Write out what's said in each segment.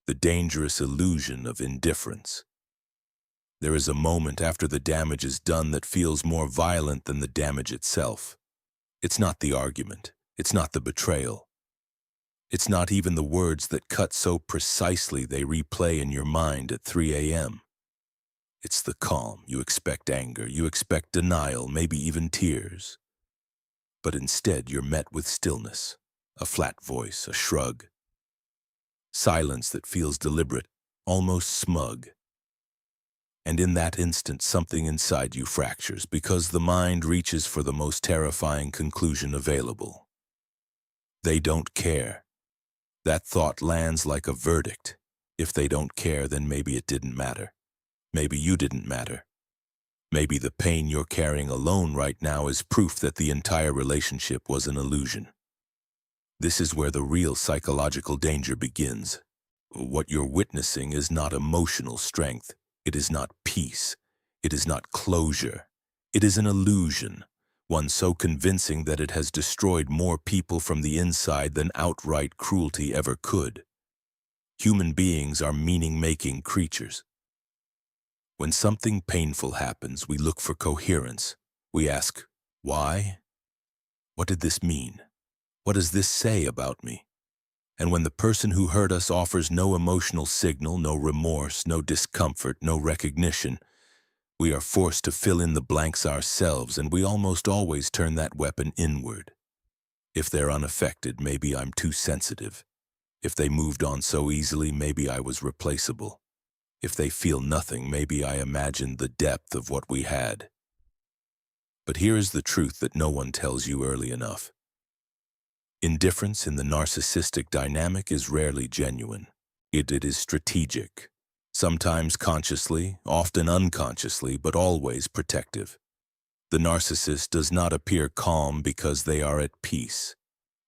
the dangerous illusion of indifference. There is a moment after the damage is done that feels more violent than the damage itself. It's not the argument. It's not the betrayal. It's not even the words that cut so precisely they replay in your mind at 3 a.m. It's the calm. You expect anger. You expect denial, maybe even tears. But instead, you're met with stillness, a flat voice, a shrug. Silence that feels deliberate, almost smug. And in that instant, something inside you fractures because the mind reaches for the most terrifying conclusion available. They don't care. That thought lands like a verdict. If they don't care, then maybe it didn't matter. Maybe you didn't matter. Maybe the pain you're carrying alone right now is proof that the entire relationship was an illusion. This is where the real psychological danger begins. What you're witnessing is not emotional strength. It is not peace. It is not closure. It is an illusion, one so convincing that it has destroyed more people from the inside than outright cruelty ever could. Human beings are meaning-making creatures. When something painful happens, we look for coherence. We ask, why? What did this mean? What does this say about me? And when the person who hurt us offers no emotional signal, no remorse, no discomfort, no recognition, we are forced to fill in the blanks ourselves, and we almost always turn that weapon inward. If they're unaffected, maybe I'm too sensitive. If they moved on so easily, maybe I was replaceable. If they feel nothing, maybe I imagined the depth of what we had. But here is the truth that no one tells you early enough. Indifference in the narcissistic dynamic is rarely genuine. It is strategic, sometimes consciously, often unconsciously, but always protective. The narcissist does not appear calm because they are at peace.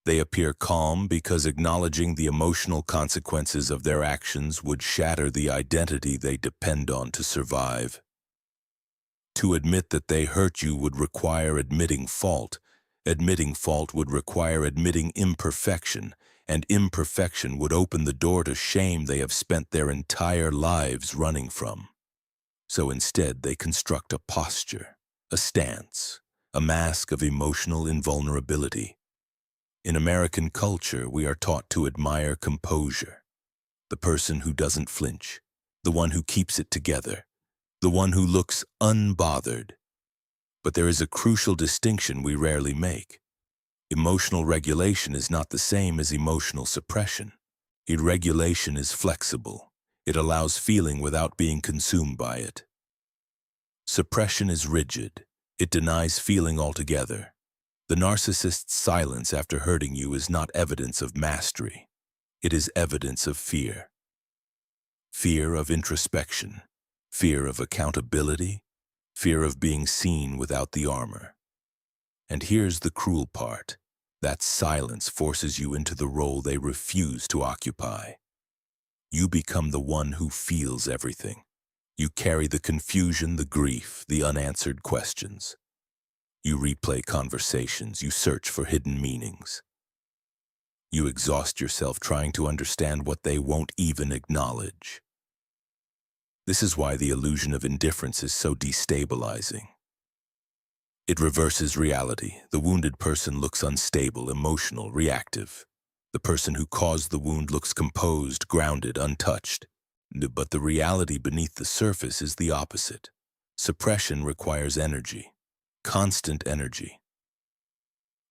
They appear calm because acknowledging the emotional consequences of their actions would shatter the identity they depend on to survive. To admit that they hurt you would require admitting fault. Admitting fault would require admitting imperfection, and imperfection would open the door to shame they have spent their entire lives running from. So instead, they construct a posture, a stance, a mask of emotional invulnerability. In American culture, we are taught to admire composure, the person who doesn't flinch, the one who keeps it together, the one who looks unbothered. But there is a crucial distinction we rarely make. Emotional regulation is not the same as emotional suppression. Regulation is flexible. It allows feeling without being consumed by it. Suppression is rigid. It denies feeling altogether. The narcissist's silence after hurting you is not evidence of mastery. It is evidence of fear. Fear of introspection, fear of accountability, fear of being seen without the armor. And here's the cruel part. That silence forces you into the role they refuse to occupy. You become the one who feels everything. You carry the confusion, the grief, the unanswered questions. You replay conversations. You search for hidden meanings. You exhaust yourself trying to understand what they won't even acknowledge. This is why the illusion of indifference is so destabilizing. It reverses reality. The wounded person looks unstable, emotional, reactive. The person who caused the wound looks composed, grounded, untouched. But the reality beneath the surface is the opposite. Suppression requires energy, constant energy.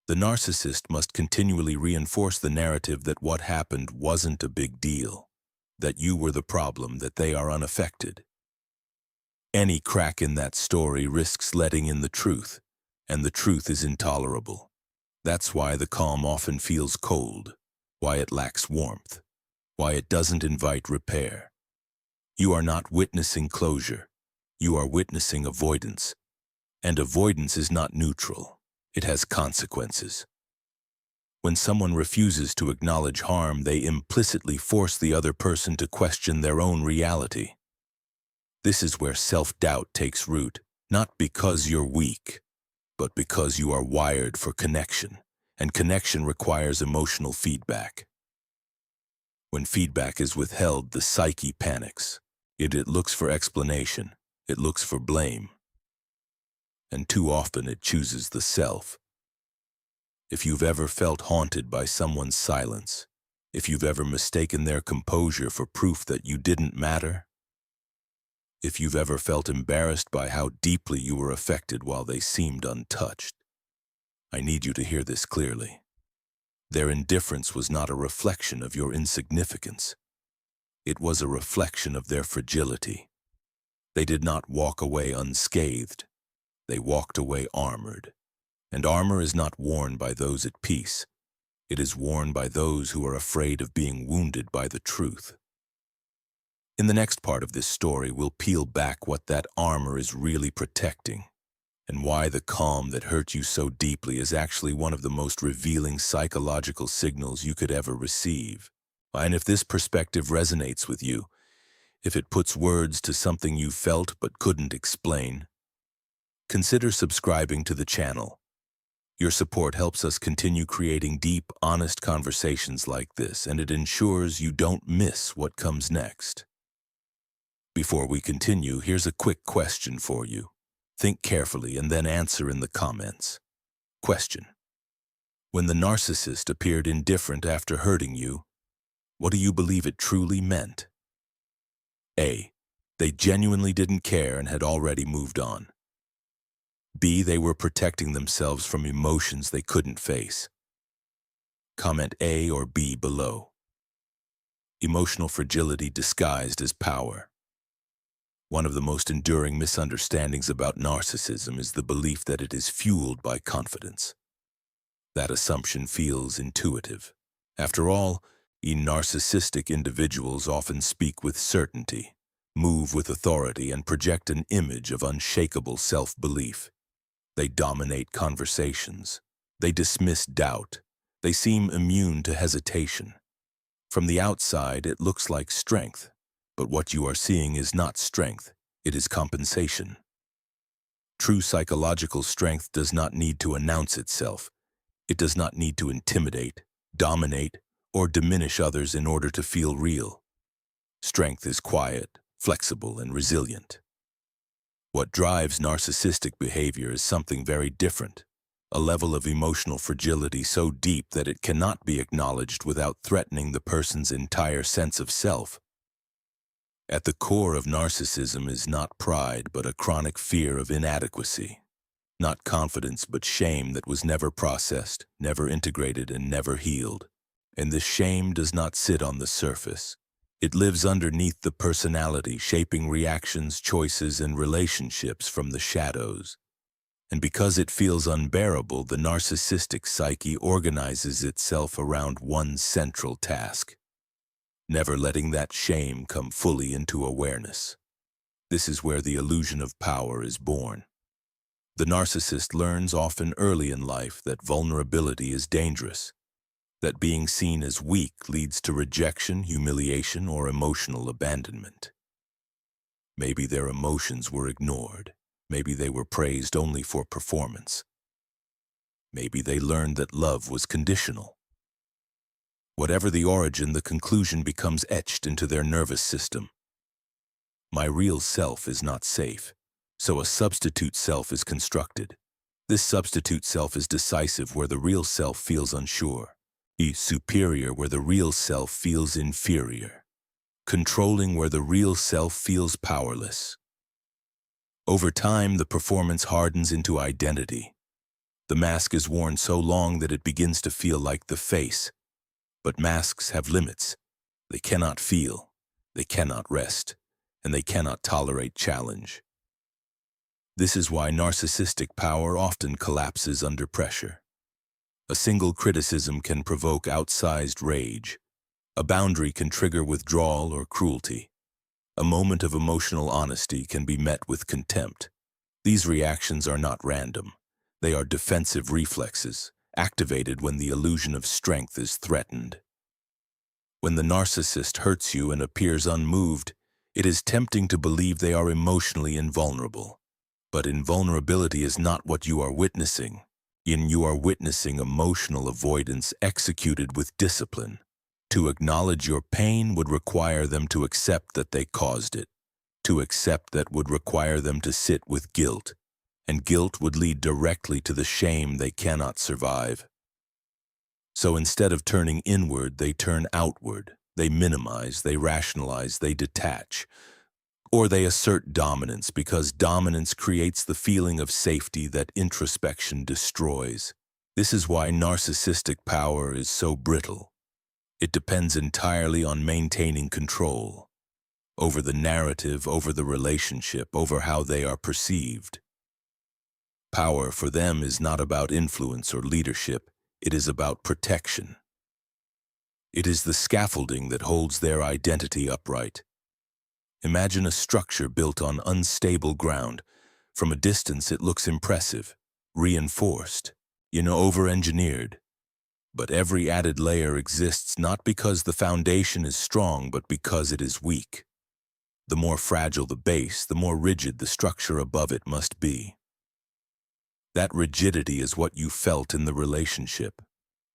The narcissist must continually reinforce the narrative that what happened wasn't a big deal, that you were the problem, that they are unaffected. Any crack in that story risks letting in the truth, and the truth is intolerable. That's why the calm often feels cold, why it lacks warmth, why it doesn't invite repair. You are not witnessing closure. You are witnessing avoidance. And avoidance is not neutral. It has consequences. When someone refuses to acknowledge harm, they implicitly force the other person to question their own reality. This is where self-doubt takes root, not because you're weak, but because you are wired for connection, and connection requires emotional feedback. When feedback is withheld, the psyche panics. It looks for explanation. It looks for blame. And too often it chooses the self. If you've ever felt haunted by someone's silence, if you've ever mistaken their composure for proof that you didn't matter, if you've ever felt embarrassed by how deeply you were affected while they seemed untouched, I need you to hear this clearly. Their indifference was not a reflection of your insignificance. It was a reflection of their fragility. They did not walk away unscathed. They walked away armored. And armor is not worn by those at peace. It is worn by those who are afraid of being wounded by the truth. In the next part of this story, we'll peel back what that armor is really protecting, and why the calm that hurt you so deeply is actually one of the most revealing psychological signals you could ever receive. And if this perspective resonates with you, if it puts words to something you felt but couldn't explain, consider subscribing to the channel. Your support helps us continue creating deep, honest conversations like this, and it ensures you don't miss what comes next. Before we continue, here's a quick question for you. Think carefully and then answer in the comments. Question: when the narcissist appeared indifferent after hurting you, what do you believe it truly meant? A. They genuinely didn't care and had already moved on. B. They were protecting themselves from emotions they couldn't face. Comment A or B below. Emotional fragility disguised as power. One of the most enduring misunderstandings about narcissism is the belief that it is fueled by confidence. That assumption feels intuitive. After all, narcissistic individuals often speak with certainty, move with authority, and project an image of unshakable self-belief. They dominate conversations. They dismiss doubt. They seem immune to hesitation. From the outside, it looks like strength, but what you are seeing is not strength, it is compensation. True psychological strength does not need to announce itself. It does not need to intimidate, dominate, or diminish others in order to feel real. Strength is quiet, flexible, and resilient. What drives narcissistic behavior is something very different, a level of emotional fragility so deep that it cannot be acknowledged without threatening the person's entire sense of self. At the core of narcissism is not pride, but a chronic fear of inadequacy. Not confidence, but shame that was never processed, never integrated, and never healed. And this shame does not sit on the surface. It lives underneath the personality, shaping reactions, choices, and relationships from the shadows. And because it feels unbearable, the narcissistic psyche organizes itself around one central task: never letting that shame come fully into awareness. This is where the illusion of power is born. The narcissist learns often early in life that vulnerability is dangerous, that being seen as weak leads to rejection, humiliation, or emotional abandonment. Maybe their emotions were ignored. Maybe they were praised only for performance. Maybe they learned that love was conditional. Whatever the origin, the conclusion becomes etched into their nervous system. My real self is not safe, so a substitute self is constructed. This substitute self is decisive where the real self feels unsure. Superior where the real self feels inferior. Controlling where the real self feels powerless. Over time, the performance hardens into identity. The mask is worn so long that it begins to feel like the face. But masks have limits. They cannot feel, they cannot rest, and they cannot tolerate challenge. This is why narcissistic power often collapses under pressure. A single criticism can provoke outsized rage. A boundary can trigger withdrawal or cruelty. A moment of emotional honesty can be met with contempt. These reactions are not random. They are defensive reflexes, activated when the illusion of strength is threatened. When the narcissist hurts you and appears unmoved, it is tempting to believe they are emotionally invulnerable. But invulnerability is not what you are witnessing. You are witnessing emotional avoidance executed with discipline. To acknowledge your pain would require them to accept that they caused it. To accept that would require them to sit with guilt, and guilt would lead directly to the shame they cannot survive. So instead of turning inward, they turn outward. They minimize, they rationalize, they detach. Or they assert dominance because dominance creates the feeling of safety that introspection destroys. This is why narcissistic power is so brittle. It depends entirely on maintaining control over the narrative, over the relationship, over how they are perceived. Power for them is not about influence or leadership. It is about protection. It is the scaffolding that holds their identity upright. Imagine a structure built on unstable ground. From a distance, it looks impressive, reinforced, over-engineered. But every added layer exists not because the foundation is strong, but because it is weak. The more fragile the base, the more rigid the structure above it must be. That rigidity is what you felt in the relationship.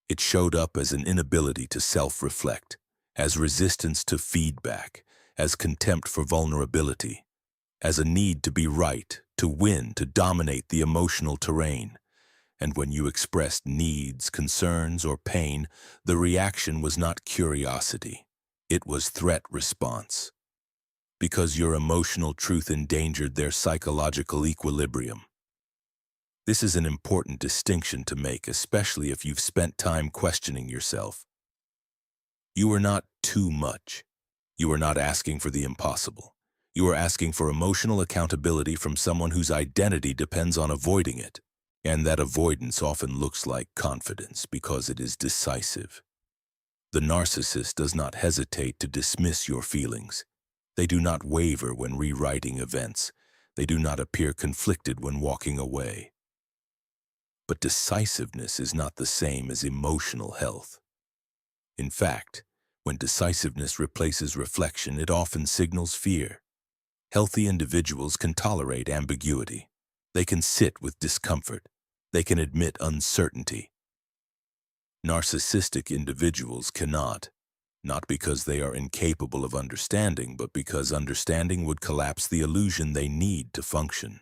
It showed up as an inability to self-reflect, as resistance to feedback, as contempt for vulnerability, as a need to be right, to win, to dominate the emotional terrain. And when you expressed needs, concerns, or pain, the reaction was not curiosity. It was threat response. Because your emotional truth endangered their psychological equilibrium. This is an important distinction to make, especially if you've spent time questioning yourself. You are not too much. You are not asking for the impossible. You are asking for emotional accountability from someone whose identity depends on avoiding it. And that avoidance often looks like confidence because it is decisive. The narcissist does not hesitate to dismiss your feelings. They do not waver when rewriting events. They do not appear conflicted when walking away. But decisiveness is not the same as emotional health. In fact, when decisiveness replaces reflection, it often signals fear. Healthy individuals can tolerate ambiguity. They can sit with discomfort. They can admit uncertainty. Narcissistic individuals cannot, not because they are incapable of understanding, but because understanding would collapse the illusion they need to function.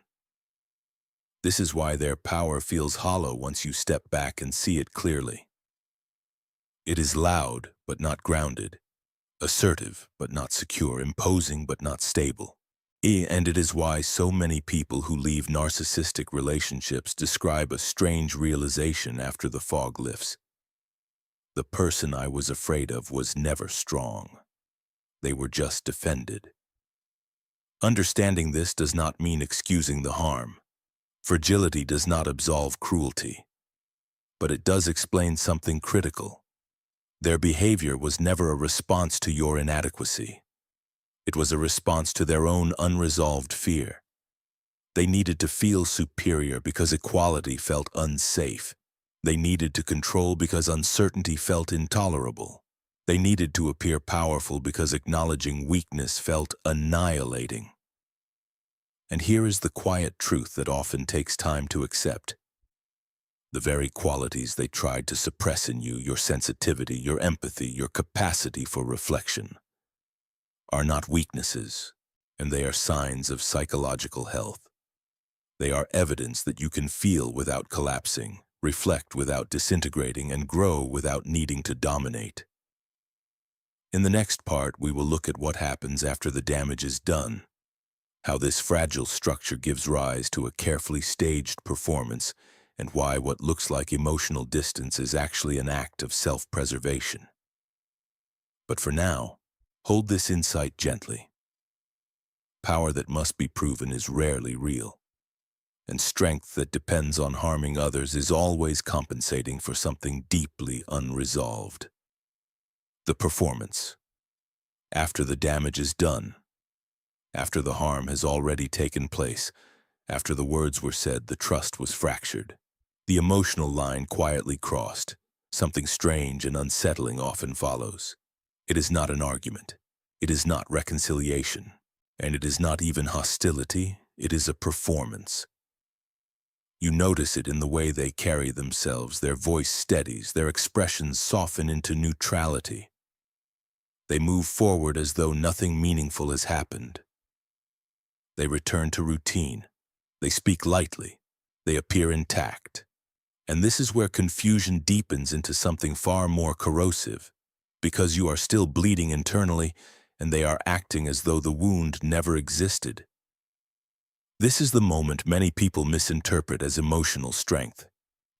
This is why their power feels hollow once you step back and see it clearly. It is loud but not grounded, assertive but not secure, imposing but not stable. And it is why so many people who leave narcissistic relationships describe a strange realization after the fog lifts. The person I was afraid of was never strong. They were just defended. Understanding this does not mean excusing the harm. Fragility does not absolve cruelty. But it does explain something critical. Their behavior was never a response to your inadequacy. It was a response to their own unresolved fear. They needed to feel superior because equality felt unsafe. They needed to control because uncertainty felt intolerable. They needed to appear powerful because acknowledging weakness felt annihilating. And here is the quiet truth that often takes time to accept. The very qualities they tried to suppress in you, your sensitivity, your empathy, your capacity for reflection, are not weaknesses, and they are signs of psychological health. They are evidence that you can feel without collapsing, reflect without disintegrating, and grow without needing to dominate. In the next part, we will look at what happens after the damage is done, how this fragile structure gives rise to a carefully staged performance, and why what looks like emotional distance is actually an act of self-preservation. But for now, hold this insight gently. Power that must be proven is rarely real, and strength that depends on harming others is always compensating for something deeply unresolved. The performance. After the damage is done, after the harm has already taken place, after the words were said, the trust was fractured. The emotional line quietly crossed. Something strange and unsettling often follows. It is not an argument. It is not reconciliation. And it is not even hostility. It is a performance. You notice it in the way they carry themselves. Their voice steadies. Their expressions soften into neutrality. They move forward as though nothing meaningful has happened. They return to routine. They speak lightly. They appear intact. And this is where confusion deepens into something far more corrosive, because you are still bleeding internally and they are acting as though the wound never existed. This is the moment many people misinterpret as emotional strength.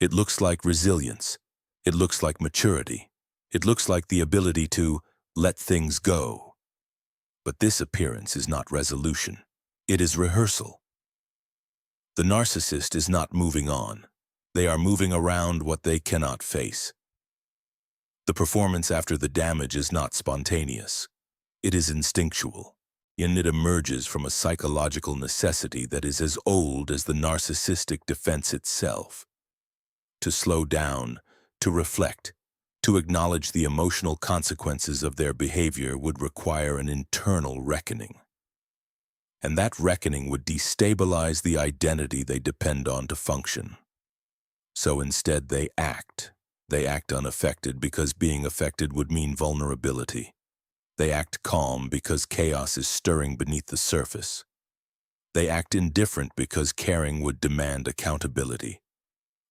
It looks like resilience. It looks like maturity. It looks like the ability to let things go. But this appearance is not resolution. It is rehearsal. The narcissist is not moving on. They are moving around what they cannot face. The performance after the damage is not spontaneous. It is instinctual, and it emerges from a psychological necessity that is as old as the narcissistic defense itself. To slow down, to reflect, to acknowledge the emotional consequences of their behavior would require an internal reckoning. And that reckoning would destabilize the identity they depend on to function. So instead they act. They act unaffected because being affected would mean vulnerability. They act calm because chaos is stirring beneath the surface. They act indifferent because caring would demand accountability.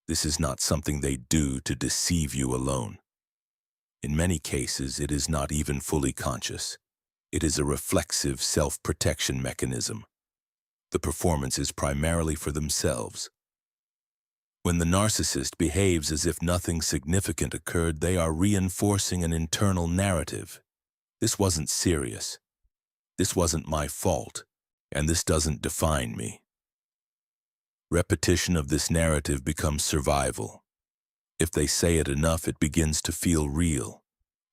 This is not something they do to deceive you alone. In many cases, it is not even fully conscious. It is a reflexive self-protection mechanism. The performance is primarily for themselves. When the narcissist behaves as if nothing significant occurred, they are reinforcing an internal narrative. This wasn't serious. This wasn't my fault, and this doesn't define me. Repetition of this narrative becomes survival. If they say it enough, it begins to feel real.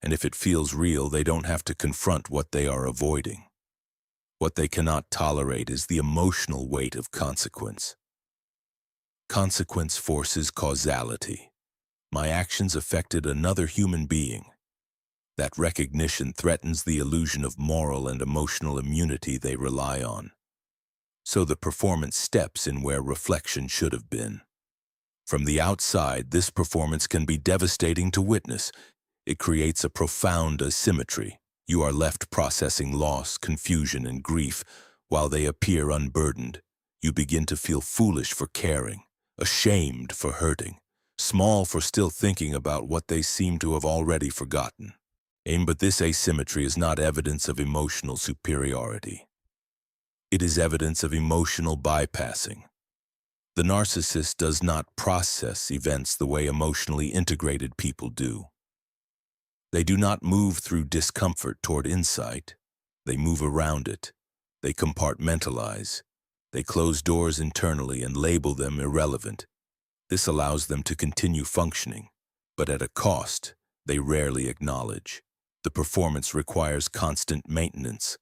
And if it feels real, they don't have to confront what they are avoiding. What they cannot tolerate is the emotional weight of consequence. Consequence forces causality. My actions affected another human being. That recognition threatens the illusion of moral and emotional immunity they rely on. So the performance steps in where reflection should have been. From the outside, this performance can be devastating to witness. It creates a profound asymmetry. You are left processing loss, confusion, and grief while they appear unburdened. You begin to feel foolish for caring, ashamed for hurting, small for still thinking about what they seem to have already forgotten. But this asymmetry is not evidence of emotional superiority. It is evidence of emotional bypassing. The narcissist does not process events the way emotionally integrated people do. They do not move through discomfort toward insight. They move around it. They compartmentalize. They close doors internally and label them irrelevant. This allows them to continue functioning, but at a cost they rarely acknowledge. The performance requires constant maintenance.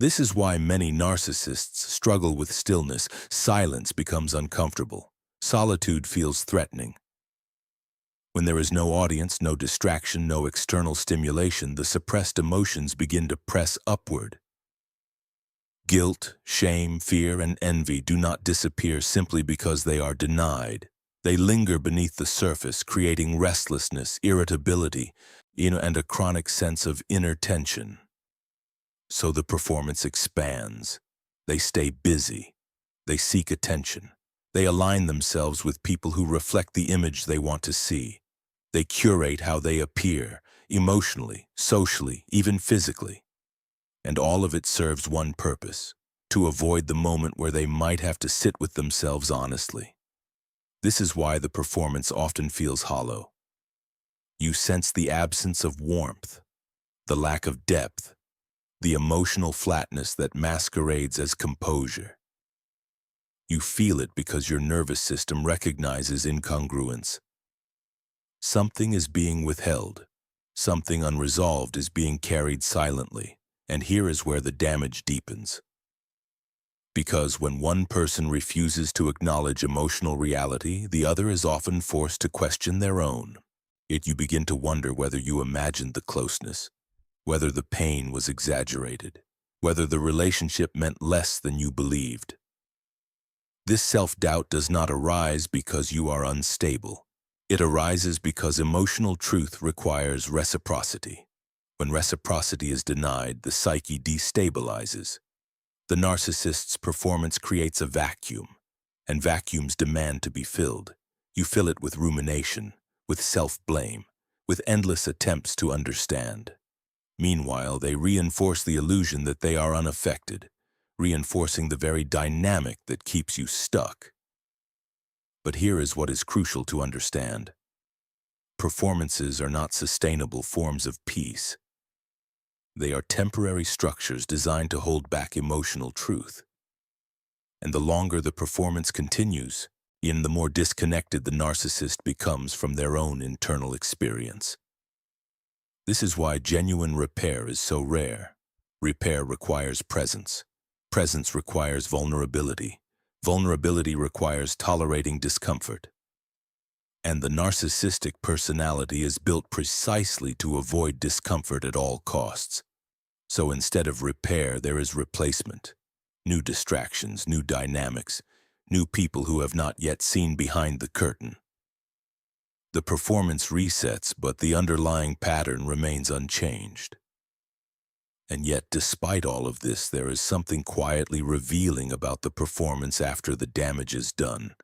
This is why many narcissists struggle with stillness. Silence becomes uncomfortable. Solitude feels threatening. When there is no audience, no distraction, no external stimulation, the suppressed emotions begin to press upward. Guilt, shame, fear, and envy do not disappear simply because they are denied. They linger beneath the surface, creating restlessness, irritability, and a chronic sense of inner tension. So the performance expands. They stay busy. They seek attention. They align themselves with people who reflect the image they want to see. They curate how they appear, emotionally, socially, even physically. And all of it serves one purpose: to avoid the moment where they might have to sit with themselves honestly. This is why the performance often feels hollow. You sense the absence of warmth, the lack of depth, the emotional flatness that masquerades as composure. You feel it because your nervous system recognizes incongruence. Something is being withheld. Something unresolved is being carried silently. And here is where the damage deepens. Because when one person refuses to acknowledge emotional reality, the other is often forced to question their own. Yet you begin to wonder whether you imagined the closeness, whether the pain was exaggerated, whether the relationship meant less than you believed. This self-doubt does not arise because you are unstable. It arises because emotional truth requires reciprocity. When reciprocity is denied, the psyche destabilizes. The narcissist's performance creates a vacuum, and vacuums demand to be filled. You fill it with rumination, with self-blame, with endless attempts to understand. Meanwhile, they reinforce the illusion that they are unaffected, reinforcing the very dynamic that keeps you stuck. But here is what is crucial to understand. Performances are not sustainable forms of peace. They are temporary structures designed to hold back emotional truth. And the longer the performance continues, the more disconnected the narcissist becomes from their own internal experience. This is why genuine repair is so rare. Repair requires presence. Presence requires vulnerability. Vulnerability requires tolerating discomfort. And the narcissistic personality is built precisely to avoid discomfort at all costs. So instead of repair, there is replacement. New distractions, new dynamics, new people who have not yet seen behind the curtain. The performance resets, but the underlying pattern remains unchanged. And yet, despite all of this, there is something quietly revealing about the performance after the damage is done.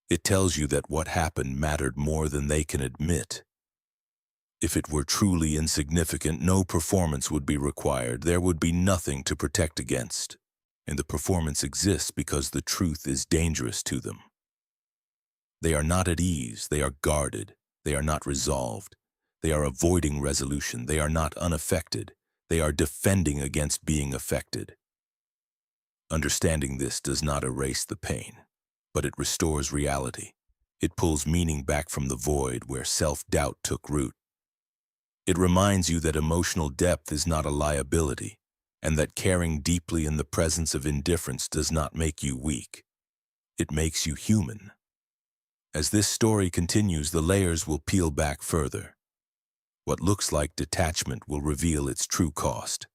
It tells you that what happened mattered more than they can admit. If it were truly insignificant, no performance would be required. There would be nothing to protect against. And the performance exists because the truth is dangerous to them. They are not at ease. They are guarded. They are not resolved. They are avoiding resolution. They are not unaffected. They are defending against being affected. Understanding this does not erase the pain, but it restores reality. It pulls meaning back from the void where self-doubt took root. It reminds you that emotional depth is not a liability, and that caring deeply in the presence of indifference does not make you weak. It makes you human. As this story continues, the layers will peel back further. What looks like detachment will reveal its true cost.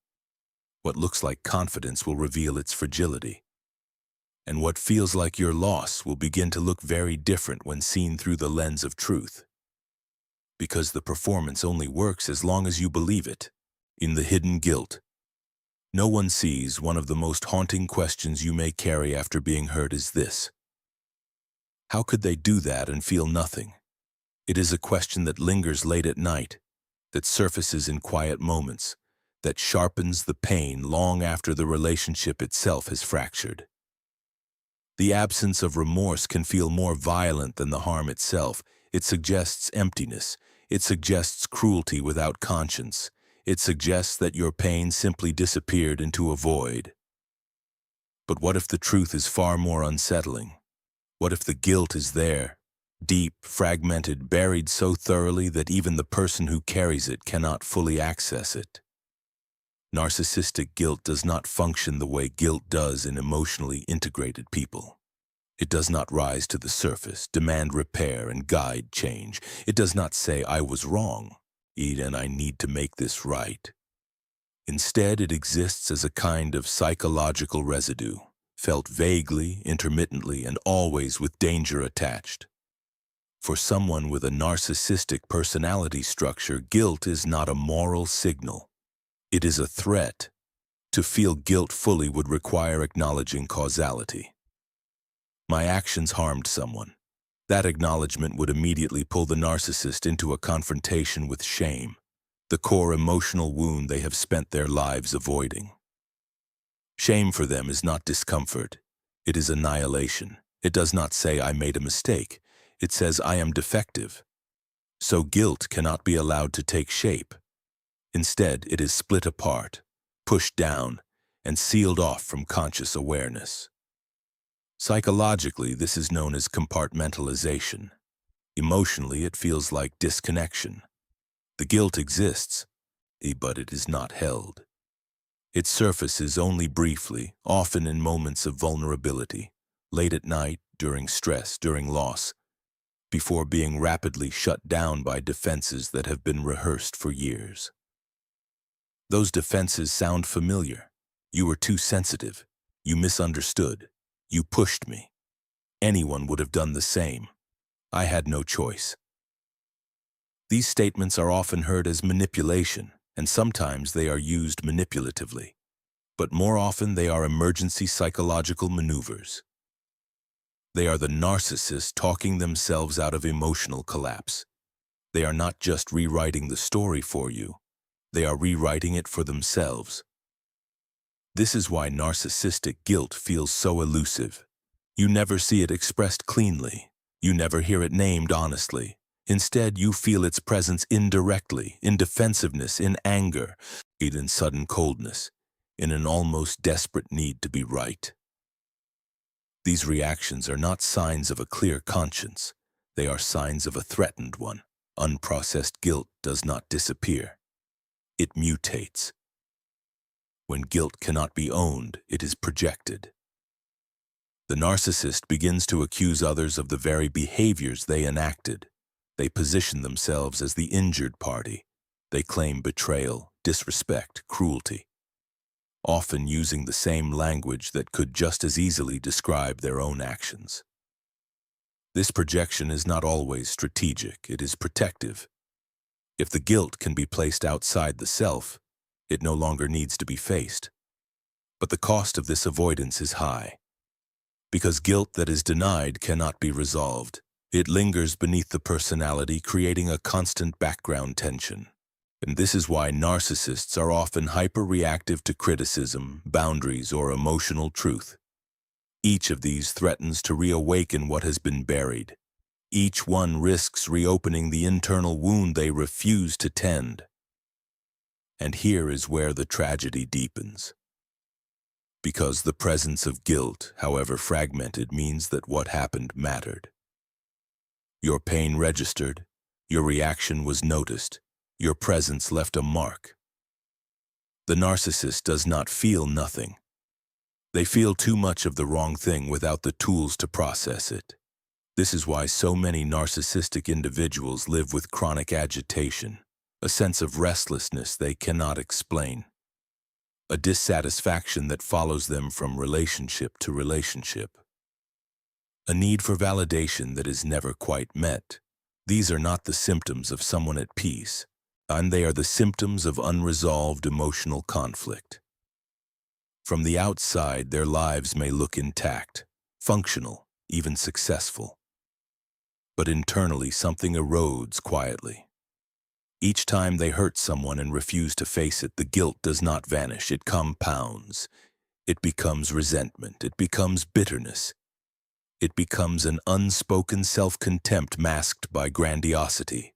What looks like confidence will reveal its fragility. And what feels like your loss will begin to look very different when seen through the lens of truth. Because the performance only works as long as you believe it. In the hidden guilt, no one sees. One of the most haunting questions you may carry after being hurt is this: how could they do that and feel nothing? It is a question that lingers late at night, that surfaces in quiet moments, that sharpens the pain long after the relationship itself has fractured. The absence of remorse can feel more violent than the harm itself. It suggests emptiness. It suggests cruelty without conscience. It suggests that your pain simply disappeared into a void. But what if the truth is far more unsettling? What if the guilt is there, deep, fragmented, buried so thoroughly that even the person who carries it cannot fully access it? Narcissistic guilt does not function the way guilt does in emotionally integrated people. It does not rise to the surface, demand repair, and guide change. It does not say, "I was wrong, and I need to make this right." Instead, it exists as a kind of psychological residue, felt vaguely, intermittently, and always with danger attached. For someone with a narcissistic personality structure, guilt is not a moral signal. It is a threat. To feel guilt fully would require acknowledging causality. My actions harmed someone. That acknowledgement would immediately pull the narcissist into a confrontation with shame, the core emotional wound they have spent their lives avoiding. Shame for them is not discomfort. It is annihilation. It does not say, "I made a mistake." It says, "I am defective." So guilt cannot be allowed to take shape. Instead, it is split apart, pushed down, and sealed off from conscious awareness. Psychologically, this is known as compartmentalization. Emotionally, it feels like disconnection. The guilt exists, but it is not held. It surfaces only briefly, often in moments of vulnerability, late at night, during stress, during loss, before being rapidly shut down by defenses that have been rehearsed for years. Those defenses sound familiar. You were too sensitive. You misunderstood. You pushed me. Anyone would have done the same. I had no choice. These statements are often heard as manipulation, and sometimes they are used manipulatively, but more often they are emergency psychological maneuvers. They are the narcissists talking themselves out of emotional collapse. They are not just rewriting the story for you, they are rewriting it for themselves. This is why narcissistic guilt feels so elusive. You never see it expressed cleanly. You never hear it named honestly. Instead, you feel its presence indirectly, in defensiveness, in anger, in sudden coldness, in an almost desperate need to be right. These reactions are not signs of a clear conscience. They are signs of a threatened one. Unprocessed guilt does not disappear. It mutates. When guilt cannot be owned, it is projected. The narcissist begins to accuse others of the very behaviors they enacted. They position themselves as the injured party. They claim betrayal, disrespect, cruelty, often using the same language that could just as easily describe their own actions. This projection is not always strategic, it is protective. If the guilt can be placed outside the self, it no longer needs to be faced. But the cost of this avoidance is high. Because guilt that is denied cannot be resolved. It lingers beneath the personality, creating a constant background tension. And this is why narcissists are often hyper-reactive to criticism, boundaries, or emotional truth. Each of these threatens to reawaken what has been buried. Each one risks reopening the internal wound they refuse to tend. And here is where the tragedy deepens. Because the presence of guilt, however fragmented, means that what happened mattered. Your pain registered, your reaction was noticed, your presence left a mark. The narcissist does not feel nothing. They feel too much of the wrong thing without the tools to process it. This is why so many narcissistic individuals live with chronic agitation, a sense of restlessness they cannot explain, a dissatisfaction that follows them from relationship to relationship, a need for validation that is never quite met. These are not the symptoms of someone at peace, and they are the symptoms of unresolved emotional conflict. From the outside, their lives may look intact, functional, even successful. But internally, something erodes quietly. Each time they hurt someone and refuse to face it, the guilt does not vanish, it compounds. It becomes resentment, it becomes bitterness. It becomes an unspoken self-contempt masked by grandiosity.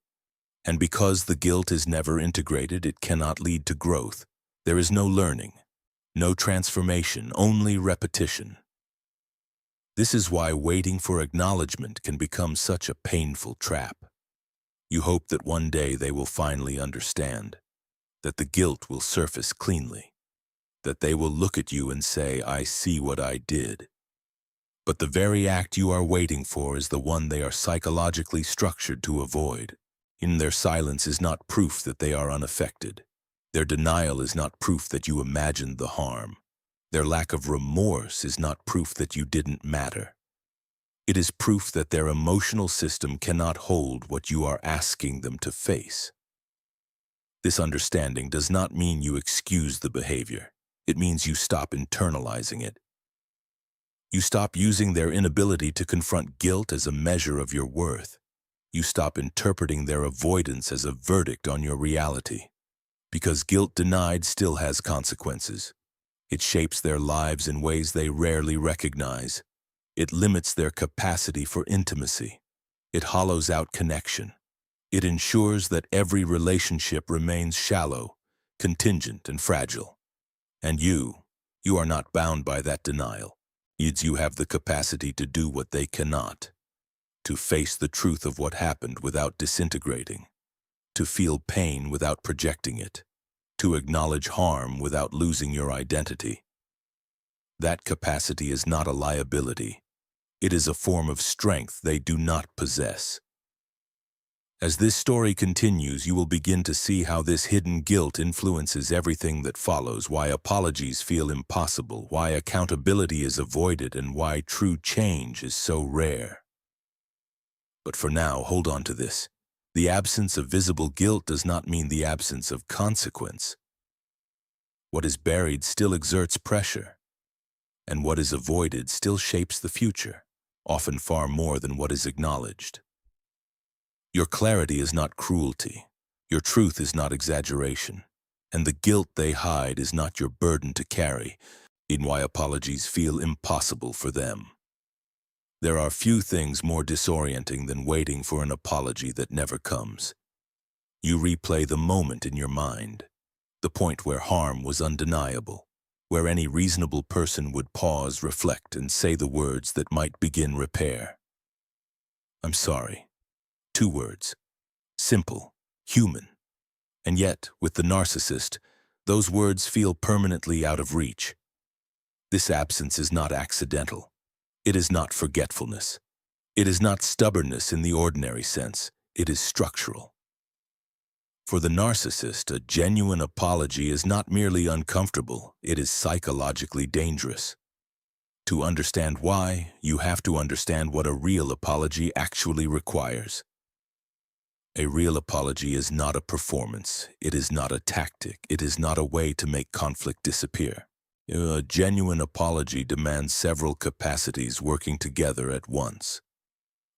And because the guilt is never integrated, it cannot lead to growth. There is no learning, no transformation, only repetition. This is why waiting for acknowledgement can become such a painful trap. You hope that one day they will finally understand, that the guilt will surface cleanly, that they will look at you and say, "I see what I did." But the very act you are waiting for is the one they are psychologically structured to avoid. In their silence is not proof that they are unaffected. Their denial is not proof that you imagined the harm. Their lack of remorse is not proof that you didn't matter. It is proof that their emotional system cannot hold what you are asking them to face. This understanding does not mean you excuse the behavior. It means you stop internalizing it. You stop using their inability to confront guilt as a measure of your worth. You stop interpreting their avoidance as a verdict on your reality. Because guilt denied still has consequences. It shapes their lives in ways they rarely recognize. It limits their capacity for intimacy. It hollows out connection. It ensures that every relationship remains shallow, contingent, and fragile. And you are not bound by that denial. You have the capacity to do what they cannot. To face the truth of what happened without disintegrating. To feel pain without projecting it. To acknowledge harm without losing your identity. That capacity is not a liability. It is a form of strength they do not possess. As this story continues, you will begin to see how this hidden guilt influences everything that follows, why apologies feel impossible, why accountability is avoided, and why true change is so rare. But for now, hold on to this. The absence of visible guilt does not mean the absence of consequence. What is buried still exerts pressure, and what is avoided still shapes the future, often far more than what is acknowledged. Your clarity is not cruelty, your truth is not exaggeration, and the guilt they hide is not your burden to carry, in why apologies feel impossible for them. There are few things more disorienting than waiting for an apology that never comes. You replay the moment in your mind, the point where harm was undeniable, where any reasonable person would pause, reflect, and say the words that might begin repair. I'm sorry. 2 words. Simple, human. And yet, with the narcissist, those words feel permanently out of reach. This absence is not accidental. It is not forgetfulness. It is not stubbornness in the ordinary sense. It is structural. For the narcissist, a genuine apology is not merely uncomfortable, it is psychologically dangerous. To understand why, you have to understand what a real apology actually requires. A real apology is not a performance, it is not a tactic, it is not a way to make conflict disappear. A genuine apology demands several capacities working together at once.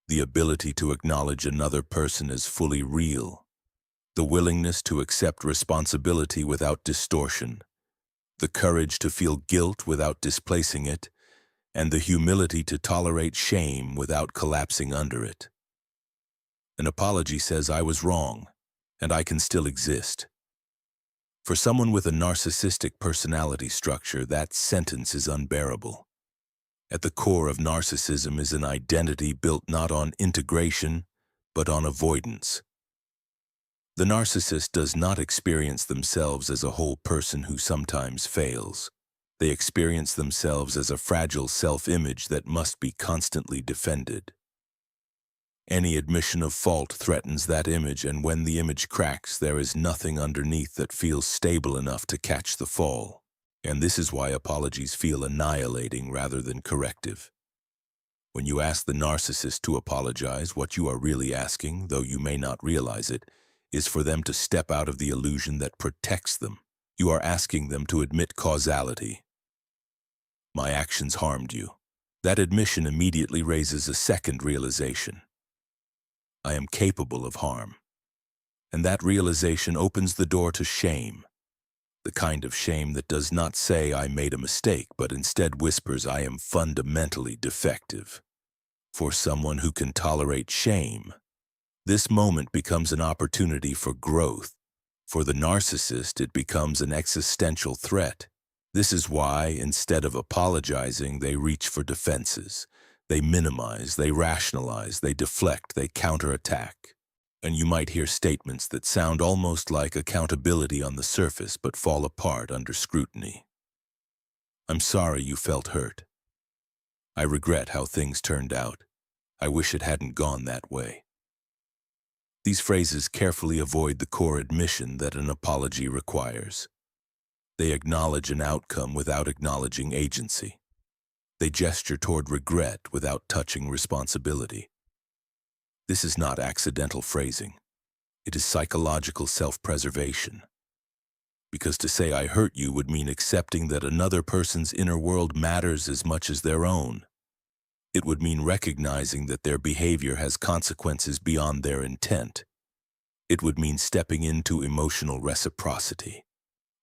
The ability to acknowledge another person as fully real, the willingness to accept responsibility without distortion, the courage to feel guilt without displacing it, and the humility to tolerate shame without collapsing under it. An apology says I was wrong, and I can still exist. For someone with a narcissistic personality structure, that sentence is unbearable. At the core of narcissism is an identity built not on integration, but on avoidance. The narcissist does not experience themselves as a whole person who sometimes fails. They experience themselves as a fragile self-image that must be constantly defended. Any admission of fault threatens that image, and when the image cracks, there is nothing underneath that feels stable enough to catch the fall. And this is why apologies feel annihilating rather than corrective. When you ask the narcissist to apologize, what you are really asking, though you may not realize it, is for them to step out of the illusion that protects them. You are asking them to admit causality. My actions harmed you. That admission immediately raises a second realization. I am capable of harm. And that realization opens the door to shame. The kind of shame that does not say I made a mistake, but instead whispers I am fundamentally defective. For someone who can tolerate shame, this moment becomes an opportunity for growth. For the narcissist, it becomes an existential threat. This is why, instead of apologizing, they reach for defenses. They minimize, they rationalize, they deflect, they counterattack. And you might hear statements that sound almost like accountability on the surface but fall apart under scrutiny. I'm sorry you felt hurt. I regret how things turned out. I wish it hadn't gone that way. These phrases carefully avoid the core admission that an apology requires. They acknowledge an outcome without acknowledging agency. They gesture toward regret without touching responsibility. This is not accidental phrasing. It is psychological self-preservation. Because to say I hurt you would mean accepting that another person's inner world matters as much as their own. It would mean recognizing that their behavior has consequences beyond their intent. It would mean stepping into emotional reciprocity.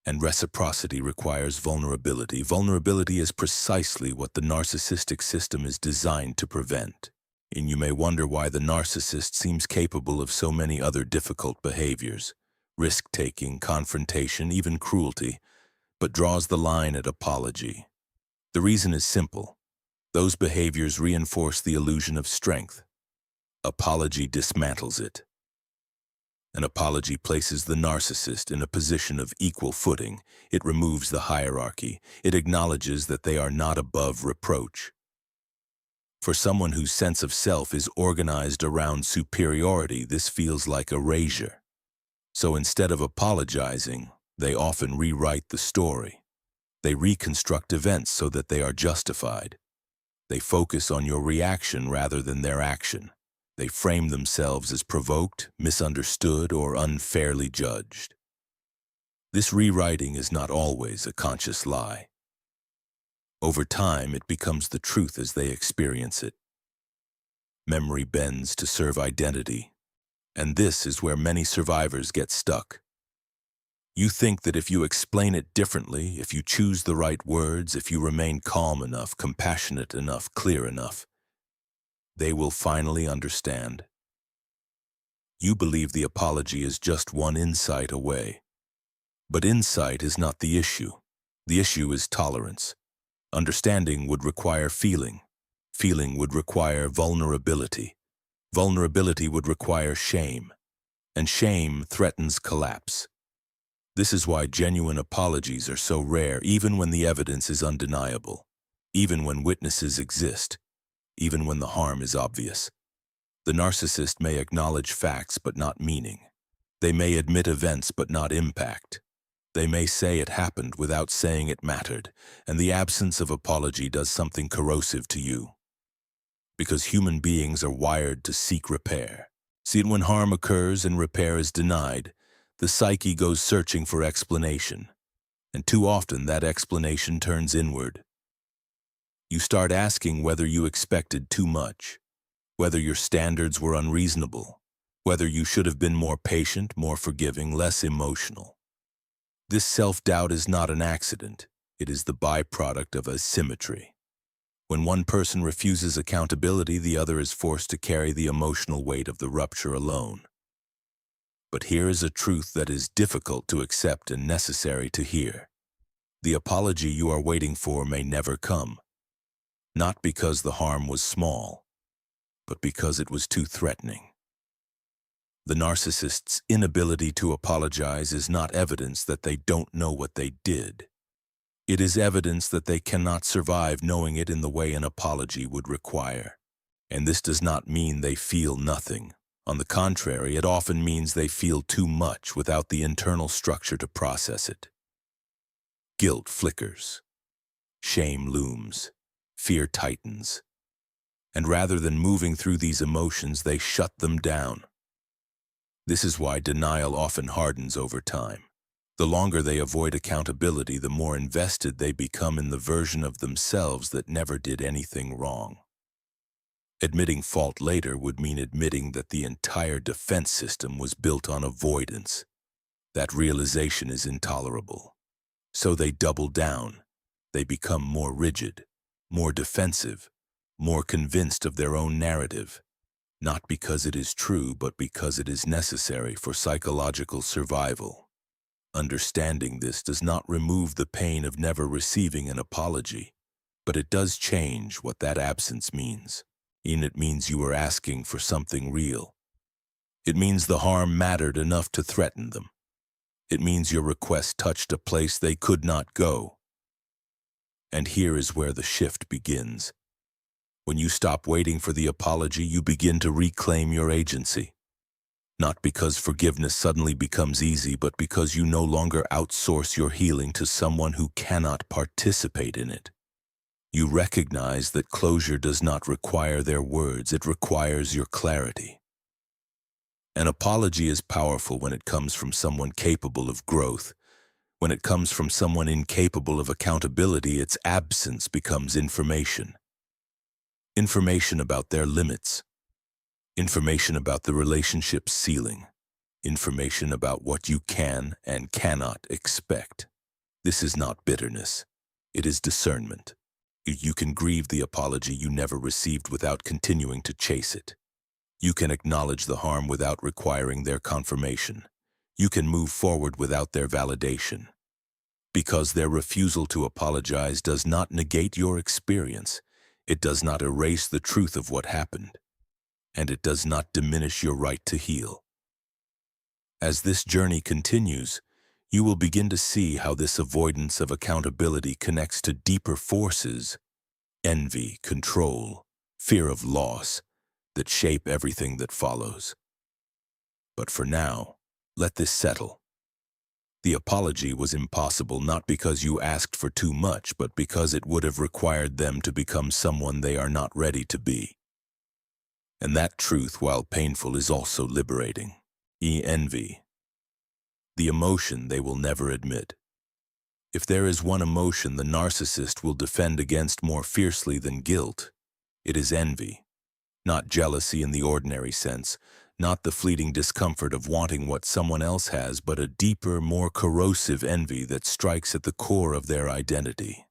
And reciprocity requires vulnerability. Vulnerability is precisely what the narcissistic system is designed to prevent. And you may wonder why the narcissist seems capable of so many other difficult behaviors, risk-taking, confrontation, even cruelty, but draws the line at apology. The reason is simple. Those behaviors reinforce the illusion of strength. Apology dismantles it. An apology places the narcissist in a position of equal footing. It removes the hierarchy. It acknowledges that they are not above reproach. For someone whose sense of self is organized around superiority, this feels like erasure. So instead of apologizing, they often rewrite the story. They reconstruct events so that they are justified. They focus on your reaction rather than their action. They frame themselves as provoked, misunderstood, or unfairly judged. This rewriting is not always a conscious lie. Over time, it becomes the truth as they experience it. Memory bends to serve identity, and this is where many survivors get stuck. You think that if you explain it differently, if you choose the right words, if you remain calm enough, compassionate enough, clear enough, they will finally understand. You believe the apology is just one insight away. But insight is not the issue. The issue is tolerance. Understanding would require feeling. Feeling would require vulnerability. Vulnerability would require shame. And shame threatens collapse. This is why genuine apologies are so rare, even when the evidence is undeniable, even when witnesses exist, even when the harm is obvious. The narcissist may acknowledge facts but not meaning. They may admit events but not impact. They may say it happened without saying it mattered, and the absence of apology does something corrosive to you. Because human beings are wired to seek repair. See, when harm occurs and repair is denied, the psyche goes searching for explanation, and too often that explanation turns inward. You start asking whether you expected too much, whether your standards were unreasonable, whether you should have been more patient, more forgiving, less emotional. This self-doubt is not an accident. It is the byproduct of asymmetry. When one person refuses accountability, the other is forced to carry the emotional weight of the rupture alone. But here is a truth that is difficult to accept and necessary to hear. The apology you are waiting for may never come, not because the harm was small, but because it was too threatening. The narcissist's inability to apologize is not evidence that they don't know what they did. It is evidence that they cannot survive knowing it in the way an apology would require. And this does not mean they feel nothing. On the contrary, it often means they feel too much without the internal structure to process it. Guilt flickers. Shame looms. Fear tightens. And rather than moving through these emotions, they shut them down. This is why denial often hardens over time. The longer they avoid accountability, the more invested they become in the version of themselves that never did anything wrong. Admitting fault later would mean admitting that the entire defense system was built on avoidance. That realization is intolerable. So they double down. They become more rigid, more defensive, more convinced of their own narrative, not because it is true, but because it is necessary for psychological survival. Understanding this does not remove the pain of never receiving an apology, but it does change what that absence means. And it means you are asking for something real. It means the harm mattered enough to threaten them. It means your request touched a place they could not go. And here is where the shift begins. When you stop waiting for the apology, you begin to reclaim your agency. Not because forgiveness suddenly becomes easy, but because you no longer outsource your healing to someone who cannot participate in it. You recognize that closure does not require their words, it requires your clarity. An apology is powerful when it comes from someone capable of growth. When it comes from someone incapable of accountability, its absence becomes information. Information about their limits. Information about the relationship's ceiling. Information about what you can and cannot expect. This is not bitterness. It is discernment. You can grieve the apology you never received without continuing to chase it. You can acknowledge the harm without requiring their confirmation. You can move forward without their validation. Because their refusal to apologize does not negate your experience. It does not erase the truth of what happened. And it does not diminish your right to heal. As this journey continues, you will begin to see how this avoidance of accountability connects to deeper forces, envy, control, fear of loss, that shape everything that follows. But for now, let this settle. The apology was impossible not because you asked for too much, but because it would have required them to become someone they are not ready to be. And that truth, while painful, is also liberating. Envy, the emotion they will never admit. If there is one emotion the narcissist will defend against more fiercely than guilt, it is envy. Not jealousy in the ordinary sense, not the fleeting discomfort of wanting what someone else has, but a deeper, more corrosive envy that strikes at the core of their identity.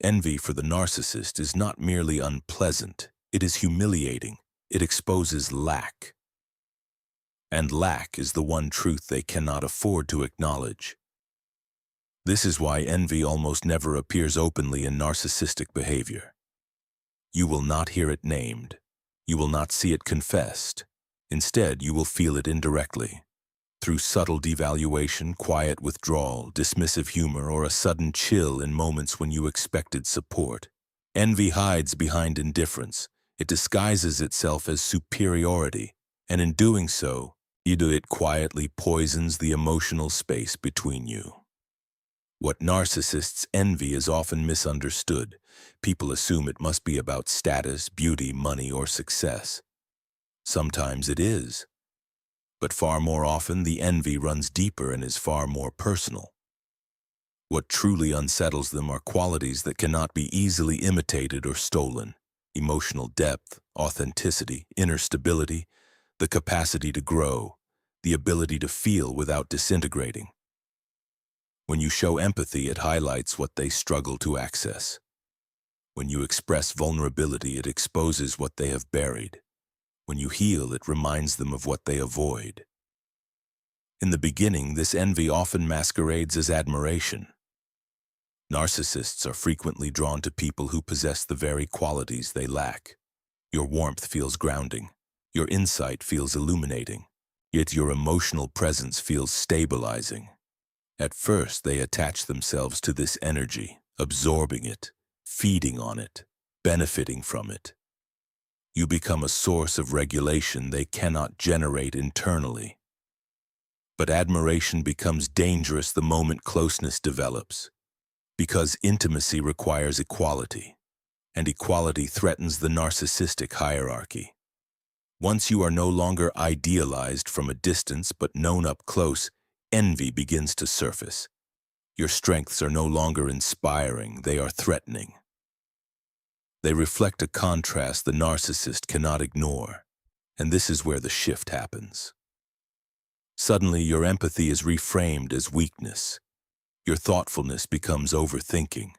Envy for the narcissist is not merely unpleasant, it is humiliating. It exposes lack. And lack is the one truth they cannot afford to acknowledge. This is why envy almost never appears openly in narcissistic behavior. You will not hear it named. You will not see it confessed. Instead, you will feel it indirectly, through subtle devaluation, quiet withdrawal, dismissive humor, or a sudden chill in moments when you expected support. Envy hides behind indifference. It disguises itself as superiority, and in doing so, it quietly poisons the emotional space between you. What narcissists envy is often misunderstood. People assume it must be about status, beauty, money, or success. Sometimes it is. But far more often, the envy runs deeper and is far more personal. What truly unsettles them are qualities that cannot be easily imitated or stolen. Emotional depth, authenticity, inner stability, the capacity to grow, the ability to feel without disintegrating. When you show empathy, it highlights what they struggle to access. When you express vulnerability, it exposes what they have buried. When you heal, it reminds them of what they avoid. In the beginning, this envy often masquerades as admiration. Narcissists are frequently drawn to people who possess the very qualities they lack. Your warmth feels grounding. Your insight feels illuminating. Yet your emotional presence feels stabilizing. At first, they attach themselves to this energy, absorbing it, feeding on it, benefiting from it. You become a source of regulation they cannot generate internally. But admiration becomes dangerous the moment closeness develops, because intimacy requires equality, and equality threatens the narcissistic hierarchy. Once you are no longer idealized from a distance but known up close, envy begins to surface. Your strengths are no longer inspiring, they are threatening. They reflect a contrast the narcissist cannot ignore, and this is where the shift happens. Suddenly, your empathy is reframed as weakness. Your thoughtfulness becomes overthinking.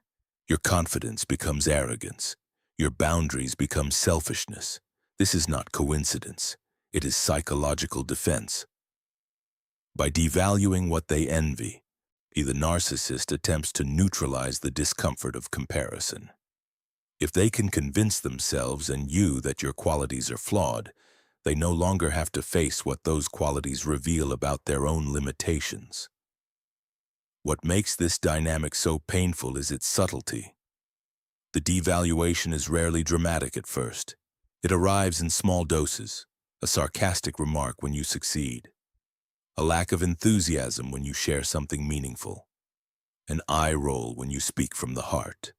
Your confidence becomes arrogance. Your boundaries become selfishness. This is not coincidence. It is psychological defense. By devaluing what they envy, the narcissist attempts to neutralize the discomfort of comparison. If they can convince themselves and you that your qualities are flawed, they no longer have to face what those qualities reveal about their own limitations. What makes this dynamic so painful is its subtlety. The devaluation is rarely dramatic at first. It arrives in small doses, a sarcastic remark when you succeed, a lack of enthusiasm when you share something meaningful, an eye roll when you speak from the heart,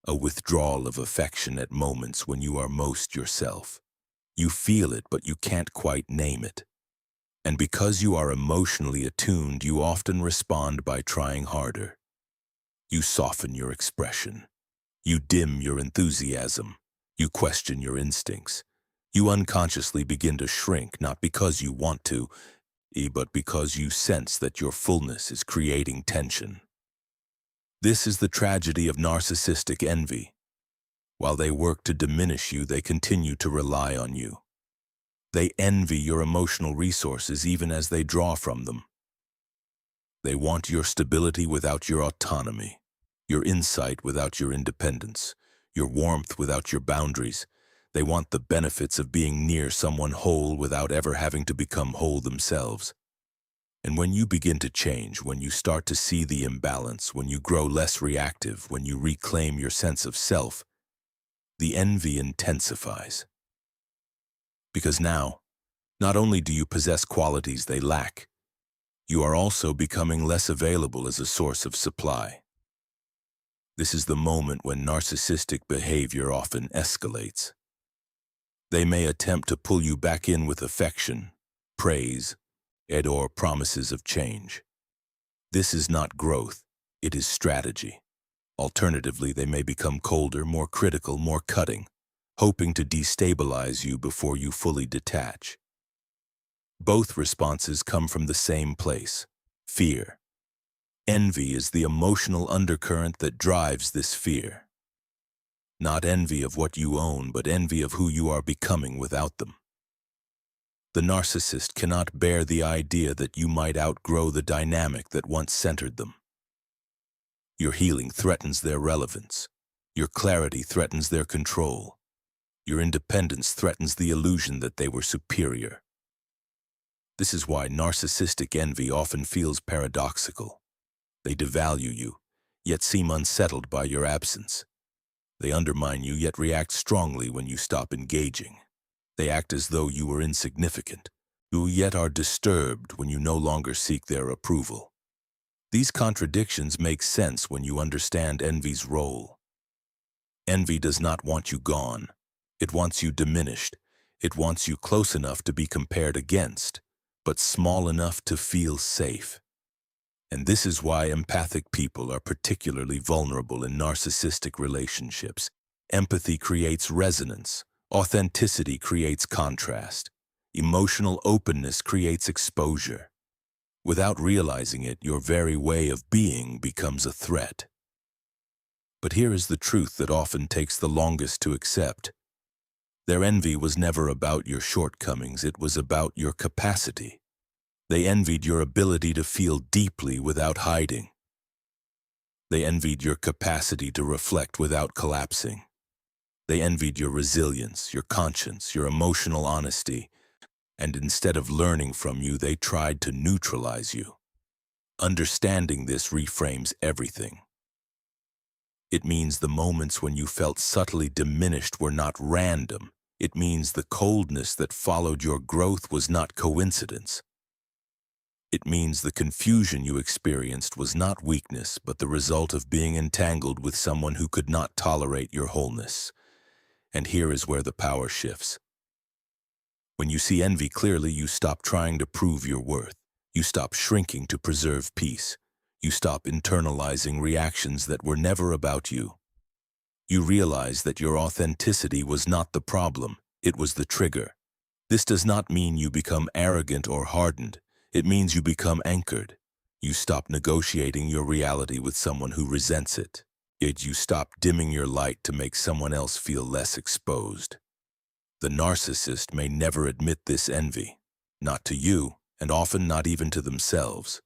a withdrawal of affection at moments when you are most yourself. You feel it, but you can't quite name it. And because you are emotionally attuned, you often respond by trying harder. You soften your expression. You dim your enthusiasm. You question your instincts. You unconsciously begin to shrink, not because you want to, but because you sense that your fullness is creating tension. This is the tragedy of narcissistic envy. While they work to diminish you, they continue to rely on you. They envy your emotional resources even as they draw from them. They want your stability without your autonomy, your insight without your independence, your warmth without your boundaries. They want the benefits of being near someone whole without ever having to become whole themselves. And when you begin to change, when you start to see the imbalance, when you grow less reactive, when you reclaim your sense of self, the envy intensifies. Because now, not only do you possess qualities they lack, you are also becoming less available as a source of supply. This is the moment when narcissistic behavior often escalates. They may attempt to pull you back in with affection, praise, and/or promises of change. This is not growth, it is strategy. Alternatively, they may become colder, more critical, more cutting, hoping to destabilize you before you fully detach. Both responses come from the same place: fear. Envy is the emotional undercurrent that drives this fear. Not envy of what you own, but envy of who you are becoming without them. The narcissist cannot bear the idea that you might outgrow the dynamic that once centered them. Your healing threatens their relevance. Your clarity threatens their control. Your independence threatens the illusion that they were superior. This is why narcissistic envy often feels paradoxical. They devalue you, yet seem unsettled by your absence. They undermine you, yet react strongly when you stop engaging. They act as though you were insignificant, you yet are disturbed when you no longer seek their approval. These contradictions make sense when you understand envy's role. Envy does not want you gone. It wants you diminished. It wants you close enough to be compared against, but small enough to feel safe. And this is why empathic people are particularly vulnerable in narcissistic relationships. Empathy creates resonance. Authenticity creates contrast. Emotional openness creates exposure. Without realizing it, your very way of being becomes a threat. But here is the truth that often takes the longest to accept. Their envy was never about your shortcomings, it was about your capacity. They envied your ability to feel deeply without hiding. They envied your capacity to reflect without collapsing. They envied your resilience, your conscience, your emotional honesty, and instead of learning from you, they tried to neutralize you. Understanding this reframes everything. It means the moments when you felt subtly diminished were not random. It means the coldness that followed your growth was not coincidence. It means the confusion you experienced was not weakness, but the result of being entangled with someone who could not tolerate your wholeness. And here is where the power shifts. When you see envy clearly, you stop trying to prove your worth. You stop shrinking to preserve peace. You stop internalizing reactions that were never about you. You realize that your authenticity was not the problem, it was the trigger. This does not mean you become arrogant or hardened. It means you become anchored. You stop negotiating your reality with someone who resents it. Yet you stop dimming your light to make someone else feel less exposed. The narcissist may never admit this envy, not to you, and often not even to themselves.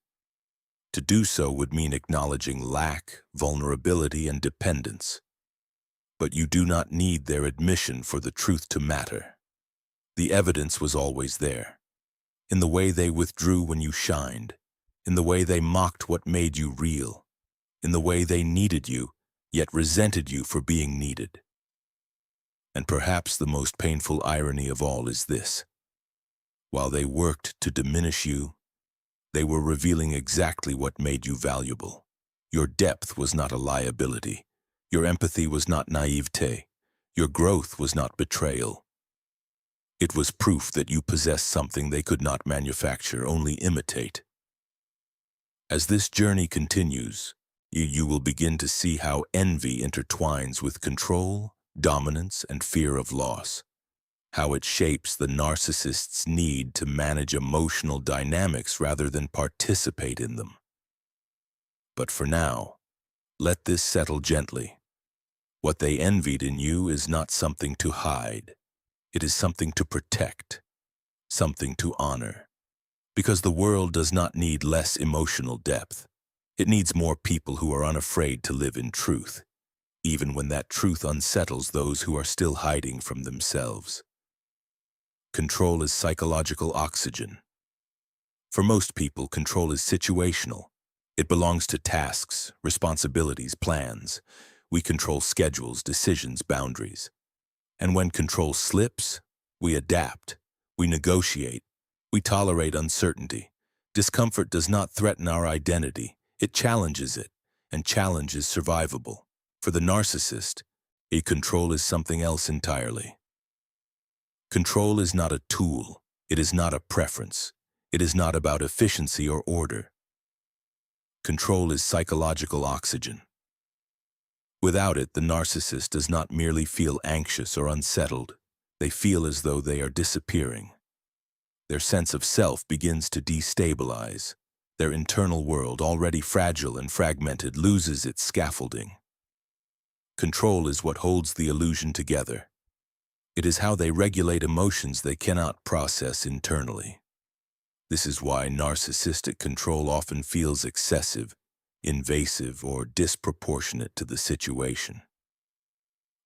To do so would mean acknowledging lack, vulnerability, and dependence. But you do not need their admission for the truth to matter. The evidence was always there. In the way they withdrew when you shined, in the way they mocked what made you real, in the way they needed you, yet resented you for being needed. And perhaps the most painful irony of all is this. While they worked to diminish you, they were revealing exactly what made you valuable. Your depth was not a liability. Your empathy was not naivete. Your growth was not betrayal. It was proof that you possessed something they could not manufacture, only imitate. As this journey continues, you will begin to see how envy intertwines with control, dominance, and fear of loss. How it shapes the narcissist's need to manage emotional dynamics rather than participate in them. But for now, let this settle gently. What they envied in you is not something to hide. It is something to protect, something to honor. Because the world does not need less emotional depth. It needs more people who are unafraid to live in truth, even when that truth unsettles those who are still hiding from themselves. Control is psychological oxygen. For most people, control is situational. It belongs to tasks, responsibilities, plans. We control schedules, decisions, boundaries. And when control slips, we adapt, we negotiate, we tolerate uncertainty. Discomfort does not threaten our identity, it challenges it, and challenge is survivable. For the narcissist, control is something else entirely. Control is not a tool. It is not a preference. It is not about efficiency or order. Control is psychological oxygen. Without it, the narcissist does not merely feel anxious or unsettled. They feel as though they are disappearing. Their sense of self begins to destabilize. Their internal world, already fragile and fragmented, loses its scaffolding. Control is what holds the illusion together. It is how they regulate emotions they cannot process internally. This is why narcissistic control often feels excessive, invasive, or disproportionate to the situation.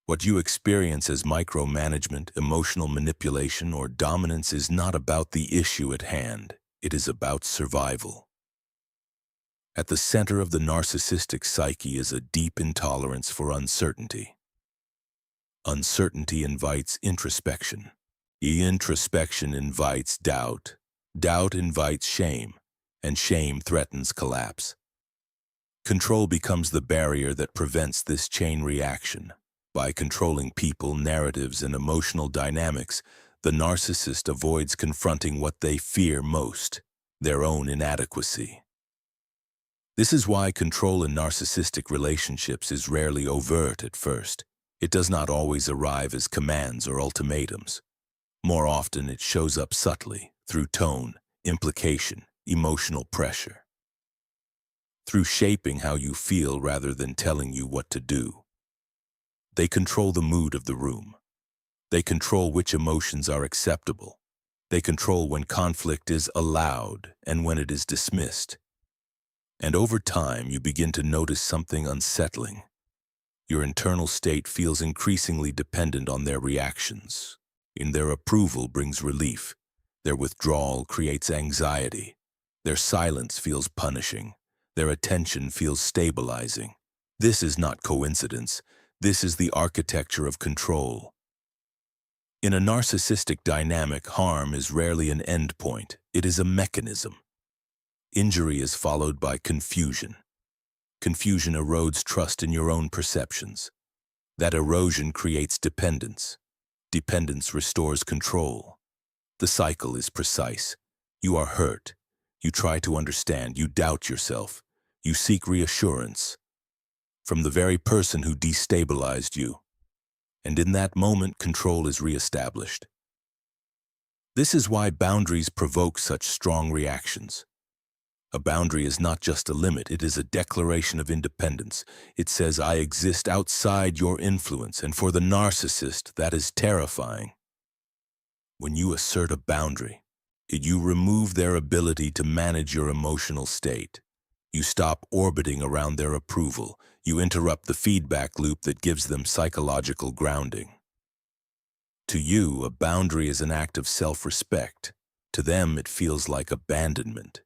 What you experience as micromanagement, emotional manipulation, or dominance is not about the issue at hand. It is about survival. At the center of the narcissistic psyche is a deep intolerance for uncertainty. Uncertainty invites introspection. Introspection invites doubt. Doubt invites shame, and shame threatens collapse. Control becomes the barrier that prevents this chain reaction. By controlling people, narratives, and emotional dynamics, the narcissist avoids confronting what they fear most, their own inadequacy. This is why control in narcissistic relationships is rarely overt at first. It does not always arrive as commands or ultimatums. More often, it shows up subtly, through tone, implication, emotional pressure. Through shaping how you feel rather than telling you what to do. They control the mood of the room. They control which emotions are acceptable. They control when conflict is allowed and when it is dismissed. And over time, you begin to notice something unsettling. Your internal state feels increasingly dependent on their reactions. In their approval brings relief. Their withdrawal creates anxiety. Their silence feels punishing. Their attention feels stabilizing. This is not coincidence. This is the architecture of control. In a narcissistic dynamic, harm is rarely an endpoint. It is a mechanism. Injury is followed by confusion. Confusion erodes trust in your own perceptions. That erosion creates dependence. Dependence restores control. The cycle is precise. You are hurt. You try to understand. You doubt yourself. You seek reassurance from the very person who destabilized you. And in that moment, control is reestablished. This is why boundaries provoke such strong reactions. A boundary is not just a limit, it is a declaration of independence. It says, I exist outside your influence, and for the narcissist, that is terrifying. When you assert a boundary, you remove their ability to manage your emotional state. You stop orbiting around their approval. You interrupt the feedback loop that gives them psychological grounding. To you, a boundary is an act of self-respect. To them, it feels like abandonment.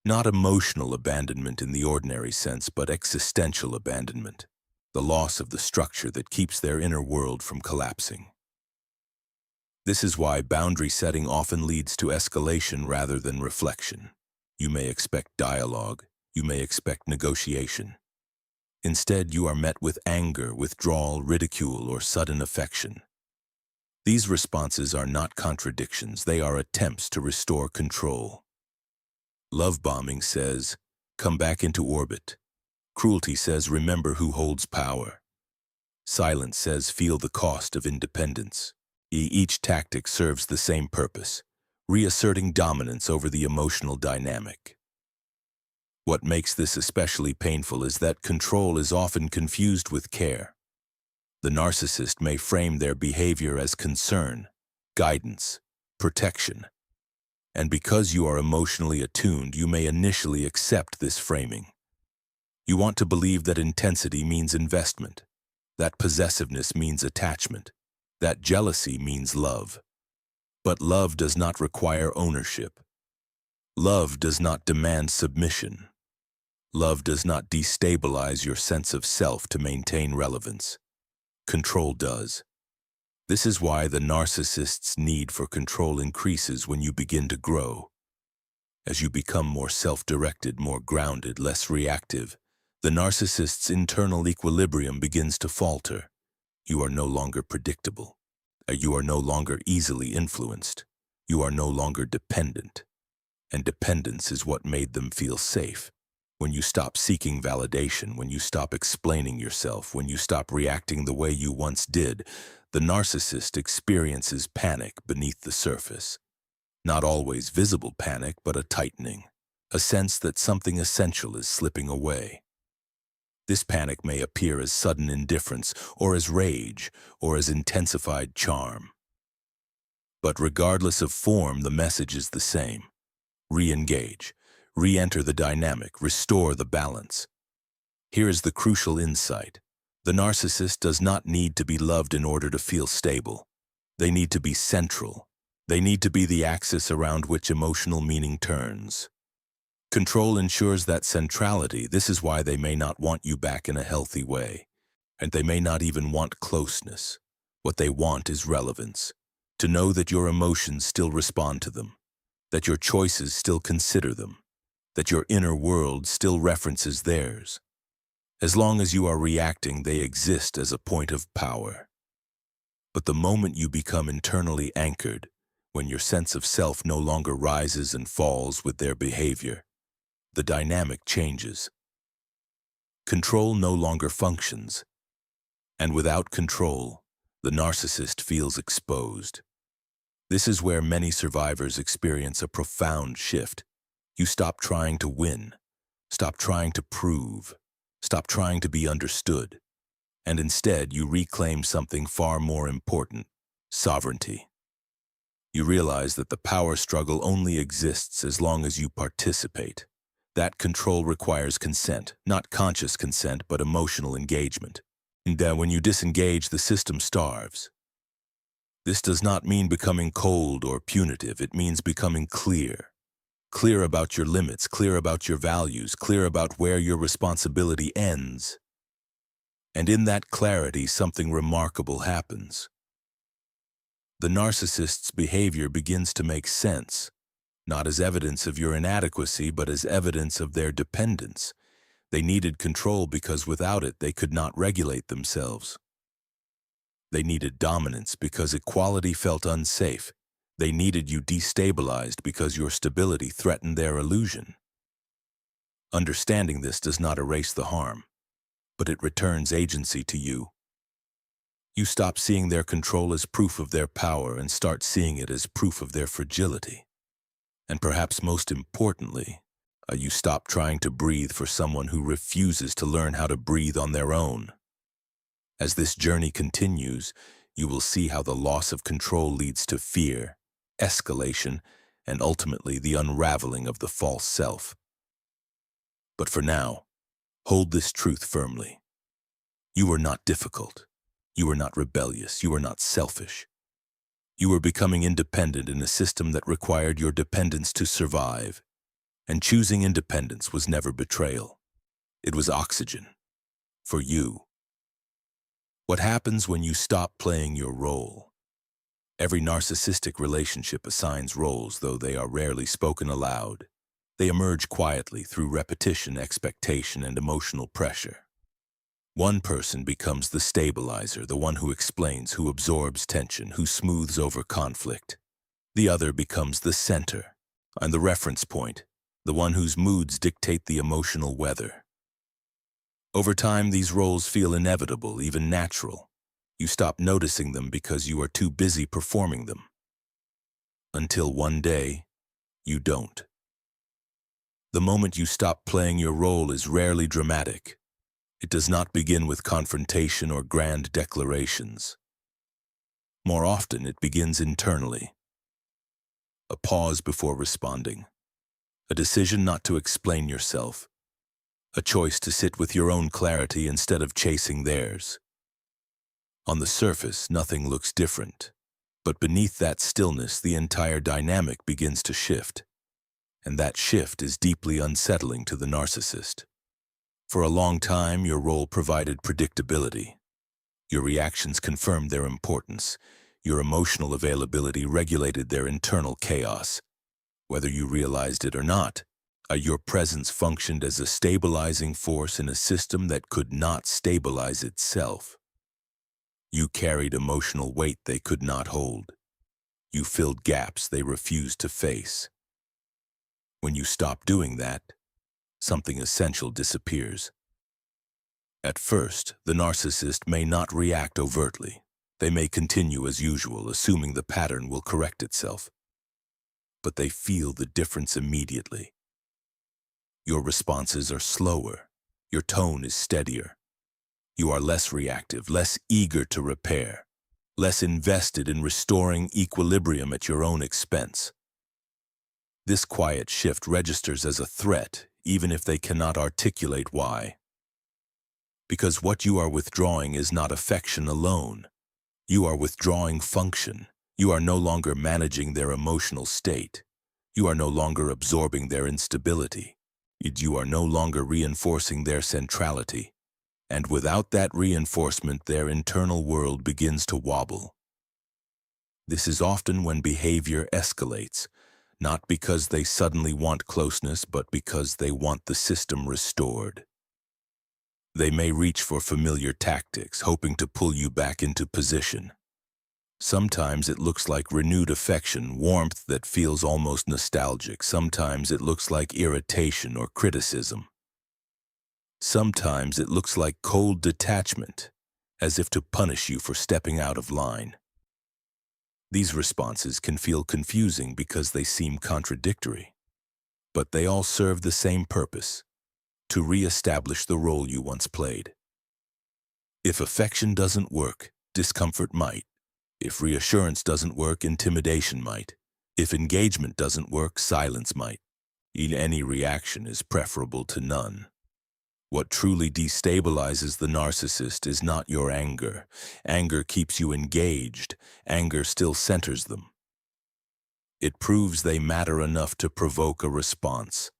Not emotional abandonment in the ordinary sense, but existential abandonment, the loss of the structure that keeps their inner world from collapsing. This is why boundary setting often leads to escalation rather than reflection. You may expect dialogue, you may expect negotiation. Instead, you are met with anger, withdrawal, ridicule, or sudden affection. These responses are not contradictions, they are attempts to restore control. Love bombing says, come back into orbit. Cruelty says, remember who holds power. Silence says, feel the cost of independence. Each tactic serves the same purpose, reasserting dominance over the emotional dynamic. What makes this especially painful is that control is often confused with care. The narcissist may frame their behavior as concern, guidance, protection. And because you are emotionally attuned, you may initially accept this framing. You want to believe that intensity means investment, that possessiveness means attachment, that jealousy means love. But love does not require ownership. Love does not demand submission. Love does not destabilize your sense of self to maintain relevance. Control does. This is why the narcissist's need for control increases when you begin to grow. As you become more self-directed, more grounded, less reactive, the narcissist's internal equilibrium begins to falter. You are no longer predictable. You are no longer easily influenced. You are no longer dependent. And dependence is what made them feel safe. When you stop seeking validation, when you stop explaining yourself, when you stop reacting the way you once did, the narcissist experiences panic beneath the surface. Not always visible panic, but a tightening, a sense that something essential is slipping away. This panic may appear as sudden indifference, or as rage, or as intensified charm. But regardless of form, the message is the same. Re-engage, re-enter the dynamic, restore the balance. Here is the crucial insight. The narcissist does not need to be loved in order to feel stable. They need to be central. They need to be the axis around which emotional meaning turns. Control ensures that centrality. This is why they may not want you back in a healthy way. And they may not even want closeness. What they want is relevance. To know that your emotions still respond to them. That your choices still consider them. That your inner world still references theirs. As long as you are reacting, they exist as a point of power. But the moment you become internally anchored, when your sense of self no longer rises and falls with their behavior, the dynamic changes. Control no longer functions. And without control, the narcissist feels exposed. This is where many survivors experience a profound shift. You stop trying to win, stop trying to prove, stop trying to be understood, and instead you reclaim something far more important: sovereignty. You realize that the power struggle only exists as long as you participate. That control requires consent, not conscious consent, but emotional engagement. And when you disengage, the system starves. This does not mean becoming cold or punitive. It means becoming clear. Clear about your limits, clear about your values, clear about where your responsibility ends. And in that clarity, something remarkable happens. The narcissist's behavior begins to make sense, not as evidence of your inadequacy, but as evidence of their dependence. They needed control because without it, they could not regulate themselves. They needed dominance because equality felt unsafe. They needed you destabilized because your stability threatened their illusion. Understanding this does not erase the harm, but it returns agency to you. You stop seeing their control as proof of their power and start seeing it as proof of their fragility. And perhaps most importantly, you stop trying to breathe for someone who refuses to learn how to breathe on their own. As this journey continues, you will see how the loss of control leads to fear, escalation, and ultimately the unraveling of the false self. But for now, hold this truth firmly. You are not difficult. You are not rebellious. You are not selfish. You are becoming independent in a system that required your dependence to survive. And choosing independence was never betrayal. It was oxygen. For you. What happens when you stop playing your role? Every narcissistic relationship assigns roles, though they are rarely spoken aloud. They emerge quietly through repetition, expectation, and emotional pressure. One person becomes the stabilizer, the one who explains, who absorbs tension, who smooths over conflict. The other becomes the center and the reference point, the one whose moods dictate the emotional weather. Over time, these roles feel inevitable, even natural. You stop noticing them because you are too busy performing them. Until one day, you don't. The moment you stop playing your role is rarely dramatic. It does not begin with confrontation or grand declarations. More often, it begins internally. A pause before responding. A decision not to explain yourself. A choice to sit with your own clarity instead of chasing theirs. On the surface, nothing looks different. But beneath that stillness, the entire dynamic begins to shift. And that shift is deeply unsettling to the narcissist. For a long time, your role provided predictability. Your reactions confirmed their importance. Your emotional availability regulated their internal chaos. Whether you realized it or not, your presence functioned as a stabilizing force in a system that could not stabilize itself. You carried emotional weight they could not hold. You filled gaps they refused to face. When you stop doing that, something essential disappears. At first, the narcissist may not react overtly. They may continue as usual, assuming the pattern will correct itself. But they feel the difference immediately. Your responses are slower. Your tone is steadier. You are less reactive, less eager to repair, less invested in restoring equilibrium at your own expense. This quiet shift registers as a threat, even if they cannot articulate why. Because what you are withdrawing is not affection alone. You are withdrawing function. You are no longer managing their emotional state. You are no longer absorbing their instability. You are no longer reinforcing their centrality. And without that reinforcement, their internal world begins to wobble. This is often when behavior escalates, not because they suddenly want closeness, but because they want the system restored. They may reach for familiar tactics, hoping to pull you back into position. Sometimes it looks like renewed affection, warmth that feels almost nostalgic. Sometimes it looks like irritation or criticism. Sometimes it looks like cold detachment, as if to punish you for stepping out of line. These responses can feel confusing because they seem contradictory, but they all serve the same purpose: to re-establish the role you once played. If affection doesn't work, discomfort might. If reassurance doesn't work, intimidation might. If engagement doesn't work, silence might. Any reaction is preferable to none. What truly destabilizes the narcissist is not your anger. Anger keeps you engaged. Anger still centers them. It proves they matter enough to provoke a response.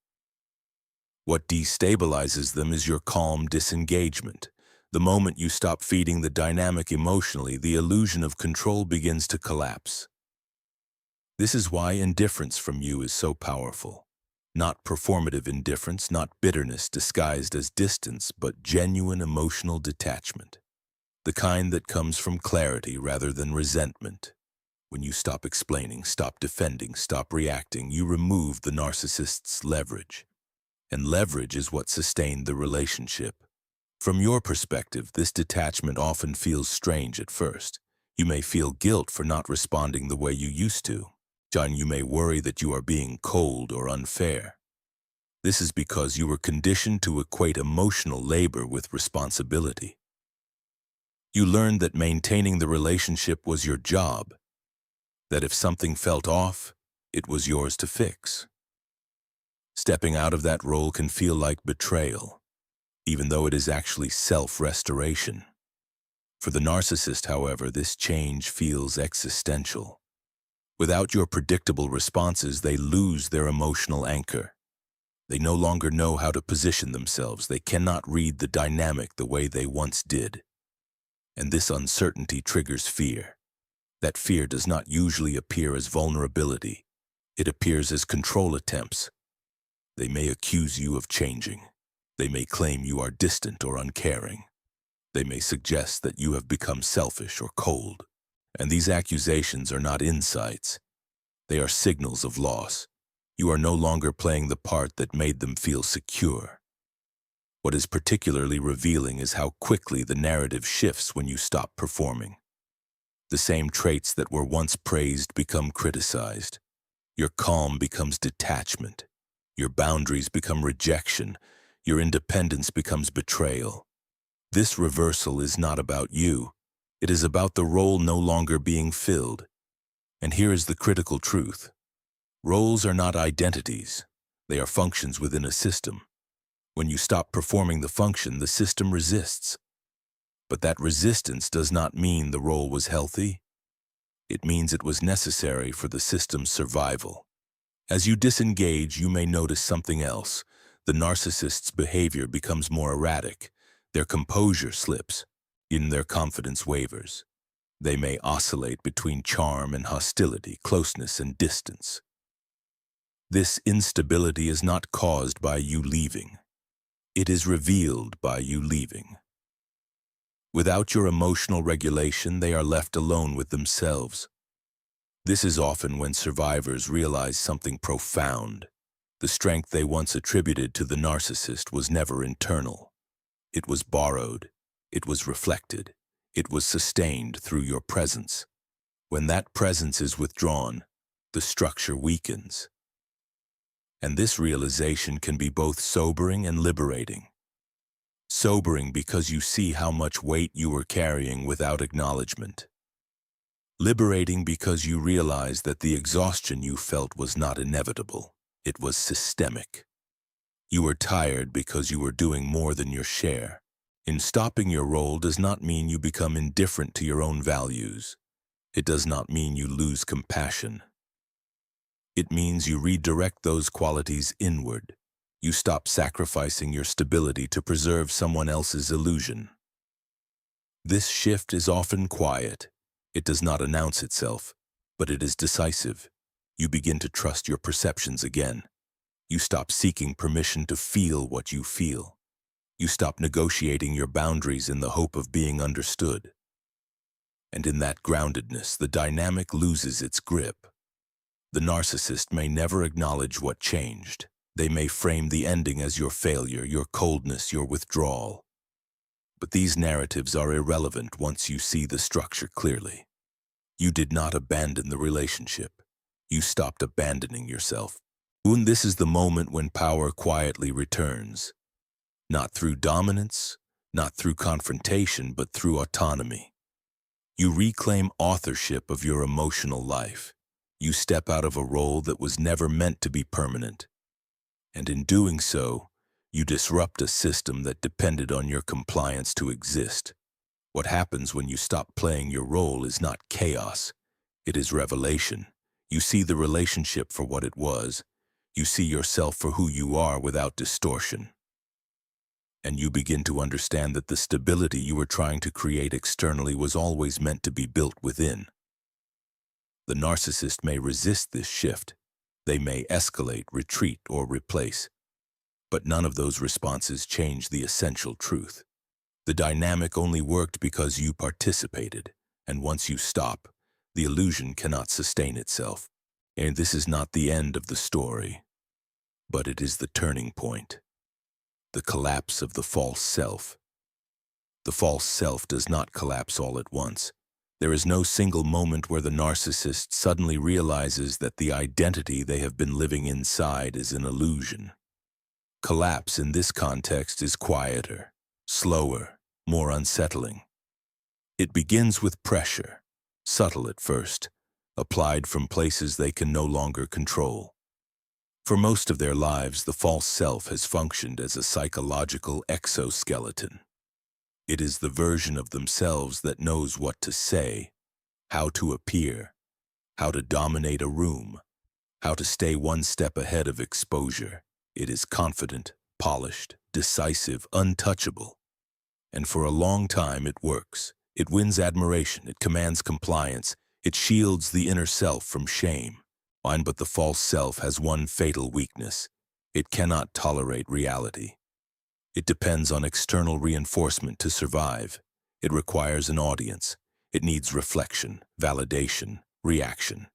What destabilizes them is your calm disengagement. The moment you stop feeding the dynamic emotionally, the illusion of control begins to collapse. This is why indifference from you is so powerful. Not performative indifference, not bitterness disguised as distance, but genuine emotional detachment. The kind that comes from clarity rather than resentment. When you stop explaining, stop defending, stop reacting, you remove the narcissist's leverage. And leverage is what sustained the relationship. From your perspective, this detachment often feels strange at first. You may feel guilt for not responding the way you used to. You may worry that you are being cold or unfair. This is because you were conditioned to equate emotional labor with responsibility. You learned that maintaining the relationship was your job, that if something felt off, it was yours to fix. Stepping out of that role can feel like betrayal, even though it is actually self-restoration. For the narcissist, however, this change feels existential. Without your predictable responses, they lose their emotional anchor. They no longer know how to position themselves. They cannot read the dynamic the way they once did. And this uncertainty triggers fear. That fear does not usually appear as vulnerability. It appears as control attempts. They may accuse you of changing. They may claim you are distant or uncaring. They may suggest that you have become selfish or cold. And these accusations are not insights. They are signals of loss. You are no longer playing the part that made them feel secure. What is particularly revealing is how quickly the narrative shifts when you stop performing. The same traits that were once praised become criticized. Your calm becomes detachment. Your boundaries become rejection. Your independence becomes betrayal. This reversal is not about you. It is about the role no longer being filled. And here is the critical truth. Roles are not identities. They are functions within a system. When you stop performing the function, the system resists. But that resistance does not mean the role was healthy. It means it was necessary for the system's survival. As you disengage, you may notice something else. The narcissist's behavior becomes more erratic. Their composure slips. Even their confidence wavers. They may oscillate between charm and hostility, closeness and distance. This instability is not caused by you leaving. It is revealed by you leaving. Without your emotional regulation, they are left alone with themselves. This is often when survivors realize something profound. The strength they once attributed to the narcissist was never internal. It was borrowed. It was reflected. It was sustained through your presence. When that presence is withdrawn, the structure weakens. And this realization can be both sobering and liberating. Sobering because you see how much weight you were carrying without acknowledgement. Liberating because you realize that the exhaustion you felt was not inevitable. It was systemic. You were tired because you were doing more than your share. In stopping your role does not mean you become indifferent to your own values. It does not mean you lose compassion. It means you redirect those qualities inward. You stop sacrificing your stability to preserve someone else's illusion. This shift is often quiet. It does not announce itself, but it is decisive. You begin to trust your perceptions again. You stop seeking permission to feel what you feel. You stop negotiating your boundaries in the hope of being understood. And in that groundedness, the dynamic loses its grip. The narcissist may never acknowledge what changed. They may frame the ending as your failure, your coldness, your withdrawal. But these narratives are irrelevant once you see the structure clearly. You did not abandon the relationship. You stopped abandoning yourself. And this is the moment when power quietly returns. Not through dominance, not through confrontation, but through autonomy. You reclaim authorship of your emotional life. You step out of a role that was never meant to be permanent. And in doing so, you disrupt a system that depended on your compliance to exist. What happens when you stop playing your role is not chaos. It is revelation. You see the relationship for what it was. You see yourself for who you are without distortion. And you begin to understand that the stability you were trying to create externally was always meant to be built within. The narcissist may resist this shift. They may escalate, retreat, or replace. But none of those responses change the essential truth. The dynamic only worked because you participated, and once you stop, the illusion cannot sustain itself. And this is not the end of the story, but it is the turning point. The collapse of the false self. The false self does not collapse all at once. There is no single moment where the narcissist suddenly realizes that the identity they have been living inside is an illusion. Collapse in this context is quieter, slower, more unsettling. It begins with pressure, subtle at first, applied from places they can no longer control. For most of their lives, the false self has functioned as a psychological exoskeleton. It is the version of themselves that knows what to say, how to appear, how to dominate a room, how to stay one step ahead of exposure. It is confident, polished, decisive, untouchable. And for a long time it works. It wins admiration, it commands compliance, it shields the inner self from shame. But the false self has one fatal weakness. It cannot tolerate reality. It depends on external reinforcement to survive. It requires an audience. It needs reflection, validation, reaction.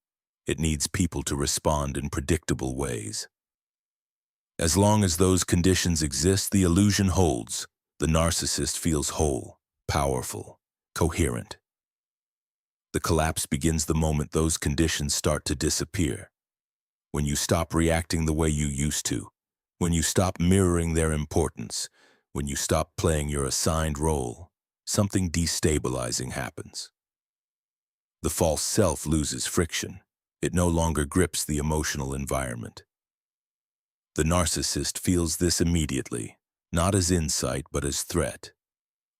It needs people to respond in predictable ways. As long as those conditions exist, the illusion holds. The narcissist feels whole, powerful, coherent. The collapse begins the moment those conditions start to disappear. When you stop reacting the way you used to, when you stop mirroring their importance, when you stop playing your assigned role, something destabilizing happens. The false self loses friction. It no longer grips the emotional environment. The narcissist feels this immediately, not as insight but as threat.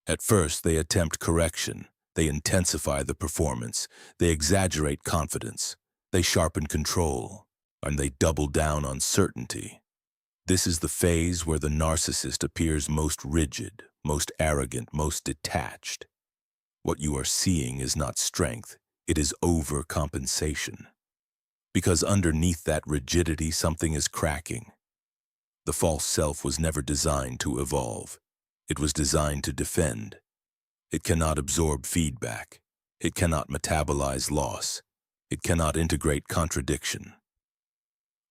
At first, they attempt correction. They intensify the performance. They exaggerate confidence. They sharpen control. And they double down on certainty. This is the phase where the narcissist appears most rigid, most arrogant, most detached. What you are seeing is not strength. It is overcompensation. Because underneath that rigidity, something is cracking. The false self was never designed to evolve. It was designed to defend. It cannot absorb feedback. It cannot metabolize loss. It cannot integrate contradiction.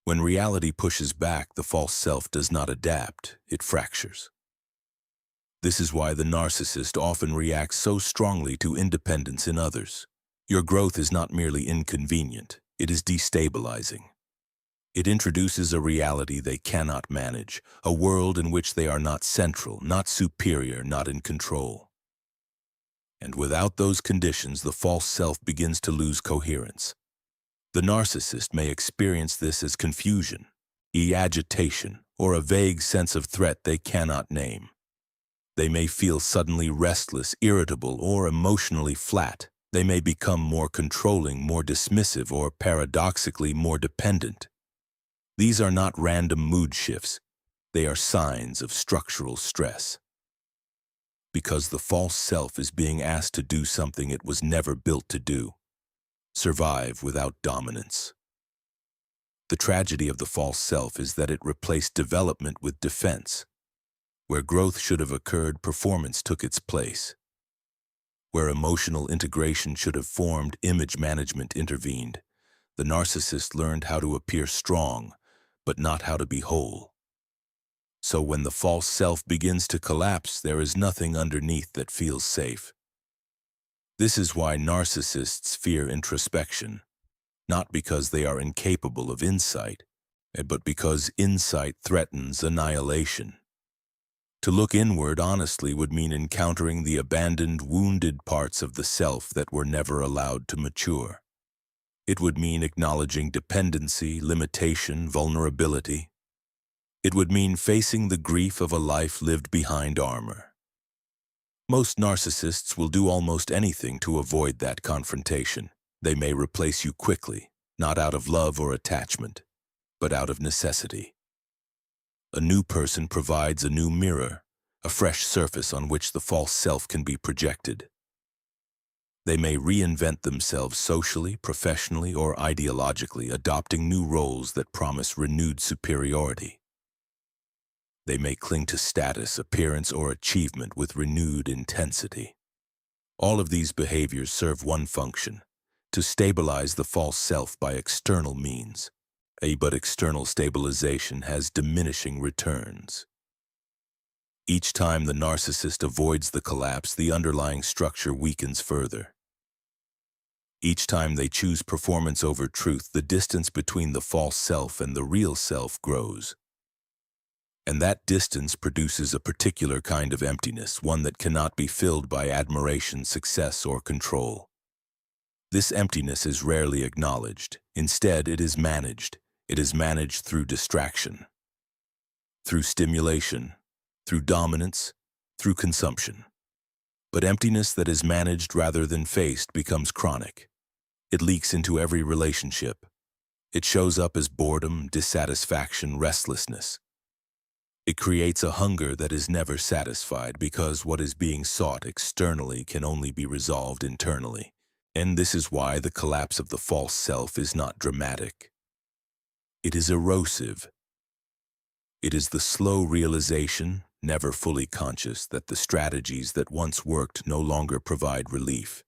When reality pushes back, the false self does not adapt, it fractures. This is why the narcissist often reacts so strongly to independence in others. Your growth is not merely inconvenient, it is destabilizing. It introduces a reality they cannot manage, a world in which they are not central, not superior, not in control. And without those conditions, the false self begins to lose coherence. The narcissist may experience this as confusion, agitation, or a vague sense of threat they cannot name. They may feel suddenly restless, irritable, or emotionally flat. They may become more controlling, more dismissive, or paradoxically more dependent. These are not random mood shifts. They are signs of structural stress. Because the false self is being asked to do something it was never built to do. Survive without dominance. The tragedy of the false self is that it replaced development with defense. Where growth should have occurred, performance took its place. Where emotional integration should have formed, image management intervened. The narcissist learned how to appear strong, but not how to be whole. So when the false self begins to collapse, there is nothing underneath that feels safe. This is why narcissists fear introspection, not because they are incapable of insight, but because insight threatens annihilation. To look inward honestly would mean encountering the abandoned, wounded parts of the self that were never allowed to mature. It would mean acknowledging dependency, limitation, vulnerability. It would mean facing the grief of a life lived behind armor. Most narcissists will do almost anything to avoid that confrontation. They may replace you quickly, not out of love or attachment, but out of necessity. A new person provides a new mirror, a fresh surface on which the false self can be projected. They may reinvent themselves socially, professionally, or ideologically, adopting new roles that promise renewed superiority. They may cling to status, appearance, or achievement with renewed intensity. All of these behaviors serve one function: to stabilize the false self by external means. But external stabilization has diminishing returns. Each time the narcissist avoids the collapse, the underlying structure weakens further. Each time they choose performance over truth, the distance between the false self and the real self grows. And that distance produces a particular kind of emptiness, one that cannot be filled by admiration, success, or control. This emptiness is rarely acknowledged. Instead, it is managed. It is managed through distraction, through stimulation, through dominance, through consumption. But emptiness that is managed rather than faced becomes chronic. It leaks into every relationship. It shows up as boredom, dissatisfaction, restlessness. It creates a hunger that is never satisfied because what is being sought externally can only be resolved internally. And this is why the collapse of the false self is not dramatic. It is erosive. It is the slow realization, never fully conscious, that the strategies that once worked no longer provide relief.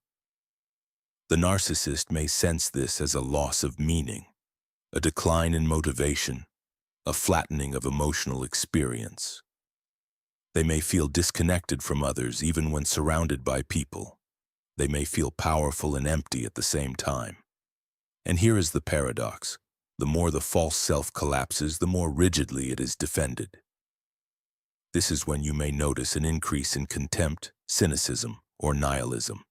The narcissist may sense this as a loss of meaning, a decline in motivation, a flattening of emotional experience. They may feel disconnected from others even when surrounded by people. They may feel powerful and empty at the same time. And here is the paradox. The more the false self collapses, the more rigidly it is defended. This is when you may notice an increase in contempt, cynicism, or nihilism.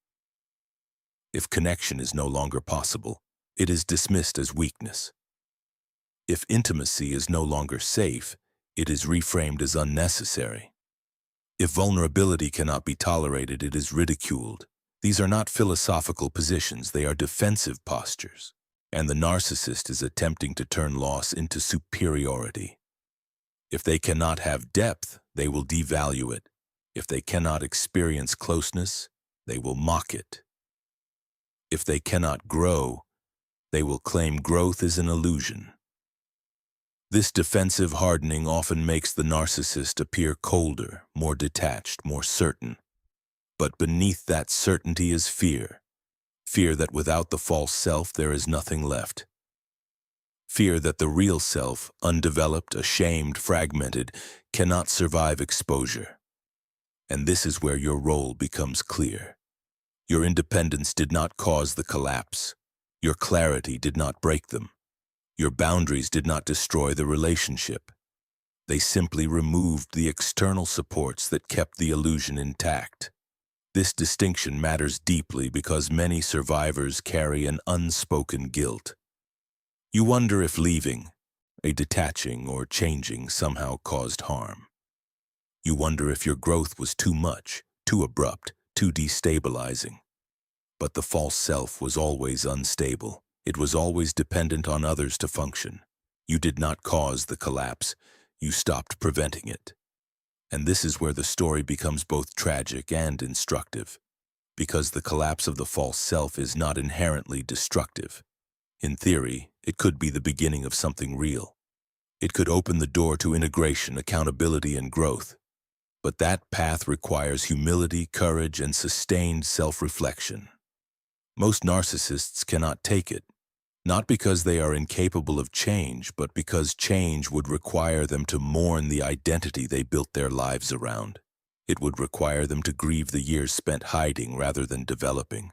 If connection is no longer possible, it is dismissed as weakness. If intimacy is no longer safe, it is reframed as unnecessary. If vulnerability cannot be tolerated, it is ridiculed. These are not philosophical positions, they are defensive postures. And the narcissist is attempting to turn loss into superiority. If they cannot have depth, they will devalue it. If they cannot experience closeness, they will mock it. If they cannot grow, they will claim growth is an illusion. This defensive hardening often makes the narcissist appear colder, more detached, more certain. But beneath that certainty is fear. Fear that without the false self there is nothing left. Fear that the real self, undeveloped, ashamed, fragmented, cannot survive exposure. And this is where your role becomes clear. Your independence did not cause the collapse. Your clarity did not break them. Your boundaries did not destroy the relationship. They simply removed the external supports that kept the illusion intact. This distinction matters deeply because many survivors carry an unspoken guilt. You wonder if leaving, a detaching or changing somehow caused harm. You wonder if your growth was too much, too abrupt, too destabilizing. But the false self was always unstable. It was always dependent on others to function. You did not cause the collapse. You stopped preventing it. And this is where the story becomes both tragic and instructive, because the collapse of the false self is not inherently destructive. In theory, it could be the beginning of something real. It could open the door to integration, accountability, and growth. But that path requires humility, courage, and sustained self-reflection. Most narcissists cannot take it, not because they are incapable of change, but because change would require them to mourn the identity they built their lives around. It would require them to grieve the years spent hiding rather than developing.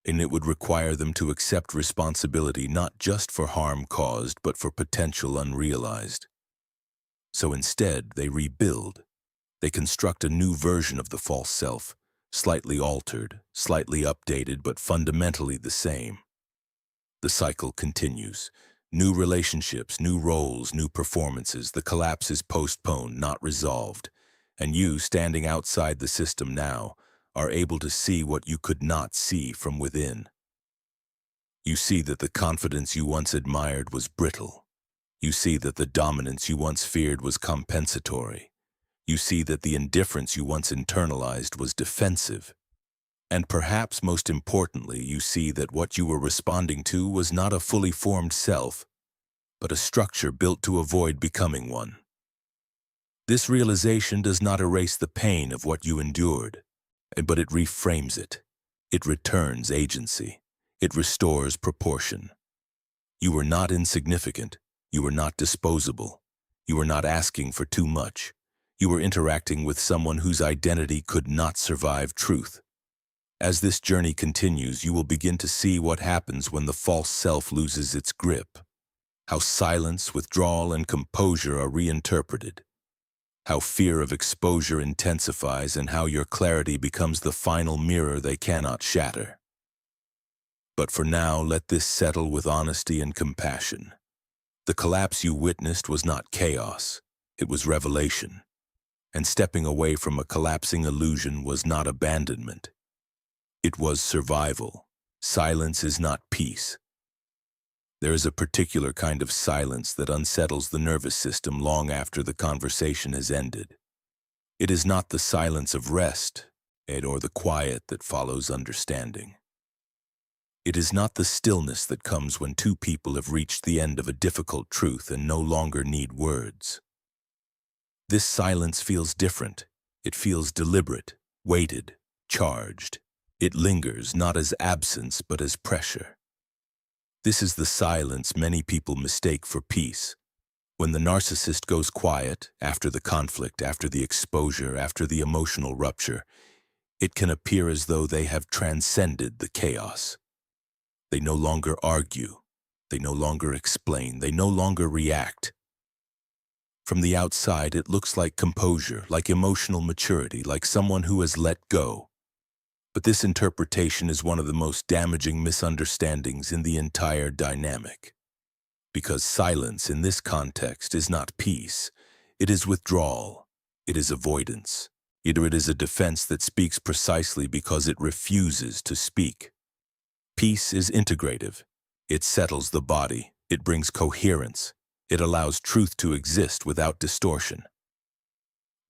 And it would require them to accept responsibility not just for harm caused, but for potential unrealized. So instead, they rebuild. They construct a new version of the false self, slightly altered, slightly updated, but fundamentally the same. The cycle continues. New relationships, new roles, new performances. The collapse is postponed, not resolved. And you, standing outside the system now, are able to see what you could not see from within. You see that the confidence you once admired was brittle. You see that the dominance you once feared was compensatory. You see that the indifference you once internalized was defensive. And perhaps most importantly, you see that what you were responding to was not a fully formed self, but a structure built to avoid becoming one. This realization does not erase the pain of what you endured, but it reframes it. It returns agency. It restores proportion. You were not insignificant. You were not disposable. You were not asking for too much. You were interacting with someone whose identity could not survive truth. As this journey continues, you will begin to see what happens when the false self loses its grip. How silence, withdrawal, and composure are reinterpreted. How fear of exposure intensifies and how your clarity becomes the final mirror they cannot shatter. But for now, let this settle with honesty and compassion. The collapse you witnessed was not chaos, it was revelation. And stepping away from a collapsing illusion was not abandonment. It was survival. Silence is not peace. There is a particular kind of silence that unsettles the nervous system long after the conversation has ended. It is not the silence of rest, or the quiet that follows understanding. It is not the stillness that comes when two people have reached the end of a difficult truth and no longer need words. This silence feels different. It feels deliberate, weighted, charged. It lingers not as absence but as pressure. This is the silence many people mistake for peace. When the narcissist goes quiet, after the conflict, after the exposure, after the emotional rupture, it can appear as though they have transcended the chaos. They no longer argue. They no longer explain. They no longer react. From the outside, it looks like composure, like emotional maturity, like someone who has let go. But this interpretation is one of the most damaging misunderstandings in the entire dynamic. Because silence in this context is not peace, it is withdrawal, it is avoidance. Either it is a defense that speaks precisely because it refuses to speak. Peace is integrative. It settles the body, it brings coherence, it allows truth to exist without distortion.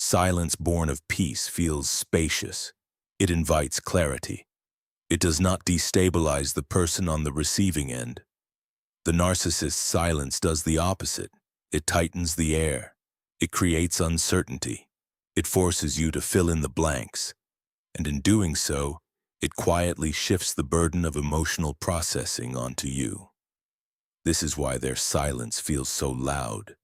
Silence born of peace feels spacious. It invites clarity. It does not destabilize the person on the receiving end. The narcissist's silence does the opposite. It tightens the air. It creates uncertainty. It forces you to fill in the blanks. And in doing so, it quietly shifts the burden of emotional processing onto you. This is why their silence feels so loud.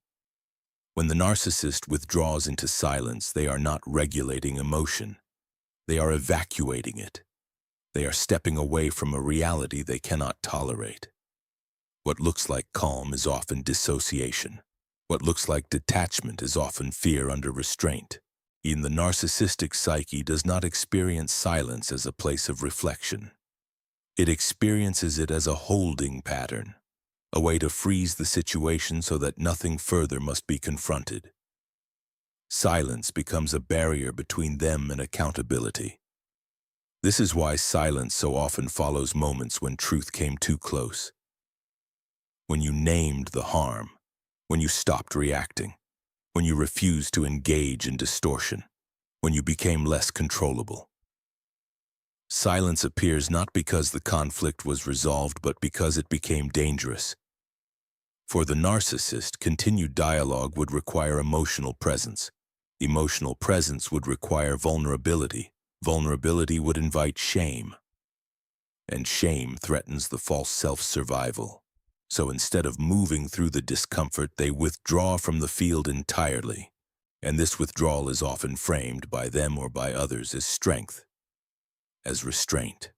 When the narcissist withdraws into silence, they are not regulating emotion. They are evacuating it. They are stepping away from a reality they cannot tolerate. What looks like calm is often dissociation. What looks like detachment is often fear under restraint. In the narcissistic psyche does not experience silence as a place of reflection. It experiences it as a holding pattern, a way to freeze the situation so that nothing further must be confronted. Silence becomes a barrier between them and accountability. This is why silence so often follows moments when truth came too close. When you named the harm, when you stopped reacting, when you refused to engage in distortion, when you became less controllable. Silence appears not because the conflict was resolved, but because it became dangerous. For the narcissist, continued dialogue would require emotional presence. Emotional presence would require vulnerability. Vulnerability would invite shame. And shame threatens the false self-survival. So instead of moving through the discomfort, they withdraw from the field entirely. And this withdrawal is often framed by them or by others as strength, as restraint,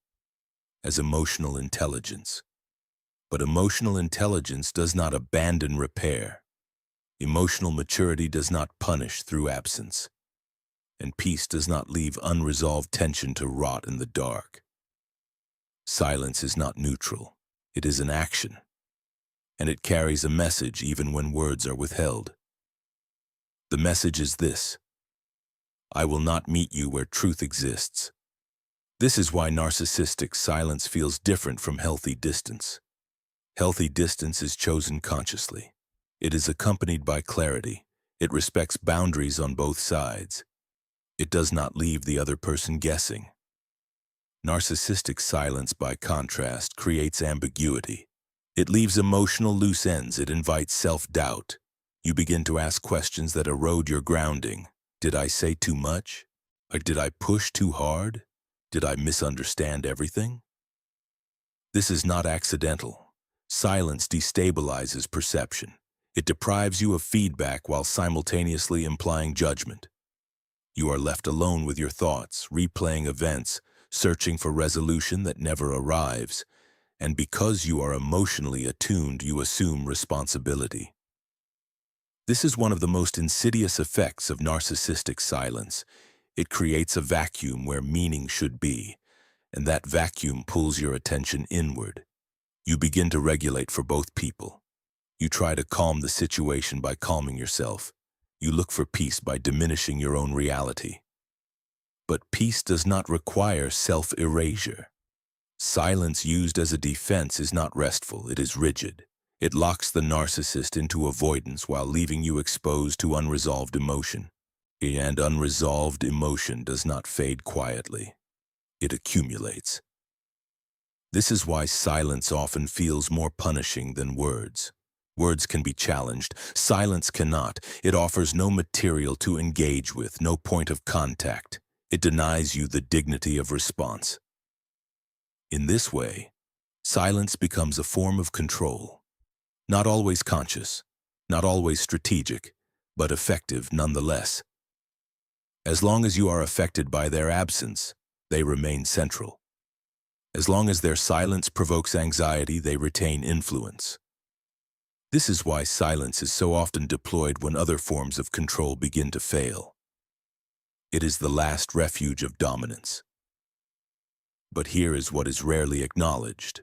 as emotional intelligence. But emotional intelligence does not abandon repair. Emotional maturity does not punish through absence. And peace does not leave unresolved tension to rot in the dark. Silence is not neutral. It is an action. And it carries a message even when words are withheld. The message is this: I will not meet you where truth exists. This is why narcissistic silence feels different from healthy distance. Healthy distance is chosen consciously. It is accompanied by clarity. It respects boundaries on both sides. It does not leave the other person guessing. Narcissistic silence, by contrast, creates ambiguity. It leaves emotional loose ends. It invites self-doubt. You begin to ask questions that erode your grounding. Did I say too much? Or did I push too hard? Did I misunderstand everything? This is not accidental. Silence destabilizes perception. It deprives you of feedback while simultaneously implying judgment. You are left alone with your thoughts, replaying events, searching for resolution that never arrives. And because you are emotionally attuned, you assume responsibility. This is one of the most insidious effects of narcissistic silence. It creates a vacuum where meaning should be, and that vacuum pulls your attention inward. You begin to regulate for both people. You try to calm the situation by calming yourself. You look for peace by diminishing your own reality. But peace does not require self-erasure. Silence used as a defense is not restful, it is rigid. It locks the narcissist into avoidance while leaving you exposed to unresolved emotion. And unresolved emotion does not fade quietly. It accumulates. This is why silence often feels more punishing than words. Words can be challenged. Silence cannot. It offers no material to engage with, no point of contact. It denies you the dignity of response. In this way, silence becomes a form of control. Not always conscious, not always strategic, but effective nonetheless. As long as you are affected by their absence, they remain central. As long as their silence provokes anxiety, they retain influence. This is why silence is so often deployed when other forms of control begin to fail. It is the last refuge of dominance. But here is what is rarely acknowledged.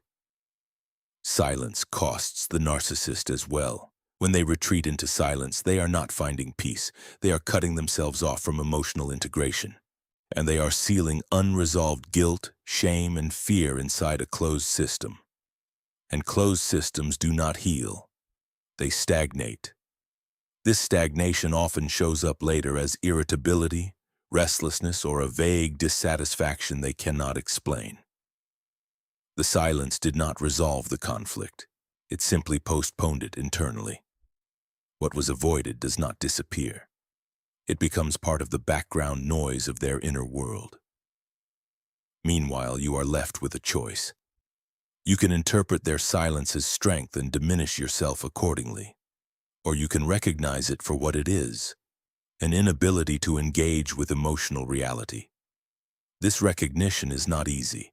Silence costs the narcissist as well. When they retreat into silence, they are not finding peace. They are cutting themselves off from emotional integration. And they are sealing unresolved guilt, shame, and fear inside a closed system. And closed systems do not heal. They stagnate. This stagnation often shows up later as irritability, restlessness, or a vague dissatisfaction they cannot explain. The silence did not resolve the conflict. It simply postponed it internally. What was avoided does not disappear. It becomes part of the background noise of their inner world. Meanwhile, you are left with a choice. You can interpret their silence as strength and diminish yourself accordingly. Or you can recognize it for what it is, an inability to engage with emotional reality. This recognition is not easy.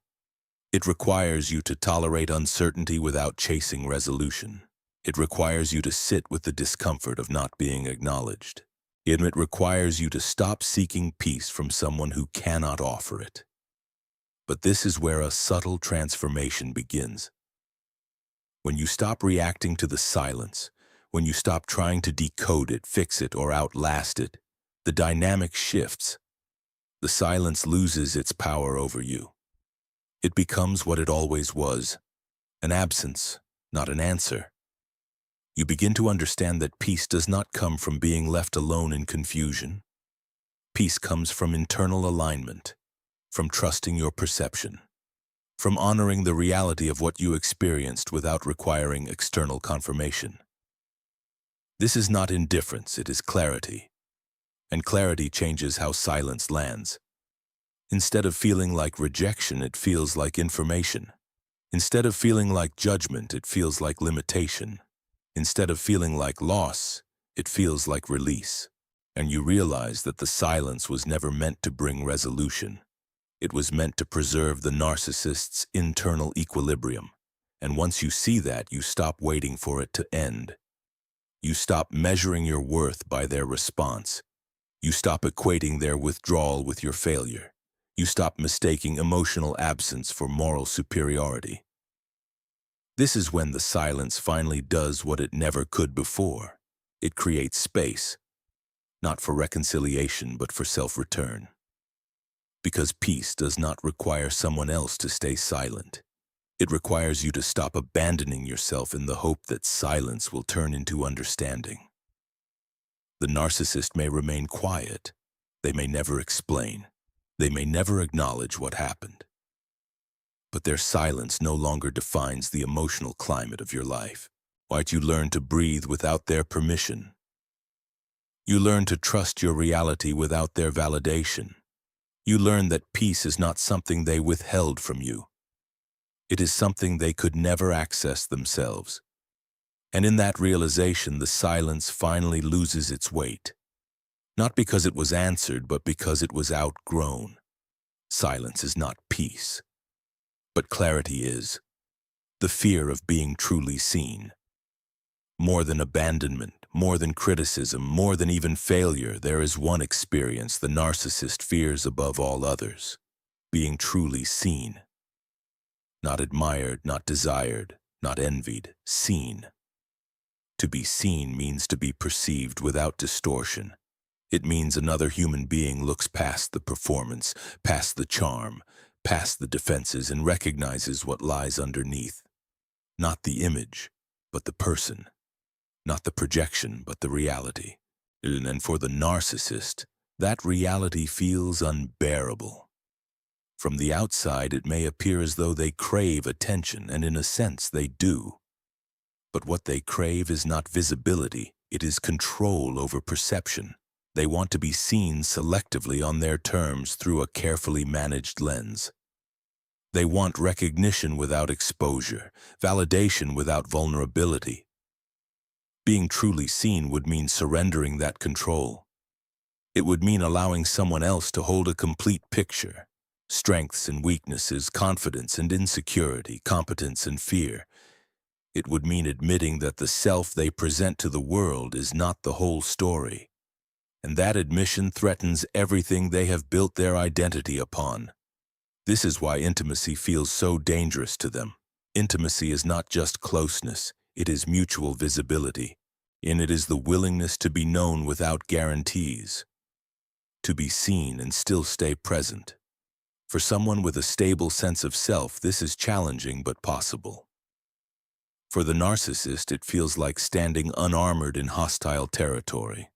It requires you to tolerate uncertainty without chasing resolution. It requires you to sit with the discomfort of not being acknowledged. It requires you to stop seeking peace from someone who cannot offer it. But this is where a subtle transformation begins. When you stop reacting to the silence, when you stop trying to decode it, fix it, or outlast it, the dynamic shifts. The silence loses its power over you. It becomes what it always was, an absence, not an answer. You begin to understand that peace does not come from being left alone in confusion. Peace comes from internal alignment, from trusting your perception, from honoring the reality of what you experienced without requiring external confirmation. This is not indifference, it is clarity. And clarity changes how silence lands. Instead of feeling like rejection, it feels like information. Instead of feeling like judgment, it feels like limitation. Instead of feeling like loss, it feels like release. And you realize that the silence was never meant to bring resolution. It was meant to preserve the narcissist's internal equilibrium. And once you see that, you stop waiting for it to end. You stop measuring your worth by their response. You stop equating their withdrawal with your failure. You stop mistaking emotional absence for moral superiority. This is when the silence finally does what it never could before. It creates space, not for reconciliation, but for self-return. Because peace does not require someone else to stay silent. It requires you to stop abandoning yourself in the hope that silence will turn into understanding. The narcissist may remain quiet. They may never explain. They may never acknowledge what happened. But their silence no longer defines the emotional climate of your life. Why'd you learn to breathe without their permission? You learn to trust your reality without their validation. You learn that peace is not something they withheld from you. It is something they could never access themselves. And in that realization, the silence finally loses its weight. Not because it was answered, but because it was outgrown. Silence is not peace. But clarity is. The fear of being truly seen. More than abandonment, more than criticism, more than even failure, there is one experience the narcissist fears above all others. Being truly seen. Not admired, not desired, not envied, seen. To be seen means to be perceived without distortion. It means another human being looks past the performance, past the charm, past the defenses, and recognizes what lies underneath. Not the image, but the person. Not the projection, but the reality. And for the narcissist, that reality feels unbearable. From the outside, it may appear as though they crave attention, and in a sense they do. But what they crave is not visibility, it is control over perception. They want to be seen selectively on their terms through a carefully managed lens. They want recognition without exposure, validation without vulnerability. Being truly seen would mean surrendering that control. It would mean allowing someone else to hold a complete picture. Strengths and weaknesses, confidence and insecurity, competence and fear. It would mean admitting that the self they present to the world is not the whole story. And that admission threatens everything they have built their identity upon. This is why intimacy feels so dangerous to them. Intimacy is not just closeness, it is mutual visibility. And it is the willingness to be known without guarantees. To be seen and still stay present. For someone with a stable sense of self, this is challenging but possible. For the narcissist, it feels like standing unarmored in hostile territory.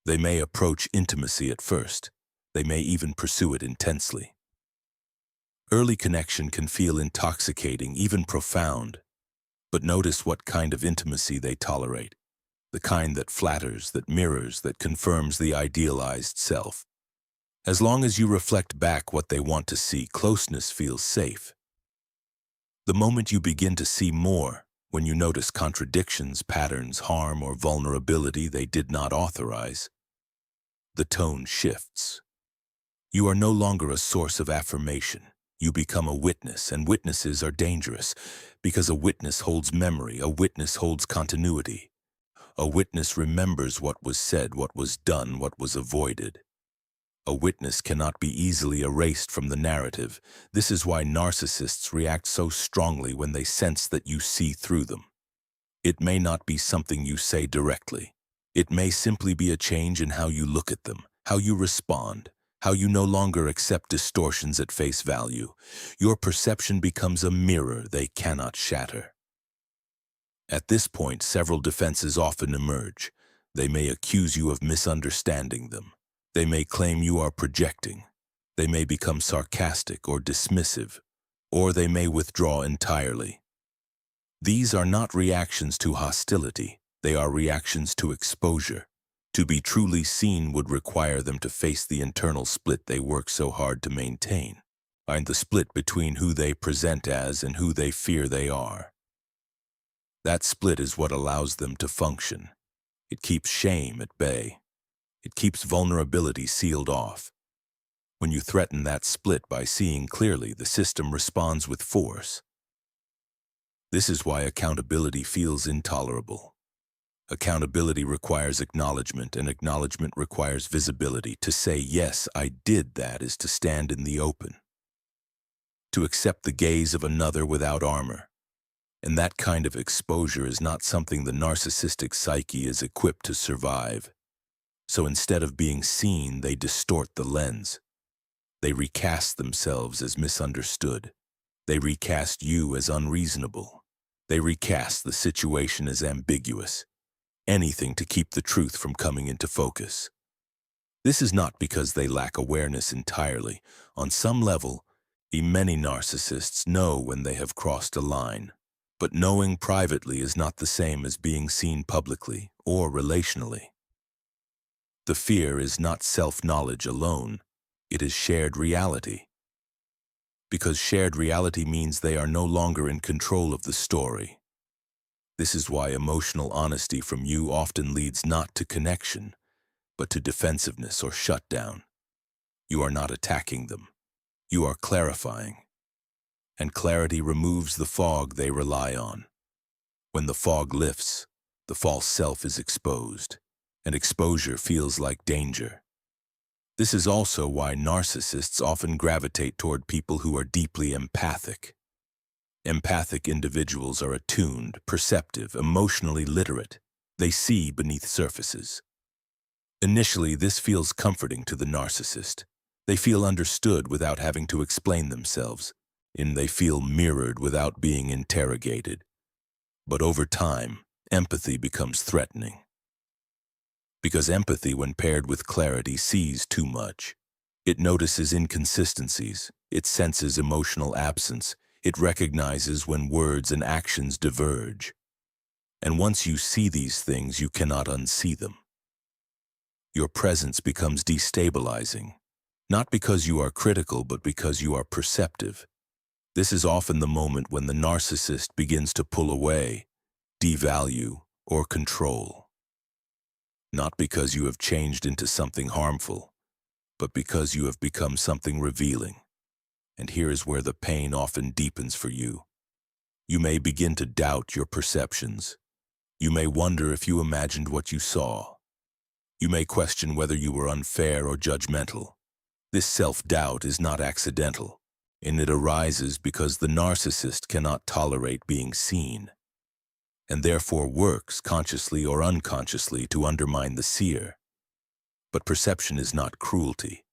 They may approach intimacy at first. They may even pursue it intensely. Early connection can feel intoxicating, even profound. But notice what kind of intimacy they tolerate. The kind that flatters, that mirrors, that confirms the idealized self. As long as you reflect back what they want to see, closeness feels safe. The moment you begin to see more, when you notice contradictions, patterns, harm, or vulnerability they did not authorize, the tone shifts. You are no longer a source of affirmation. You become a witness, and witnesses are dangerous because a witness holds memory, a witness holds continuity. A witness remembers what was said, what was done, what was avoided. A witness cannot be easily erased from the narrative. This is why narcissists react so strongly when they sense that you see through them. It may not be something you say directly. It may simply be a change in how you look at them, how you respond, how you no longer accept distortions at face value. Your perception becomes a mirror they cannot shatter. At this point, several defenses often emerge. They may accuse you of misunderstanding them. They may claim you are projecting. They may become sarcastic or dismissive, or they may withdraw entirely. These are not reactions to hostility. They are reactions to exposure. To be truly seen would require them to face the internal split they work so hard to maintain, and the split between who they present as and who they fear they are. That split is what allows them to function. It keeps shame at bay. It keeps vulnerability sealed off. When you threaten that split by seeing clearly, the system responds with force. This is why accountability feels intolerable. Accountability requires acknowledgement, and acknowledgement requires visibility. To say, yes, I did that, is to stand in the open. To accept the gaze of another without armor. And that kind of exposure is not something the narcissistic psyche is equipped to survive. So instead of being seen, they distort the lens. They recast themselves as misunderstood. They recast you as unreasonable. They recast the situation as ambiguous. Anything to keep the truth from coming into focus. This is not because they lack awareness entirely. On some level, many narcissists know when they have crossed a line. But knowing privately is not the same as being seen publicly or relationally. The fear is not self-knowledge alone. It is shared reality. Because shared reality means they are no longer in control of the story. This is why emotional honesty from you often leads not to connection, but to defensiveness or shutdown. You are not attacking them. You are clarifying. And clarity removes the fog they rely on. When the fog lifts, the false self is exposed, and exposure feels like danger. This is also why narcissists often gravitate toward people who are deeply empathic. Empathic individuals are attuned, perceptive, emotionally literate. They see beneath surfaces. Initially, this feels comforting to the narcissist. They feel understood without having to explain themselves, and they feel mirrored without being interrogated. But over time, empathy becomes threatening. Because empathy, when paired with clarity, sees too much. It notices inconsistencies. It senses emotional absence. It recognizes when words and actions diverge. And once you see these things, you cannot unsee them. Your presence becomes destabilizing, not because you are critical, but because you are perceptive. This is often the moment when the narcissist begins to pull away, devalue, or control. Not because you have changed into something harmful, but because you have become something revealing. And here is where the pain often deepens for you. You may begin to doubt your perceptions. You may wonder if you imagined what you saw. You may question whether you were unfair or judgmental. This self-doubt is not accidental, and it arises because the narcissist cannot tolerate being seen, and therefore works, consciously or unconsciously, to undermine the seer. But perception is not cruelty.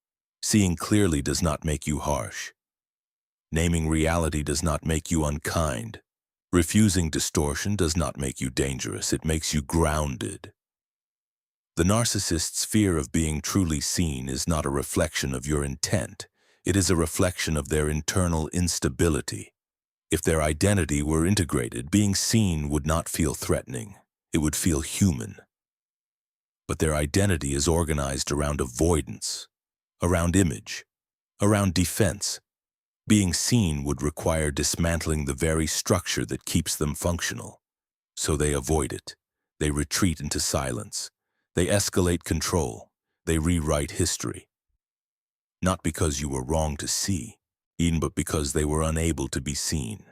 Seeing clearly does not make you harsh. Naming reality does not make you unkind. Refusing distortion does not make you dangerous. It makes you grounded. The narcissist's fear of being truly seen is not a reflection of your intent. It is a reflection of their internal instability. If their identity were integrated, being seen would not feel threatening. It would feel human. But their identity is organized around avoidance. around image, around defense. Being seen would require dismantling the very structure that keeps them functional. So they avoid it. They retreat into silence. They escalate control. They rewrite history. Not because you were wrong to see, but because they were unable to be seen.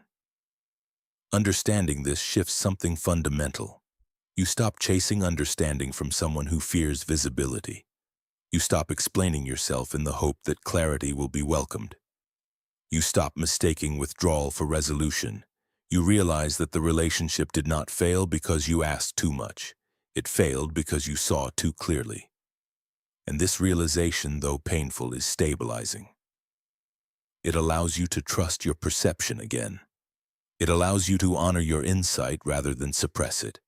Understanding this shifts something fundamental. You stop chasing understanding from someone who fears visibility. You stop explaining yourself in the hope that clarity will be welcomed. You stop mistaking withdrawal for resolution. You realize that the relationship did not fail because you asked too much. It failed because you saw too clearly. And this realization, though painful, is stabilizing. It allows you to trust your perception again. It allows you to honor your insight rather than suppress it.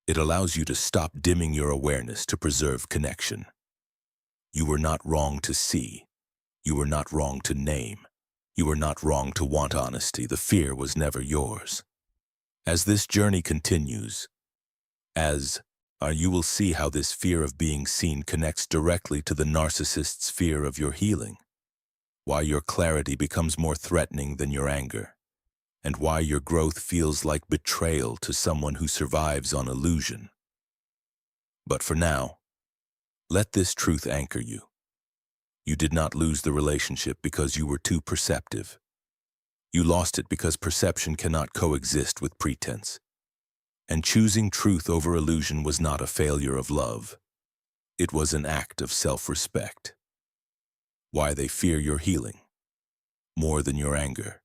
It allows you to stop dimming your awareness to preserve connection. You were not wrong to see. You were not wrong to name. You were not wrong to want honesty. The fear was never yours. As this journey continues, you will see how this fear of being seen connects directly to the narcissist's fear of your healing, why your clarity becomes more threatening than your anger, and why your growth feels like betrayal to someone who survives on illusion. But for now, let this truth anchor you. You did not lose the relationship because you were too perceptive. You lost it because perception cannot coexist with pretense. And choosing truth over illusion was not a failure of love. It was an act of self-respect. Why they fear your healing, more than your anger.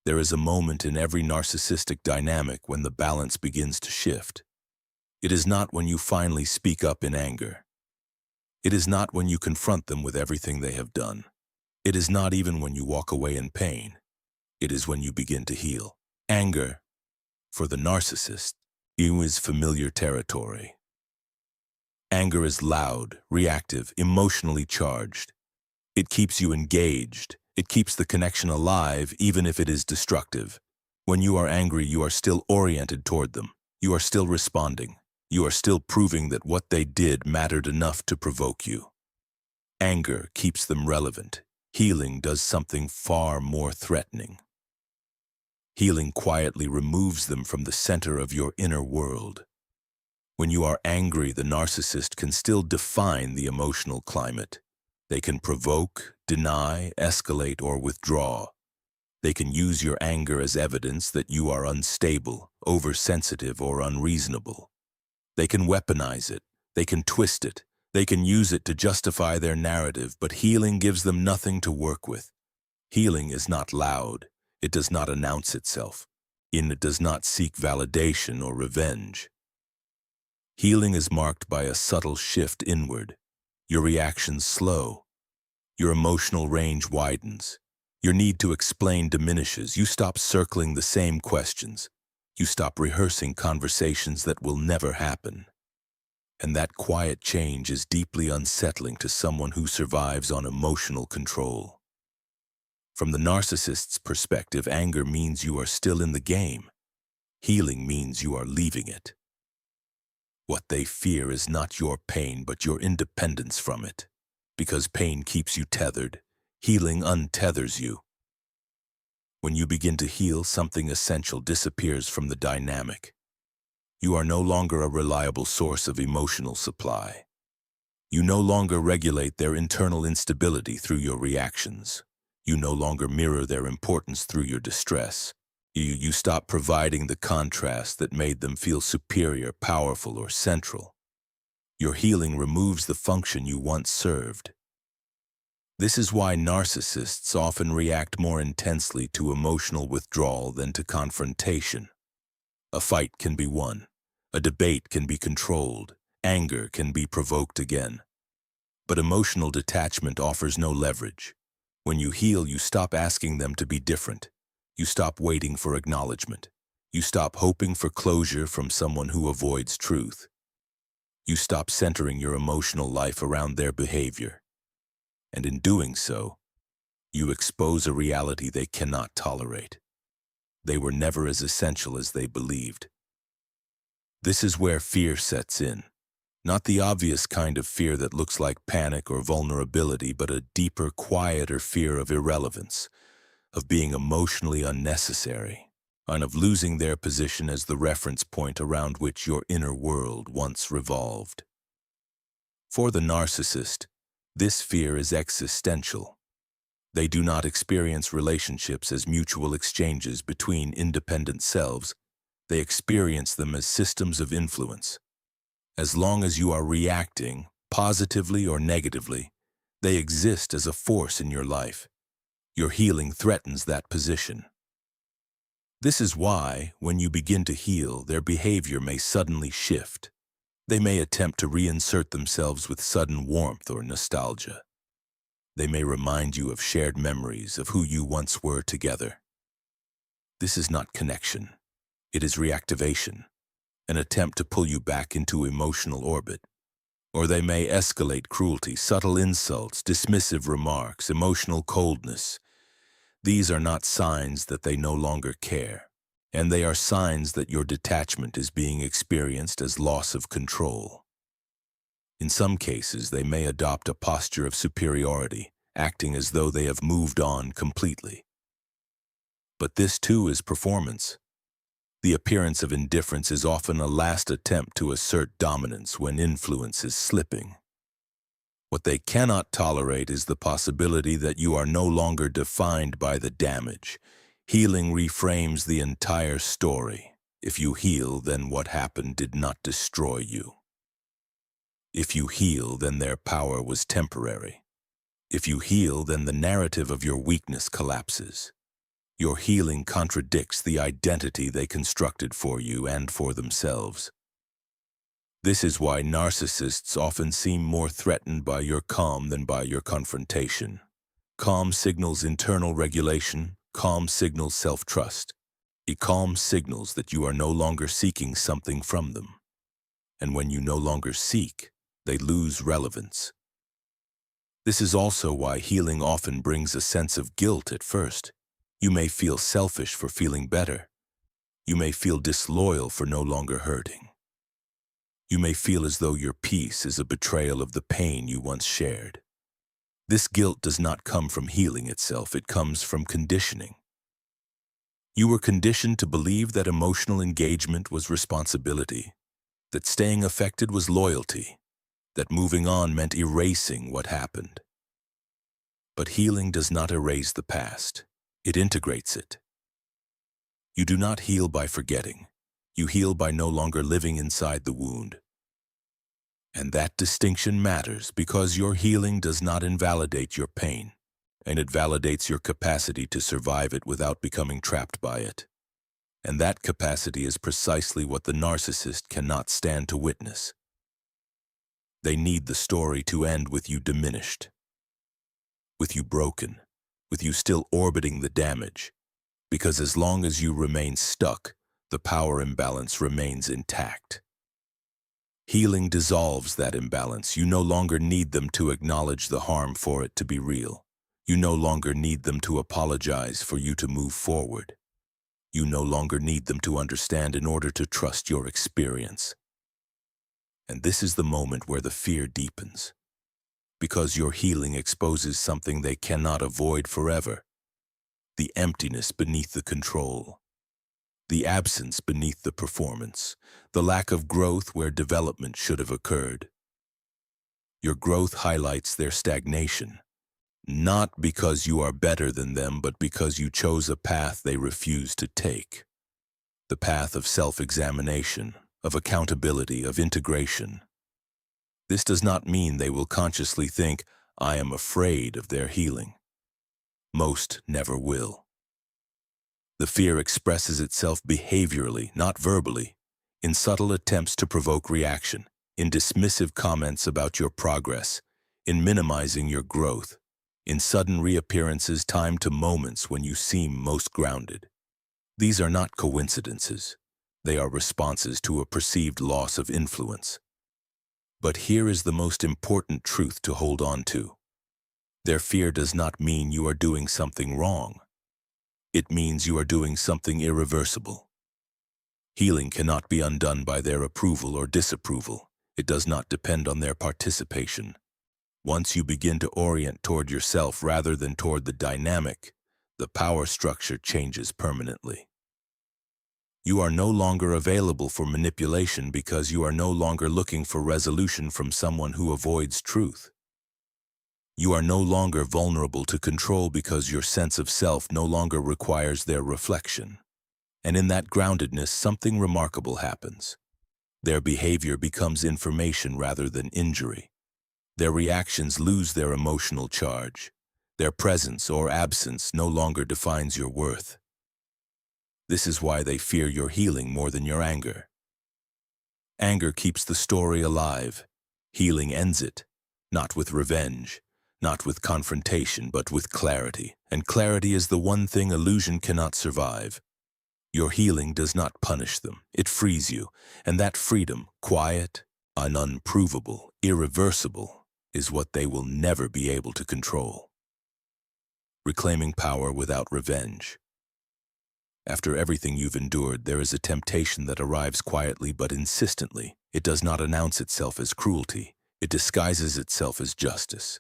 There is a moment in every narcissistic dynamic when the balance begins to shift. It is not when you finally speak up in anger. It is not when you confront them with everything they have done. It is not even when you walk away in pain. It is when you begin to heal. Anger, for the narcissist, is familiar territory. Anger is loud, reactive, emotionally charged. It keeps you engaged. It keeps the connection alive, even if it is destructive. When you are angry, you are still oriented toward them. You are still responding. You are still proving that what they did mattered enough to provoke you. Anger keeps them relevant. Healing does something far more threatening. Healing quietly removes them from the center of your inner world. When you are angry, the narcissist can still define the emotional climate. They can provoke, deny, escalate, or withdraw. They can use your anger as evidence that you are unstable, oversensitive, or unreasonable. They can weaponize it. They can twist it. They can use it to justify their narrative, but healing gives them nothing to work with. Healing is not loud. It does not announce itself. It does not seek validation or revenge. Healing is marked by a subtle shift inward. Your reactions slow. Your emotional range widens. Your need to explain diminishes. You stop circling the same questions. You stop rehearsing conversations that will never happen. And that quiet change is deeply unsettling to someone who survives on emotional control. From the narcissist's perspective, anger means you are still in the game. Healing means you are leaving it. What they fear is not your pain, but your independence from it. Because pain keeps you tethered, healing untethers you. When you begin to heal, something essential disappears from the dynamic. You are no longer a reliable source of emotional supply. You no longer regulate their internal instability through your reactions. You no longer mirror their importance through your distress. You stop providing the contrast that made them feel superior, powerful, or central. Your healing removes the function you once served. This is why narcissists often react more intensely to emotional withdrawal than to confrontation. A fight can be won. A debate can be controlled. Anger can be provoked again. But emotional detachment offers no leverage. When you heal, you stop asking them to be different. You stop waiting for acknowledgement. You stop hoping for closure from someone who avoids truth. You stop centering your emotional life around their behavior. And in doing so, you expose a reality they cannot tolerate. They were never as essential as they believed. This is where fear sets in. Not the obvious kind of fear that looks like panic or vulnerability, but a deeper, quieter fear of irrelevance, of being emotionally unnecessary, and of losing their position as the reference point around which your inner world once revolved. For the narcissist, this fear is existential. They do not experience relationships as mutual exchanges between independent selves. They experience them as systems of influence. As long as you are reacting, positively or negatively, they exist as a force in your life. Your healing threatens that position. This is why, when you begin to heal, their behavior may suddenly shift. They may attempt to reinsert themselves with sudden warmth or nostalgia. They may remind you of shared memories of who you once were together. This is not connection. It is reactivation, an attempt to pull you back into emotional orbit. Or they may escalate cruelty, subtle insults, dismissive remarks, emotional coldness. These are not signs that they no longer care, and they are signs that your detachment is being experienced as loss of control. In some cases, they may adopt a posture of superiority, acting as though they have moved on completely. But this too is performance. The appearance of indifference is often a last attempt to assert dominance when influence is slipping. What they cannot tolerate is the possibility that you are no longer defined by the damage. Healing reframes the entire story. If you heal, then what happened did not destroy you. If you heal, then their power was temporary. If you heal, then the narrative of your weakness collapses. Your healing contradicts the identity they constructed for you and for themselves. This is why narcissists often seem more threatened by your calm than by your confrontation. Calm signals internal regulation. Calm signals self-trust. A calm signals that you are no longer seeking something from them. And when you no longer seek, they lose relevance. This is also why healing often brings a sense of guilt at first. You may feel selfish for feeling better. You may feel disloyal for no longer hurting. You may feel as though your peace is a betrayal of the pain you once shared. This guilt does not come from healing itself, it comes from conditioning. You were conditioned to believe that emotional engagement was responsibility, that staying affected was loyalty, that moving on meant erasing what happened. But healing does not erase the past, it integrates it. You do not heal by forgetting, you heal by no longer living inside the wound. And that distinction matters because your healing does not invalidate your pain, and it validates your capacity to survive it without becoming trapped by it. And that capacity is precisely what the narcissist cannot stand to witness. They need the story to end with you diminished, with you broken, with you still orbiting the damage, because as long as you remain stuck, the power imbalance remains intact. Healing dissolves that imbalance. You no longer need them to acknowledge the harm for it to be real. You no longer need them to apologize for you to move forward. You no longer need them to understand in order to trust your experience. And this is the moment where the fear deepens, because your healing exposes something they cannot avoid forever: the emptiness beneath the control, the absence beneath the performance, the lack of growth where development should have occurred. Your growth highlights their stagnation, not because you are better than them, but because you chose a path they refuse to take. The path of self-examination, of accountability, of integration. This does not mean they will consciously think, "I am afraid of their healing." Most never will. The fear expresses itself behaviorally, not verbally, in subtle attempts to provoke reaction, in dismissive comments about your progress, in minimizing your growth, in sudden reappearances timed to moments when you seem most grounded. These are not coincidences. They are responses to a perceived loss of influence. But here is the most important truth to hold on to. Their fear does not mean you are doing something wrong. It means you are doing something irreversible. Healing cannot be undone by their approval or disapproval. It does not depend on their participation. Once you begin to orient toward yourself rather than toward the dynamic, the power structure changes permanently. You are no longer available for manipulation because you are no longer looking for resolution from someone who avoids truth. You are no longer vulnerable to control because your sense of self no longer requires their reflection. And in that groundedness, something remarkable happens. Their behavior becomes information rather than injury. Their reactions lose their emotional charge. Their presence or absence no longer defines your worth. This is why they fear your healing more than your anger. Anger keeps the story alive. Healing ends it, not with revenge, not with confrontation, but with clarity. And clarity is the one thing illusion cannot survive. Your healing does not punish them. It frees you, and that freedom, quiet and unprovable, irreversible, is what they will never be able to control. Reclaiming power without revenge. After everything you've endured, there is a temptation that arrives quietly but insistently. It does not announce itself as cruelty. It disguises itself as justice.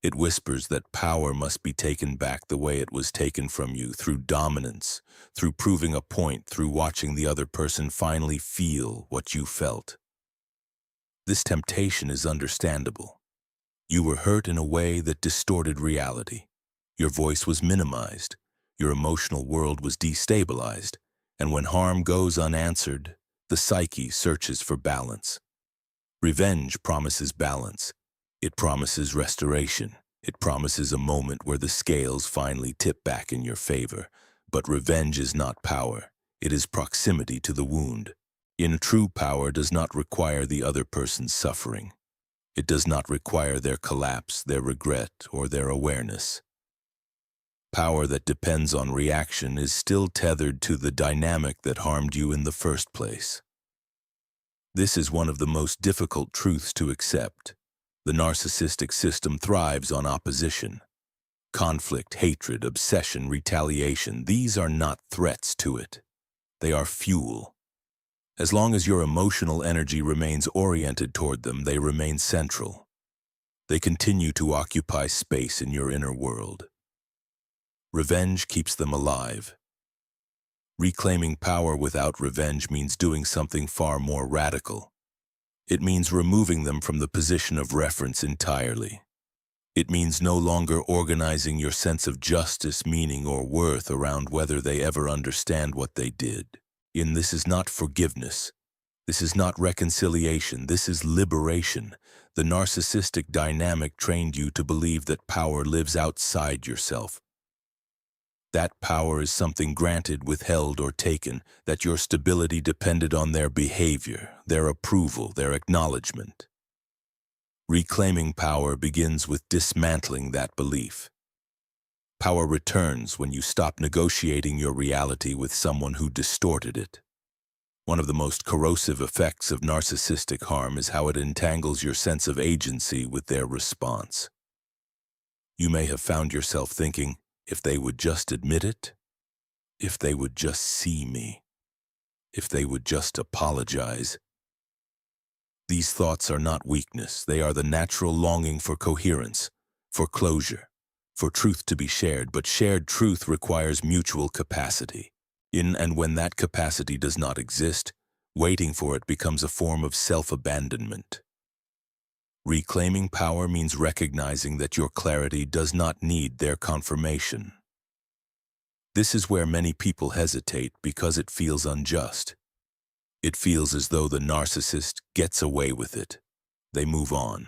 It whispers that power must be taken back the way it was taken from you, through dominance, through proving a point, through watching the other person finally feel what you felt. This temptation is understandable. You were hurt in a way that distorted reality. Your voice was minimized. Your emotional world was destabilized, and when harm goes unanswered, the psyche searches for balance. Revenge promises balance. It promises restoration. It promises a moment where the scales finally tip back in your favor. But revenge is not power. It is proximity to the wound. True power does not require the other person's suffering. It does not require their collapse, their regret, or their awareness. Power that depends on reaction is still tethered to the dynamic that harmed you in the first place. This is one of the most difficult truths to accept. The narcissistic system thrives on opposition. Conflict, hatred, obsession, retaliation, these are not threats to it. They are fuel. As long as your emotional energy remains oriented toward them, they remain central. They continue to occupy space in your inner world. Revenge keeps them alive. Reclaiming power without revenge means doing something far more radical. It means removing them from the position of reference entirely. It means no longer organizing your sense of justice, meaning, or worth around whether they ever understand what they did. This is not forgiveness. This is not reconciliation. This is liberation. The narcissistic dynamic trained you to believe that power lives outside yourself. That power is something granted, withheld, or taken, that your stability depended on their behavior, their approval, their acknowledgement. Reclaiming power begins with dismantling that belief. Power returns when you stop negotiating your reality with someone who distorted it. One of the most corrosive effects of narcissistic harm is how it entangles your sense of agency with their response. You may have found yourself thinking, if they would just admit it, if they would just see me, if they would just apologize. These thoughts are not weakness. They are the natural longing for coherence, for closure, for truth to be shared, but shared truth requires mutual capacity. And when that capacity does not exist, waiting for it becomes a form of self-abandonment. Reclaiming power means recognizing that your clarity does not need their confirmation. This is where many people hesitate because it feels unjust. It feels as though the narcissist gets away with it. They move on.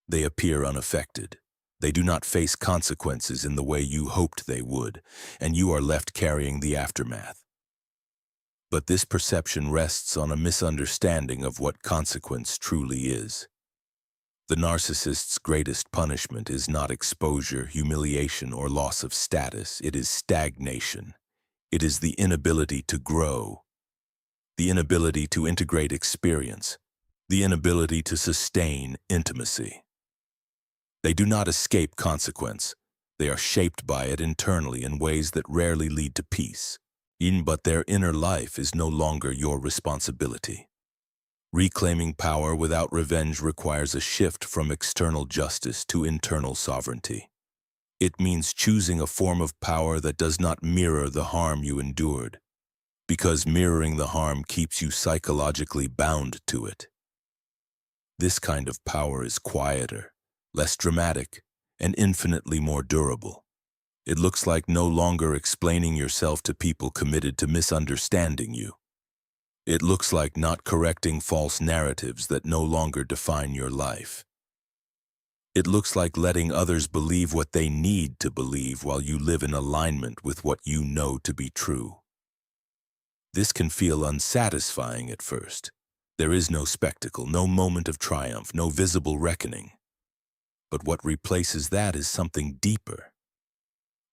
They appear unaffected. They do not face consequences in the way you hoped they would, and you are left carrying the aftermath. But this perception rests on a misunderstanding of what consequence truly is. The narcissist's greatest punishment is not exposure, humiliation, or loss of status. It is stagnation. It is the inability to grow, the inability to integrate experience, the inability to sustain intimacy. They do not escape consequence. They are shaped by it internally in ways that rarely lead to peace. But their inner life is no longer your responsibility. Reclaiming power without revenge requires a shift from external justice to internal sovereignty. It means choosing a form of power that does not mirror the harm you endured, because mirroring the harm keeps you psychologically bound to it. This kind of power is quieter, less dramatic, and infinitely more durable. It looks like no longer explaining yourself to people committed to misunderstanding you. It looks like not correcting false narratives that no longer define your life. It looks like letting others believe what they need to believe while you live in alignment with what you know to be true. This can feel unsatisfying at first. There is no spectacle, no moment of triumph, no visible reckoning. But what replaces that is something deeper.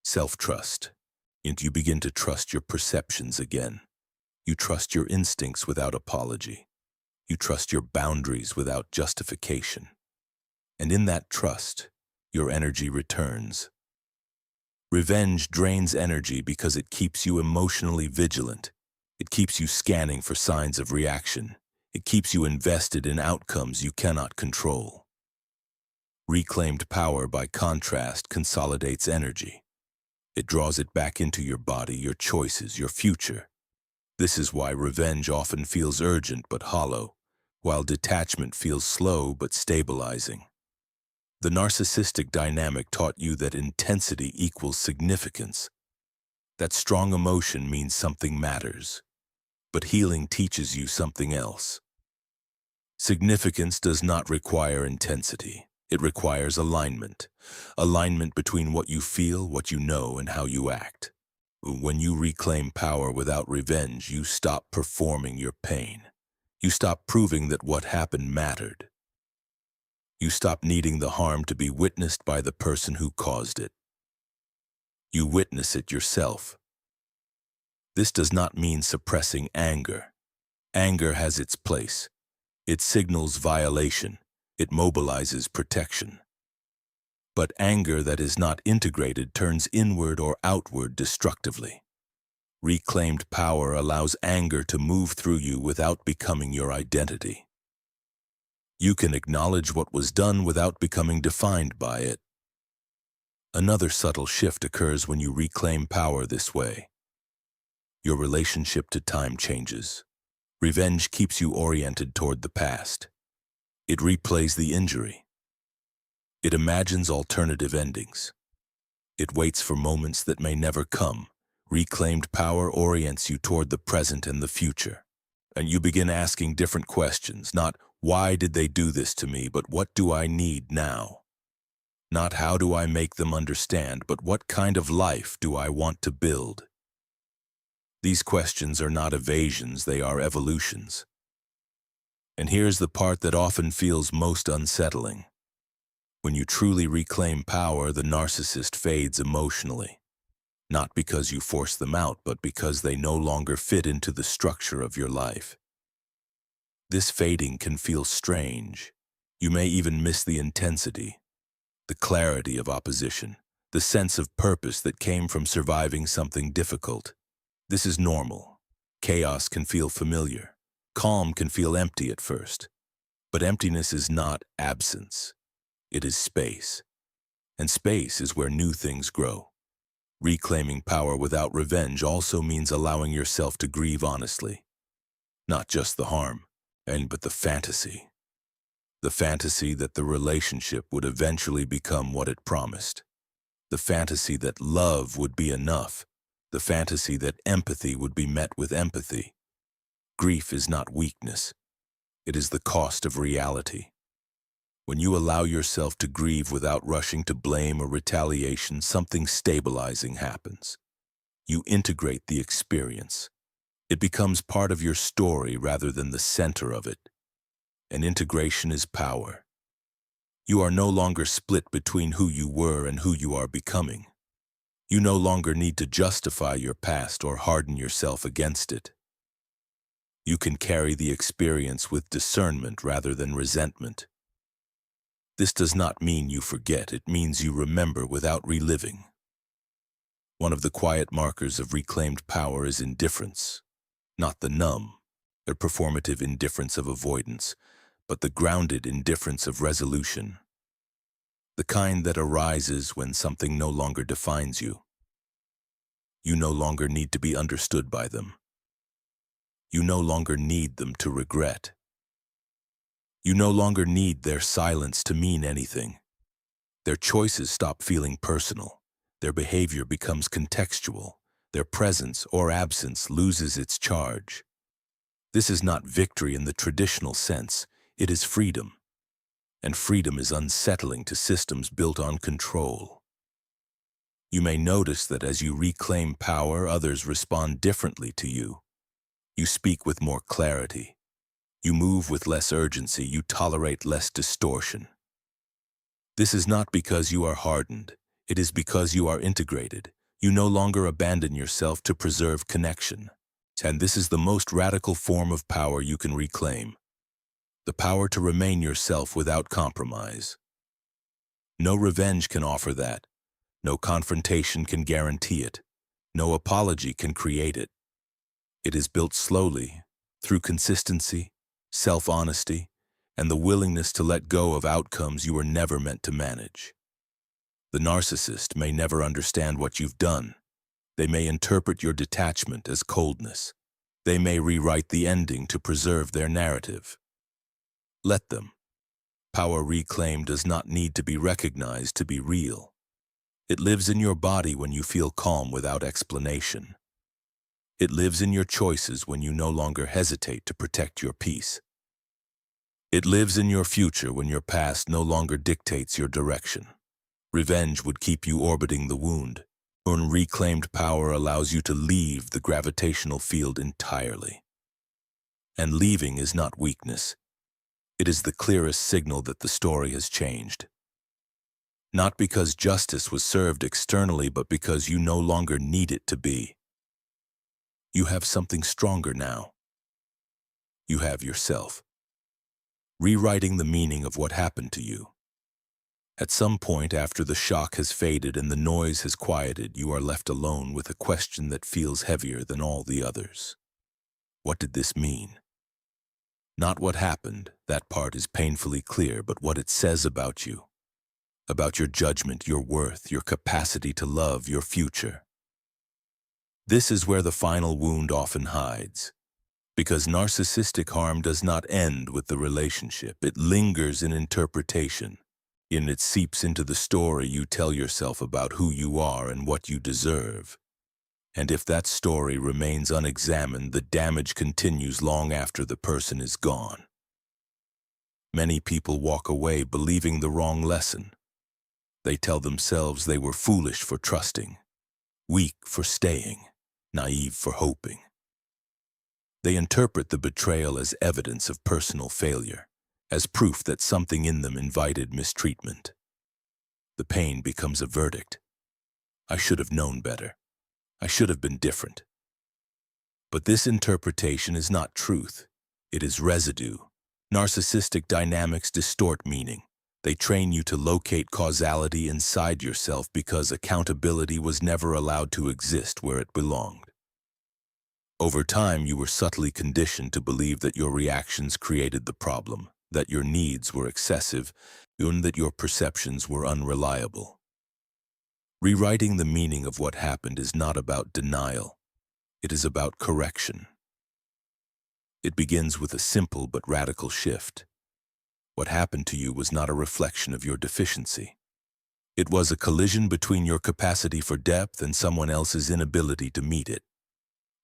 Self-trust. And you begin to trust your perceptions again. You trust your instincts without apology. You trust your boundaries without justification. And in that trust, your energy returns. Revenge drains energy because it keeps you emotionally vigilant. It keeps you scanning for signs of reaction. It keeps you invested in outcomes you cannot control. Reclaimed power, by contrast, consolidates energy. It draws it back into your body, your choices, your future. This is why revenge often feels urgent but hollow, while detachment feels slow but stabilizing. The narcissistic dynamic taught you that intensity equals significance, that strong emotion means something matters. But healing teaches you something else. Significance does not require intensity. It requires alignment. Alignment between what you feel, what you know, and how you act. When you reclaim power without revenge, you stop performing your pain. You stop proving that what happened mattered. You stop needing the harm to be witnessed by the person who caused it. You witness it yourself. This does not mean suppressing anger. Anger has its place. It signals violation. It mobilizes protection. But anger that is not integrated turns inward or outward destructively. Reclaimed power allows anger to move through you without becoming your identity. You can acknowledge what was done without becoming defined by it. Another subtle shift occurs when you reclaim power this way. Your relationship to time changes. Revenge keeps you oriented toward the past. It replays the injury. It imagines alternative endings. It waits for moments that may never come. Reclaimed power orients you toward the present and the future. And you begin asking different questions, not why did they do this to me, but what do I need now? Not how do I make them understand, but what kind of life do I want to build? These questions are not evasions, they are evolutions. And here's the part that often feels most unsettling. When you truly reclaim power, the narcissist fades emotionally. Not because you force them out, but because they no longer fit into the structure of your life. This fading can feel strange. You may even miss the intensity, the clarity of opposition, the sense of purpose that came from surviving something difficult. This is normal. Chaos can feel familiar. Calm can feel empty at first. But emptiness is not absence. It is space. And space is where new things grow. Reclaiming power without revenge also means allowing yourself to grieve honestly. Not just the harm, but the fantasy. The fantasy that the relationship would eventually become what it promised. The fantasy that love would be enough. The fantasy that empathy would be met with empathy. Grief is not weakness. It is the cost of reality. When you allow yourself to grieve without rushing to blame or retaliation, something stabilizing happens. You integrate the experience. It becomes part of your story rather than the center of it. And integration is power. You are no longer split between who you were and who you are becoming. You no longer need to justify your past or harden yourself against it. You can carry the experience with discernment rather than resentment. This does not mean you forget, it means you remember without reliving. One of the quiet markers of reclaimed power is indifference, not the numb, a performative indifference of avoidance, but the grounded indifference of resolution, the kind that arises when something no longer defines you. You no longer need to be understood by them. You no longer need them to regret. You no longer need their silence to mean anything. Their choices stop feeling personal. Their behavior becomes contextual. Their presence or absence loses its charge. This is not victory in the traditional sense. It is freedom. And freedom is unsettling to systems built on control. You may notice that as you reclaim power, others respond differently to you. You speak with more clarity. You move with less urgency. You tolerate less distortion. This is not because you are hardened. It is because you are integrated. You no longer abandon yourself to preserve connection. And this is the most radical form of power you can reclaim. The power to remain yourself without compromise. No revenge can offer that. No confrontation can guarantee it. No apology can create it. It is built slowly, through consistency, self-honesty, and the willingness to let go of outcomes you were never meant to manage. The narcissist may never understand what you've done. They may interpret your detachment as coldness. They may rewrite the ending to preserve their narrative. Let them. Power reclaimed does not need to be recognized to be real. It lives in your body when you feel calm without explanation. It lives in your choices when you no longer hesitate to protect your peace. It lives in your future when your past no longer dictates your direction. Revenge would keep you orbiting the wound. Reclaimed power allows you to leave the gravitational field entirely. And leaving is not weakness. It is the clearest signal that the story has changed. Not because justice was served externally, but because you no longer need it to be. You have something stronger now. You have yourself. Rewriting the meaning of what happened to you. At some point after the shock has faded and the noise has quieted, you are left alone with a question that feels heavier than all the others. What did this mean? Not what happened, that part is painfully clear, but what it says about you. About your judgment, your worth, your capacity to love, your future. This is where the final wound often hides. Because narcissistic harm does not end with the relationship. It lingers in interpretation. And it seeps into the story you tell yourself about who you are and what you deserve. And if that story remains unexamined, the damage continues long after the person is gone. Many people walk away believing the wrong lesson. They tell themselves they were foolish for trusting, weak for staying, naive for hoping. They interpret the betrayal as evidence of personal failure, as proof that something in them invited mistreatment. The pain becomes a verdict. I should have known better. I should have been different. But this interpretation is not truth. It is residue. Narcissistic dynamics distort meaning. They train you to locate causality inside yourself because accountability was never allowed to exist where it belonged. Over time, you were subtly conditioned to believe that your reactions created the problem, that your needs were excessive, and that your perceptions were unreliable. Rewriting the meaning of what happened is not about denial. It is about correction. It begins with a simple but radical shift. What happened to you was not a reflection of your deficiency. It was a collision between your capacity for depth and someone else's inability to meet it.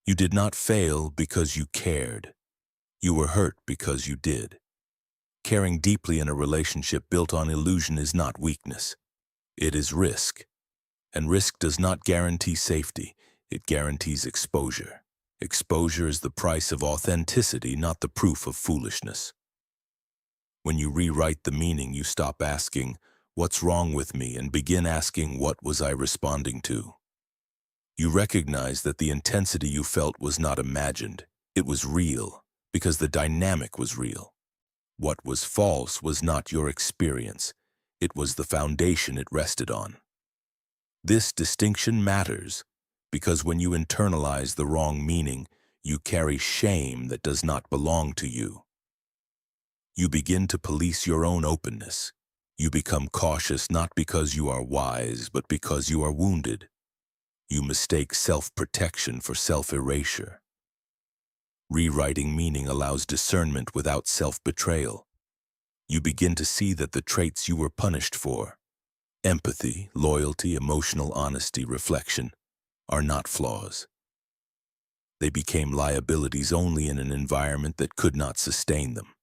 You did not fail because you cared. You were hurt because you did. Caring deeply in a relationship built on illusion is not weakness. It is risk. And risk does not guarantee safety. It guarantees exposure. Exposure is the price of authenticity, not the proof of foolishness. When you rewrite the meaning, you stop asking, "What's wrong with me?" and begin asking, "What was I responding to?" You recognize that the intensity you felt was not imagined. It was real, because the dynamic was real. What was false was not your experience. It was the foundation it rested on. This distinction matters, because when you internalize the wrong meaning, You carry shame that does not belong to you. You begin to police your own openness. You become cautious not because you are wise, but because you are wounded. You mistake self-protection for self-erasure. Rewriting meaning allows discernment without self-betrayal. You begin to see that the traits you were punished for, empathy, loyalty, emotional honesty, reflection, are not flaws. They became liabilities only in an environment that could not sustain them.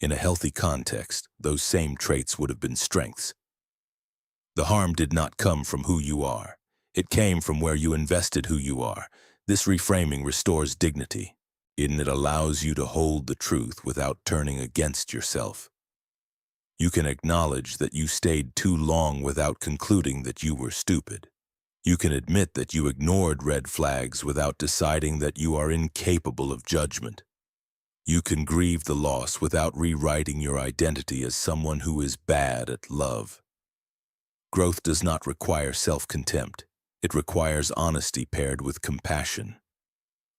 In a healthy context, those same traits would have been strengths. The harm did not come from who you are. It came from where you invested who you are. This reframing restores dignity, and it allows you to hold the truth without turning against yourself. You can acknowledge that you stayed too long without concluding that you were stupid. You can admit that you ignored red flags without deciding that you are incapable of judgment. You can grieve the loss without rewriting your identity as someone who is bad at love. Growth does not require self-contempt. It requires honesty paired with compassion.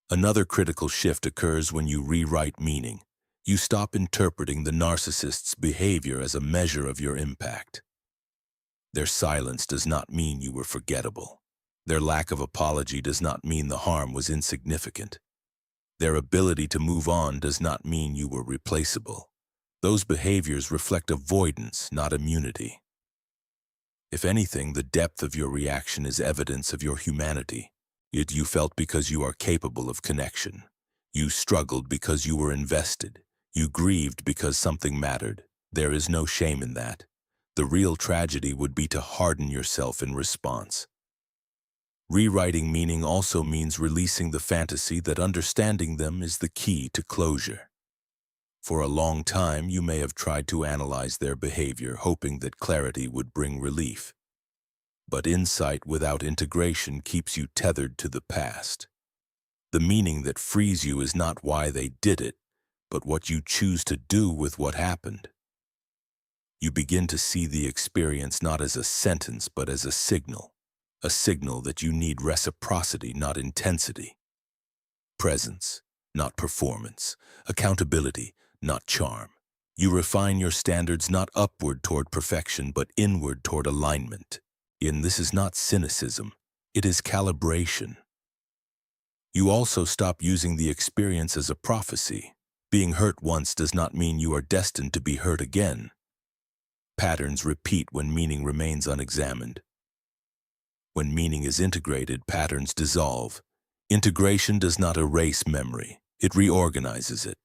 Another critical shift occurs when you rewrite meaning. You stop interpreting the narcissist's behavior as a measure of your impact. Their silence does not mean you were forgettable. Their lack of apology does not mean the harm was insignificant. Their ability to move on does not mean you were replaceable. Those behaviors reflect avoidance, not immunity. If anything, the depth of your reaction is evidence of your humanity. You felt because you are capable of connection. You struggled because you were invested. You grieved because something mattered. There is no shame in that. The real tragedy would be to harden yourself in response. Rewriting meaning also means releasing the fantasy that understanding them is the key to closure. For a long time, you may have tried to analyze their behavior, hoping that clarity would bring relief. But insight without integration keeps you tethered to the past. The meaning that frees you is not why they did it, but what you choose to do with what happened. You begin to see the experience not as a sentence, but as a signal that you need reciprocity, not intensity, presence, not performance, accountability, not charm. You refine your standards not upward toward perfection, but inward toward alignment. And this is not cynicism, it is calibration. You also stop using the experience as a prophecy. Being hurt once does not mean you are destined to be hurt again. Patterns repeat when meaning remains unexamined. When meaning is integrated, patterns dissolve. Integration does not erase memory, it reorganizes it.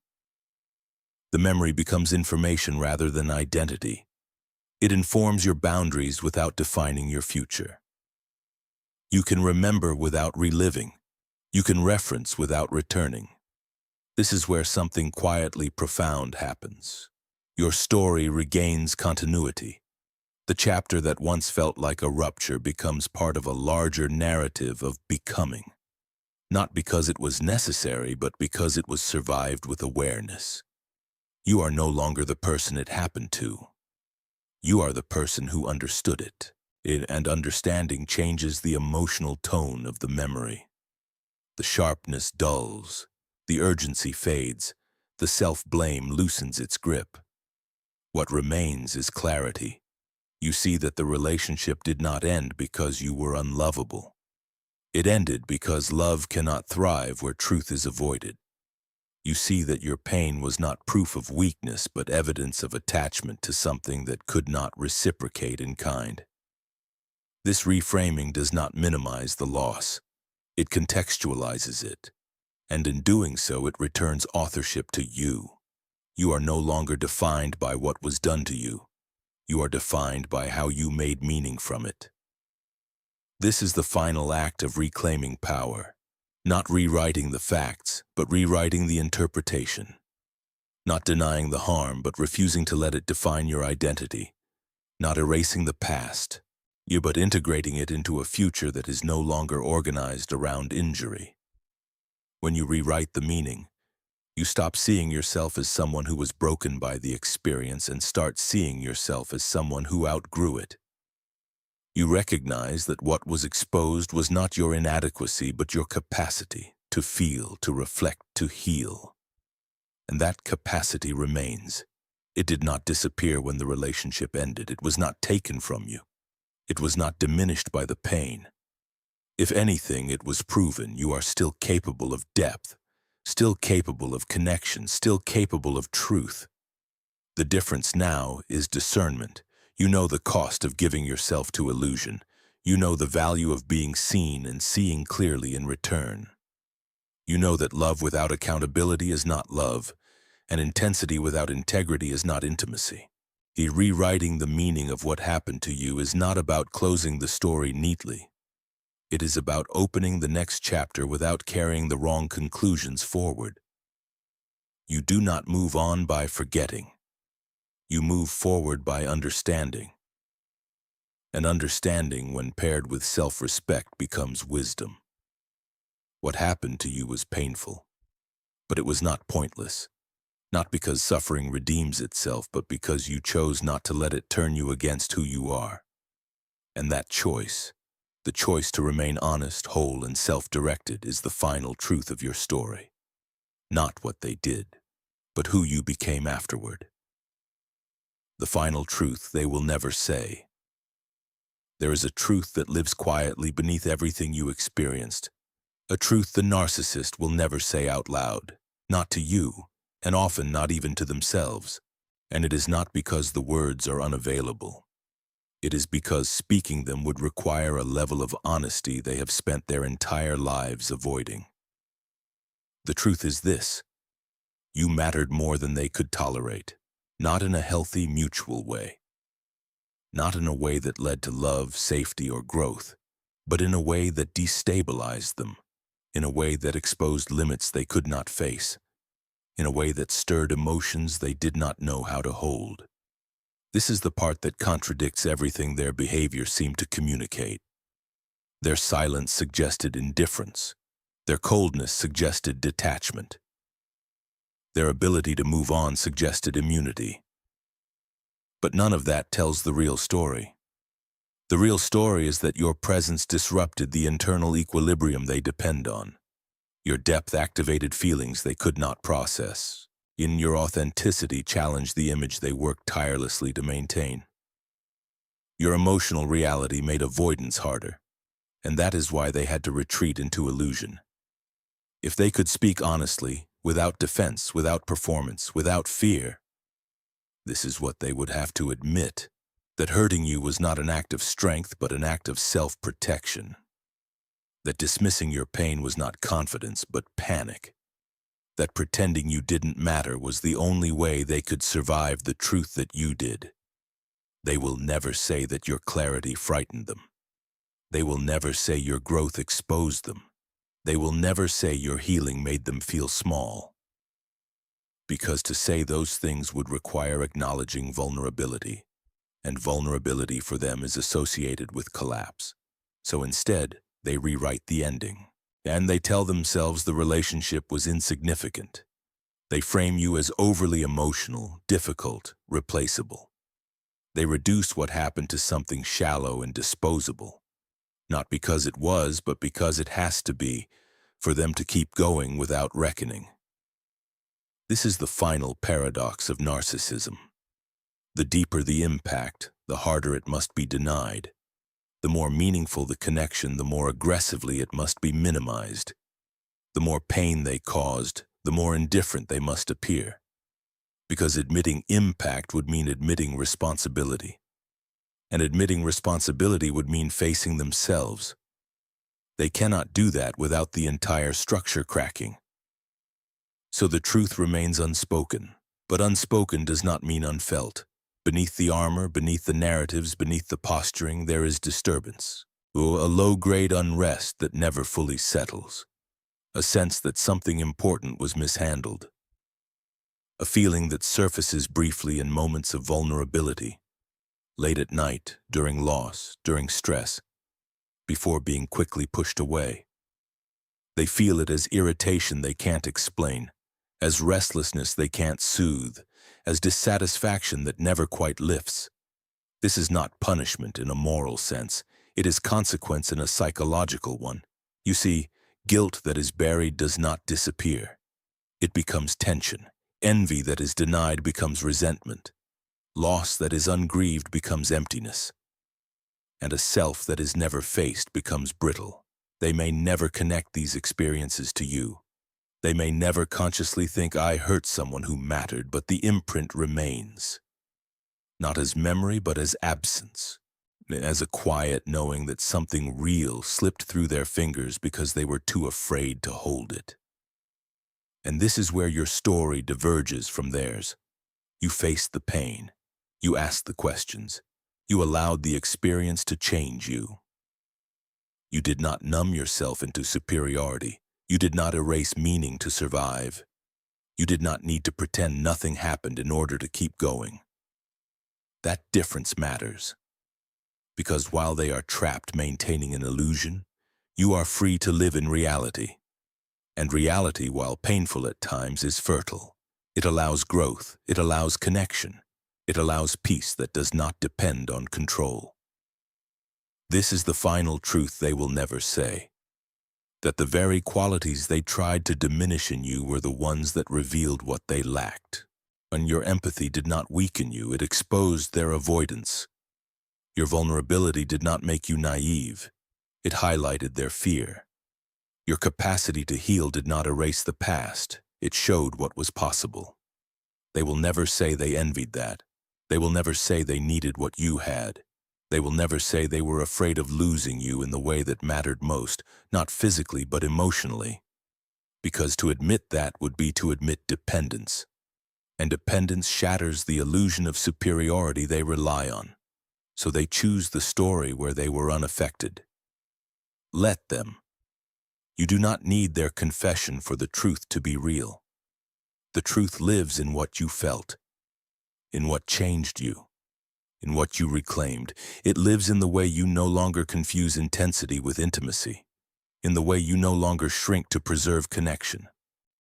The memory becomes information rather than identity. It informs your boundaries without defining your future. You can remember without reliving. You can reference without returning. This is where something quietly profound happens. Your story regains continuity. The chapter that once felt like a rupture becomes part of a larger narrative of becoming. Not because it was necessary, but because it was survived with awareness. You are no longer the person it happened to. You are the person who understood it. And understanding changes the emotional tone of the memory. The sharpness dulls. The urgency fades. The self-blame loosens its grip. What remains is clarity. You see that the relationship did not end because you were unlovable. It ended because love cannot thrive where truth is avoided. You see that your pain was not proof of weakness, but evidence of attachment to something that could not reciprocate in kind. This reframing does not minimize the loss. It contextualizes it. And in doing so, it returns authorship to you. You are no longer defined by what was done to you. You are defined by how you made meaning from it. This is the final act of reclaiming power. Not rewriting the facts, but rewriting the interpretation. Not denying the harm, but refusing to let it define your identity. Not erasing the past, but integrating it into a future that is no longer organized around injury. When you rewrite the meaning, you stop seeing yourself as someone who was broken by the experience and start seeing yourself as someone who outgrew it. You recognize that what was exposed was not your inadequacy, but your capacity. to feel, to reflect, to heal. And that capacity remains. It did not disappear when the relationship ended. It was not taken from you. It was not diminished by the pain. If anything, it was proven you are still capable of depth, still capable of connection, still capable of truth. The difference now is discernment. You know the cost of giving yourself to illusion. You know the value of being seen and seeing clearly in return. You know that love without accountability is not love, and intensity without integrity is not intimacy. Rewriting the meaning of what happened to you is not about closing the story neatly. It is about opening the next chapter without carrying the wrong conclusions forward. You do not move on by forgetting. You move forward by understanding. And understanding, when paired with self-respect, becomes wisdom. What happened to you was painful, but it was not pointless. Not because suffering redeems itself, but because you chose not to let it turn you against who you are. And that choice, the choice to remain honest, whole, and self-directed, is the final truth of your story. Not what they did, but who you became afterward. The final truth they will never say. There is a truth that lives quietly beneath everything you experienced, a truth the narcissist will never say out loud, not to you, and often not even to themselves. And it is not because the words are unavailable. It is because speaking them would require a level of honesty they have spent their entire lives avoiding. The truth is this: you mattered more than they could tolerate, not in a healthy, mutual way. Not in a way that led to love, safety, or growth, but in a way that destabilized them, in a way that exposed limits they could not face, in a way that stirred emotions they did not know how to hold. This is the part that contradicts everything their behavior seemed to communicate. Their silence suggested indifference. Their coldness suggested detachment. Their ability to move on suggested immunity. But none of that tells the real story. The real story is that your presence disrupted the internal equilibrium they depend on. Your depth activated feelings they could not process. In your authenticity challenged the image they worked tirelessly to maintain. Your emotional reality made avoidance harder, and that is why they had to retreat into illusion. If they could speak honestly, without defense, without performance, without fear, this is what they would have to admit: that hurting you was not an act of strength, but an act of self-protection. That dismissing your pain was not confidence, but panic. That pretending you didn't matter was the only way they could survive the truth that you did. They will never say that your clarity frightened them. They will never say your growth exposed them. They will never say your healing made them feel small. Because to say those things would require acknowledging vulnerability, and vulnerability for them is associated with collapse. So instead, they rewrite the ending. And they tell themselves the relationship was insignificant. They frame you as overly emotional, difficult, replaceable. They reduce what happened to something shallow and disposable, not because it was, but because it has to be, for them to keep going without reckoning. This is the final paradox of narcissism. The deeper the impact, the harder it must be denied. The more meaningful the connection, the more aggressively it must be minimized. The more pain they caused, the more indifferent they must appear. Because admitting impact would mean admitting responsibility. And admitting responsibility would mean facing themselves. They cannot do that without the entire structure cracking. So the truth remains unspoken, but unspoken does not mean unfelt. Beneath the armor, beneath the narratives, beneath the posturing, there is disturbance. A low-grade unrest that never fully settles. A sense that something important was mishandled. A feeling that surfaces briefly in moments of vulnerability. Late at night, during loss, during stress, before being quickly pushed away. They feel it as irritation they can't explain, as restlessness they can't soothe, as dissatisfaction that never quite lifts. This is not punishment in a moral sense. It is consequence in a psychological one. You see, Guilt that is buried does not disappear. It becomes tension. Envy that is denied becomes resentment. Loss that is ungrieved becomes emptiness. And a self that is never faced becomes brittle. They may never connect these experiences to you. They may never consciously think, I hurt someone who mattered, but the imprint remains. Not as memory, but as absence. As a quiet knowing that something real slipped through their fingers because they were too afraid to hold it. And this is where your story diverges from theirs. You faced the pain. You asked the questions. You allowed the experience to change you. You did not numb yourself into superiority. You did not erase meaning to survive. You did not need to pretend nothing happened in order to keep going. That difference matters. Because while they are trapped maintaining an illusion, you are free to live in reality. And reality, while painful at times, is fertile. It allows growth. It allows connection. It allows peace that does not depend on control. This is the final truth they will never say. That the very qualities they tried to diminish in you were the ones that revealed what they lacked. When your empathy did not weaken you, it exposed their avoidance. Your vulnerability did not make you naive. It highlighted their fear. Your capacity to heal did not erase the past. It showed what was possible. They will never say they envied that. They will never say they needed what you had. They will never say they were afraid of losing you in the way that mattered most, not physically but emotionally. Because to admit that would be to admit dependence. And dependence shatters the illusion of superiority they rely on. So they choose the story where they were unaffected. Let them. You do not need their confession for the truth to be real. The truth lives in what you felt, in what changed you, in what you reclaimed. It lives in the way you no longer confuse intensity with intimacy, in the way you no longer shrink to preserve connection,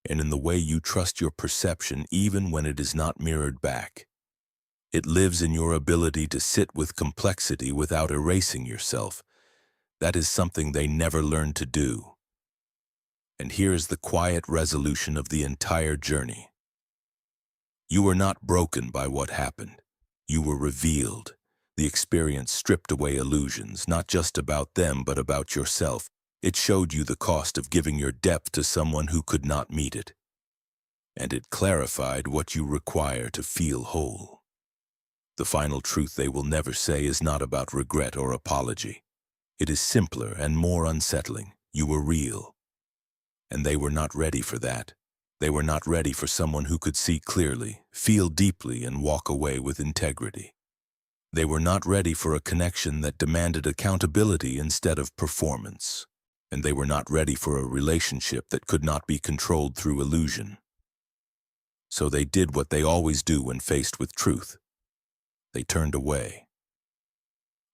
and in the way you trust your perception even when it is not mirrored back. It lives in your ability to sit with complexity without erasing yourself. That is something they never learned to do. And here is the quiet resolution of the entire journey. You were not broken by what happened. You were revealed. The experience stripped away illusions, not just about them, but about yourself. It showed you the cost of giving your depth to someone who could not meet it. And it clarified what you require to feel whole. The final truth they will never say is not about regret or apology. It is simpler and more unsettling. You were real. And they were not ready for that. They were not ready for someone who could see clearly, feel deeply, and walk away with integrity. They were not ready for a connection that demanded accountability instead of performance. And they were not ready for a relationship that could not be controlled through illusion. So they did what they always do when faced with truth. They turned away.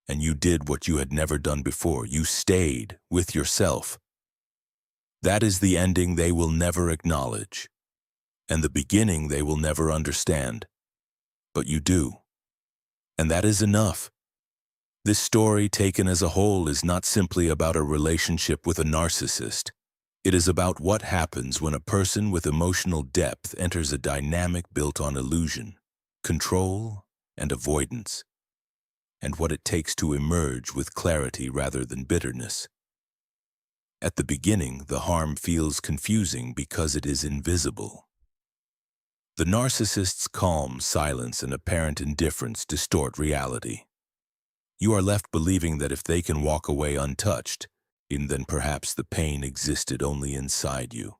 And you did what you had never done before. You stayed with yourself. That is the ending they will never acknowledge, and the beginning they will never understand. But you do. And that is enough. This story, taken as a whole, is not simply about a relationship with a narcissist. It is about what happens when a person with emotional depth enters a dynamic built on illusion, control, and avoidance, and what it takes to emerge with clarity rather than bitterness. At the beginning, the harm feels confusing because it is invisible. The narcissist's calm, silence, and apparent indifference distort reality. You are left believing that if they can walk away untouched, then perhaps the pain existed only inside you.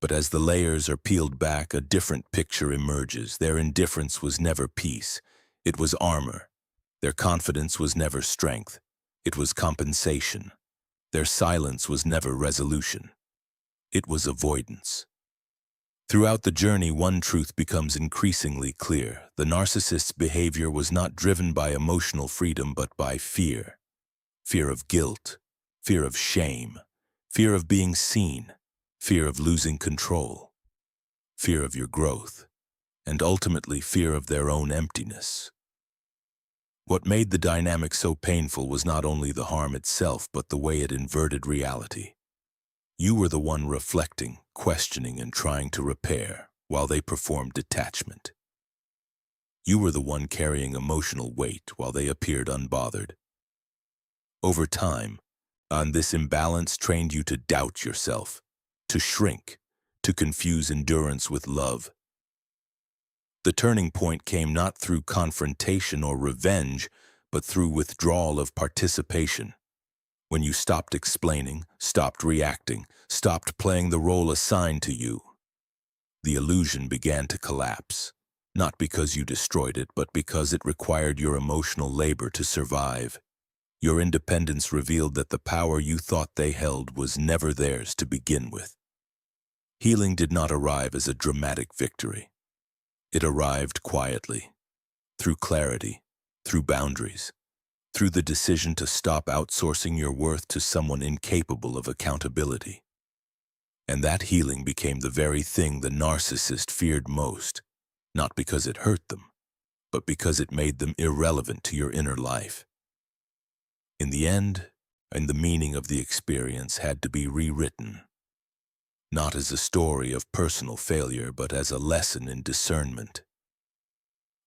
But as the layers are peeled back, a different picture emerges. Their indifference was never peace. It was armor. Their confidence was never strength. It was compensation. Their silence was never resolution. It was avoidance. Throughout the journey, one truth becomes increasingly clear. The narcissist's behavior was not driven by emotional freedom, but by fear. Fear of guilt, fear of shame, fear of being seen, fear of losing control, fear of your growth, and ultimately fear of their own emptiness. What made the dynamic so painful was not only the harm itself, but the way it inverted reality. You were the one reflecting, questioning, and trying to repair, while they performed detachment. You were the one carrying emotional weight while they appeared unbothered. Over time, this imbalance trained you to doubt yourself, to shrink, to confuse endurance with love. The turning point came not through confrontation or revenge, but through withdrawal of participation. When you stopped explaining, stopped reacting, stopped playing the role assigned to you, the illusion began to collapse. Not because you destroyed it, but because it required your emotional labor to survive. Your independence revealed that the power you thought they held was never theirs to begin with. Healing did not arrive as a dramatic victory. It arrived quietly, through clarity, through boundaries, through the decision to stop outsourcing your worth to someone incapable of accountability. And that healing became the very thing the narcissist feared most. Not because it hurt them, but because it made them irrelevant to your inner life. In the end, the meaning of the experience had to be rewritten, not as a story of personal failure, but as a lesson in discernment.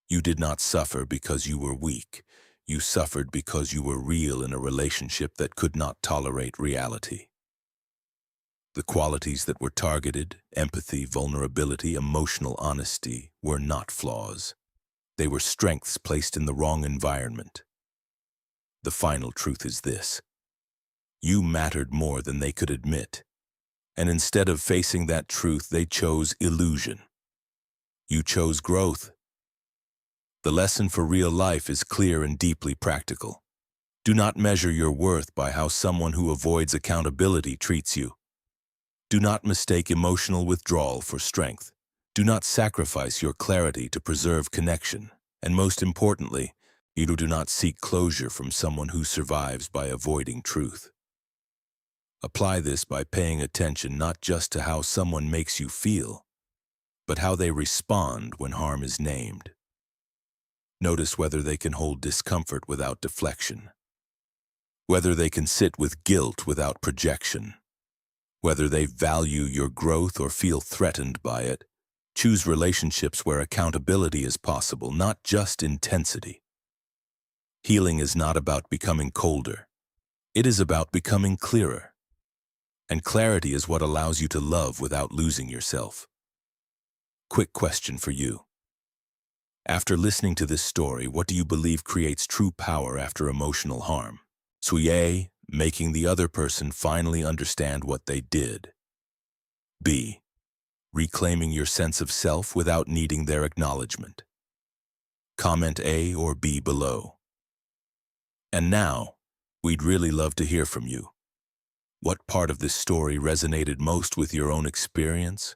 You did not suffer because you were weak. You suffered because you were real in a relationship that could not tolerate reality. The qualities that were targeted, empathy, vulnerability, emotional honesty, were not flaws. They were strengths placed in the wrong environment. The final truth is this: you mattered more than they could admit. And instead of facing that truth, they chose illusion. You chose growth. The lesson for real life is clear and deeply practical. Do not measure your worth by how someone who avoids accountability treats you. Do not mistake emotional withdrawal for strength. Do not sacrifice your clarity to preserve connection. And most importantly, you do not seek closure from someone who survives by avoiding truth. Apply this by paying attention not just to how someone makes you feel, but how they respond when harm is named. Notice whether they can hold discomfort without deflection, whether they can sit with guilt without projection, whether they value your growth or feel threatened by it. Choose relationships where accountability is possible, not just intensity. Healing is not about becoming colder. It is about becoming clearer. And clarity is what allows you to love without losing yourself. Quick question for you. After listening to this story, what do you believe creates true power after emotional harm? So A, making the other person finally understand what they did. B, reclaiming your sense of self without needing their acknowledgement. Comment A or B below. And now, we'd really love to hear from you. What part of this story resonated most with your own experience?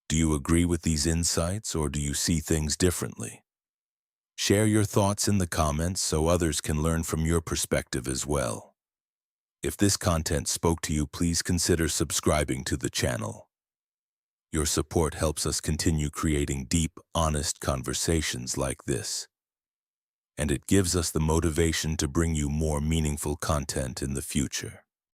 Do you agree with these insights, or do you see things differently? Share your thoughts in the comments so others can learn from your perspective as well. If this content spoke to you, please consider subscribing to the channel. Your support helps us continue creating deep, honest conversations like this. And it gives us the motivation to bring you more meaningful content in the future.